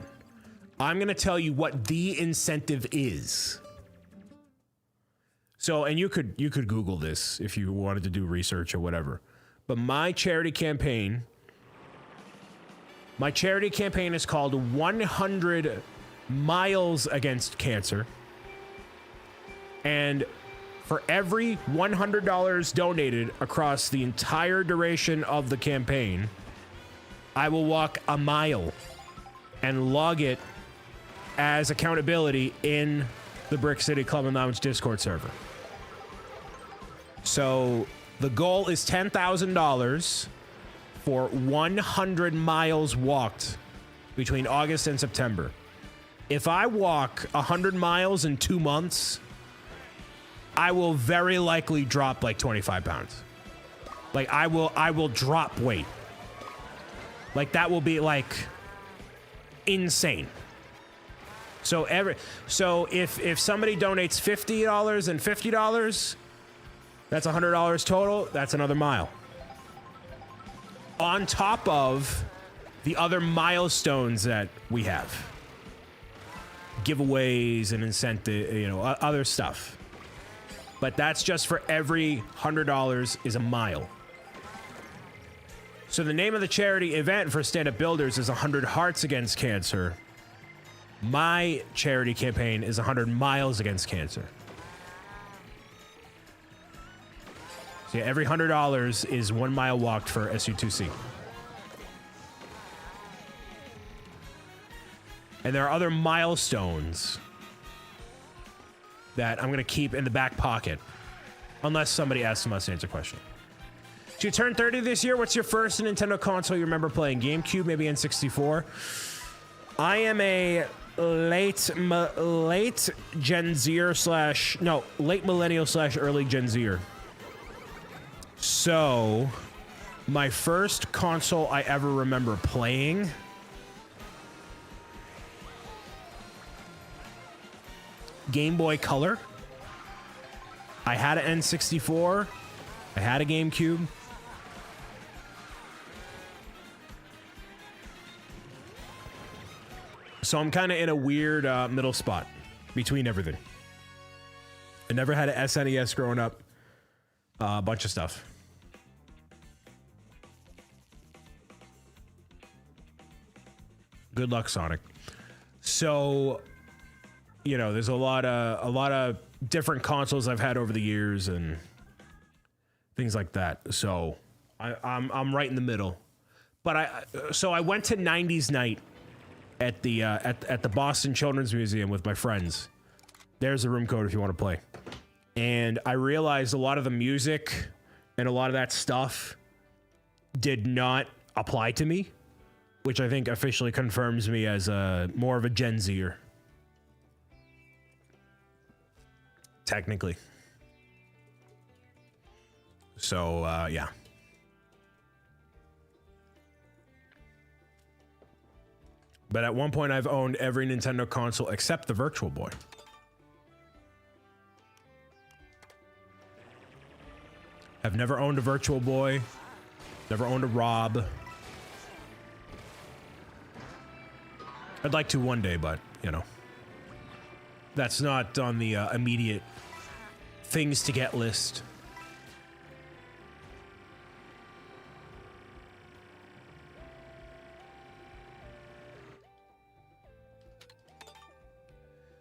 I'm going to tell you what the incentive is. So, and you could Google this if you wanted to do research or whatever. But my charity campaign is called 100 Miles Against Cancer. And for every $100 donated across the entire duration of the campaign, I will walk a mile and log it as accountability in the Brick City Club and Lounge Discord server. So the goal is $10,000 for 100 miles walked between August and September. If I walk 100 miles in 2 months, I will very likely drop like 25 pounds. Like I will drop weight. Like that will be like insane. So if somebody donates $50 and $50, that's $100 total. That's another mile. On top of the other milestones that we have. Giveaways and incentive, you know, other stuff. But that's just for every $100 is a mile. So the name of the charity event for Stand Up Builders is 100 Hearts Against Cancer. My charity campaign is 100 Miles Against Cancer. So yeah, every $100 is 1 mile walked for SU2C. And there are other milestones that I'm going to keep in the back pocket. Unless somebody asks a must-answer question. So you turned 30 this year. What's your first Nintendo console you remember playing? GameCube, maybe N64? I am a late Gen Zer / no, late millennial / early Gen Zer. So My first console I ever remember playing. Game Boy Color. I had an N64. I had a GameCube. So I'm kind of in a weird middle spot between everything. I never had an SNES growing up. A bunch of stuff. Good luck, Sonic. So, you know, there's a lot of different consoles I've had over the years and things like that. So I'm right in the middle. But I went to 90s night at the Boston Children's Museum with my friends. There's a room code if you want to play. And I realized a lot of the music and a lot of that stuff did not apply to me, which I think officially confirms me as more of a Gen Zer. Technically. So, yeah. But at one point, I've owned every Nintendo console except the Virtual Boy. I've never owned a Virtual Boy. Never owned a Rob. I'd like to one day, but, you know. That's not on the immediate things to get list.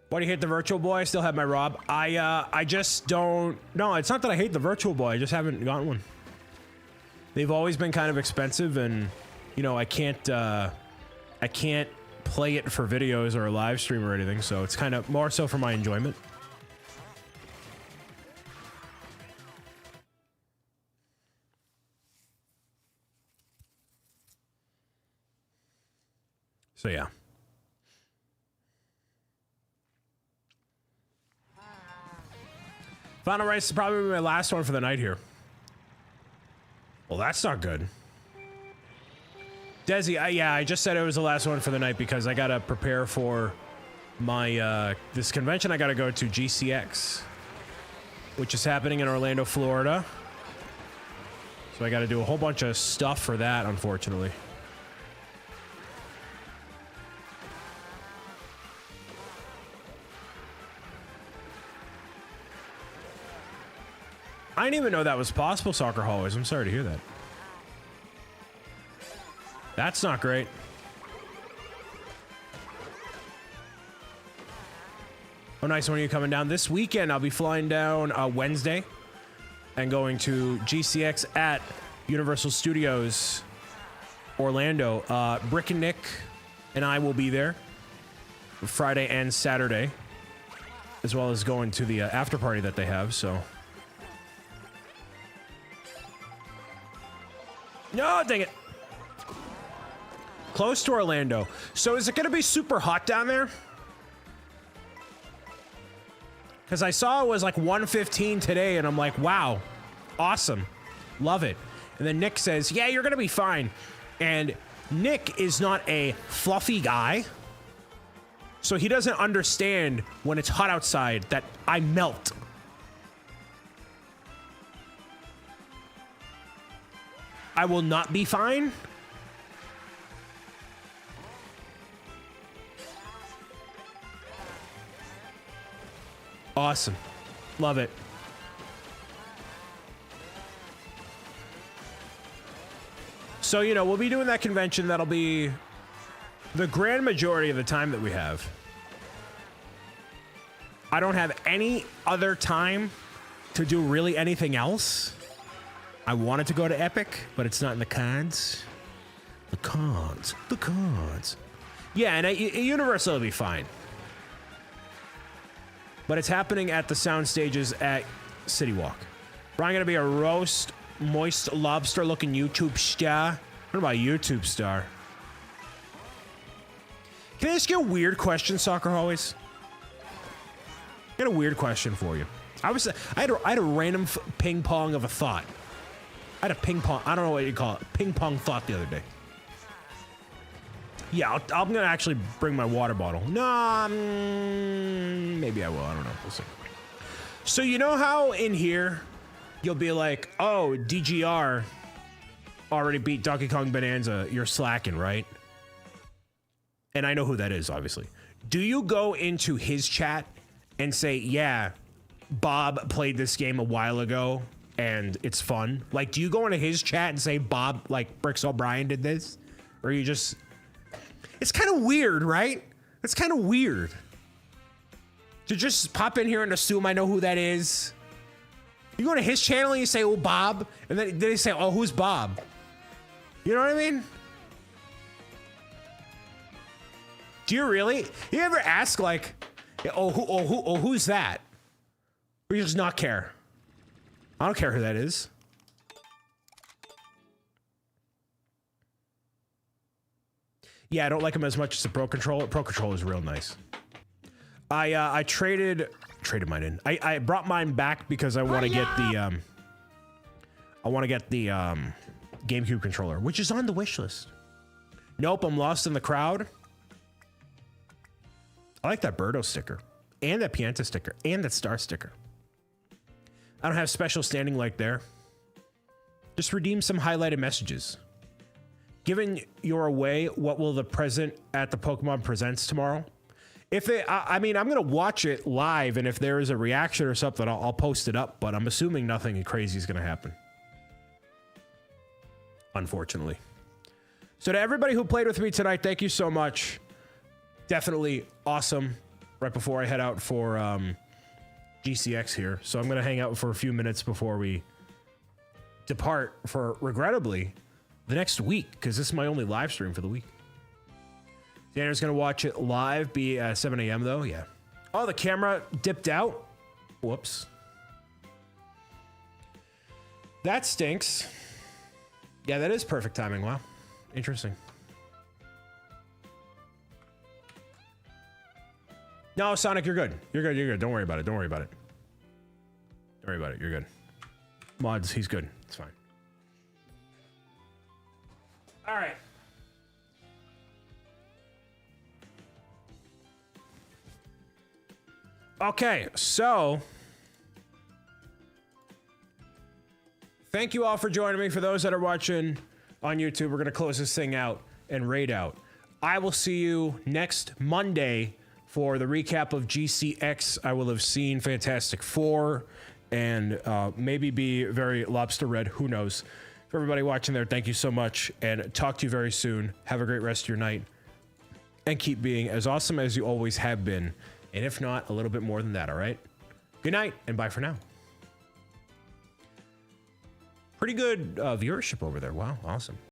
Why do you hate the Virtual Boy? I still have my Rob. I just don't... No, it's not that I hate the Virtual Boy. I just haven't gotten one. They've always been kind of expensive, and, you know, I can't play it for videos or a live stream or anything, so it's kind of more so for my enjoyment. So, yeah. Final Race is probably my last one for the night here. Well, that's not good. Desi, yeah, I just said it was the last one for the night because I gotta prepare for my, this convention I gotta go to, GCX, which is happening in Orlando, Florida. So I gotta do a whole bunch of stuff for that, unfortunately. I didn't even know that was possible, Soccer Hallways. I'm sorry to hear that. That's not great. Oh, nice. When are you coming down? This weekend, I'll be flying down Wednesday and going to GCX at Universal Studios Orlando. Brick and Nick and I will be there Friday and Saturday, as well as going to the after party that they have, so... No, dang it. Close to Orlando. So is it going to be super hot down there? Because I saw it was like 115 today, and I'm like, wow, awesome. Love it. And then Nick says, yeah, you're going to be fine. And Nick is not a fluffy guy. So he doesn't understand when it's hot outside that I melt. I will not be fine. Awesome. Love it. So, you know, we'll be doing that convention. That'll be the grand majority of the time that we have. I don't have any other time to do really anything else. I wanted to go to Epic, but it's not in the cards. The cards. The cards. Yeah, and at Universal will be fine. But it's happening at the sound stages at City Walk. Probably going to be a roast, moist lobster-looking YouTube star. What about YouTube star? Can I ask you a weird question, Soccer Hallways? I got a weird question for you. I had a random ping pong of a thought. I had a ping pong, I don't know what you call it, ping pong thought the other day. Yeah, I'm gonna actually bring my water bottle. No, maybe I will, I don't know, we'll see. So you know how in here, you'll be like, oh, DGR already beat Donkey Kong Bonanza, you're slacking, right? And I know who that is, obviously. Do you go into his chat and say, yeah, Bob played this game a while ago and it's fun? Like, do you go into his chat and say, Bob, like, BricksOBrian did this? Or you just... It's kind of weird, right? It's kind of weird. To just pop in here and assume I know who that is. You go to his channel and you say, oh, Bob. And then they say, oh, who's Bob? You know what I mean? Do you really? You ever ask like, who's that? Or you just not care? I don't care who that is. Yeah, I don't like him as much as the Pro Controller. Pro Controller is real nice. I traded mine in. I brought mine back because I want to get the GameCube controller, which is on the wish list. Nope, I'm lost in the crowd. I like that Birdo sticker and that Pianta sticker and that star sticker. I don't have special standing like there. Just redeem some highlighted messages. Given you're away, what will the present at the Pokemon Presents tomorrow? If it, I mean, I'm gonna watch it live, and if there is a reaction or something, I'll post it up. But I'm assuming nothing crazy is gonna happen. Unfortunately. So to everybody who played with me tonight, thank you so much. Definitely awesome. Right before I head out for GCX here, so I'm gonna hang out for a few minutes before we depart for, regrettably, the next week, because this is my only live stream for the week. Danner's gonna watch it live, be at 7 a.m. though, yeah. Oh, the camera dipped out. Whoops. That stinks. Yeah, that is perfect timing. Wow. Interesting. No, Sonic, you're good. You're good, you're good. Don't worry about it. Don't worry about it. Don't worry about it. You're good. Mods, he's good. It's fine. All right. Okay, so thank you all for joining me. For those that are watching on YouTube, we're gonna close this thing out and raid out. I will see you next Monday for the recap of GCX. I will have seen Fantastic Four and maybe be very lobster red. Who knows? For everybody watching there, thank you so much, and talk to you very soon. Have a great rest of your night, and keep being as awesome as you always have been, and if not, a little bit more than that, all right? Good night, and bye for now. Pretty good viewership over there. Wow, awesome.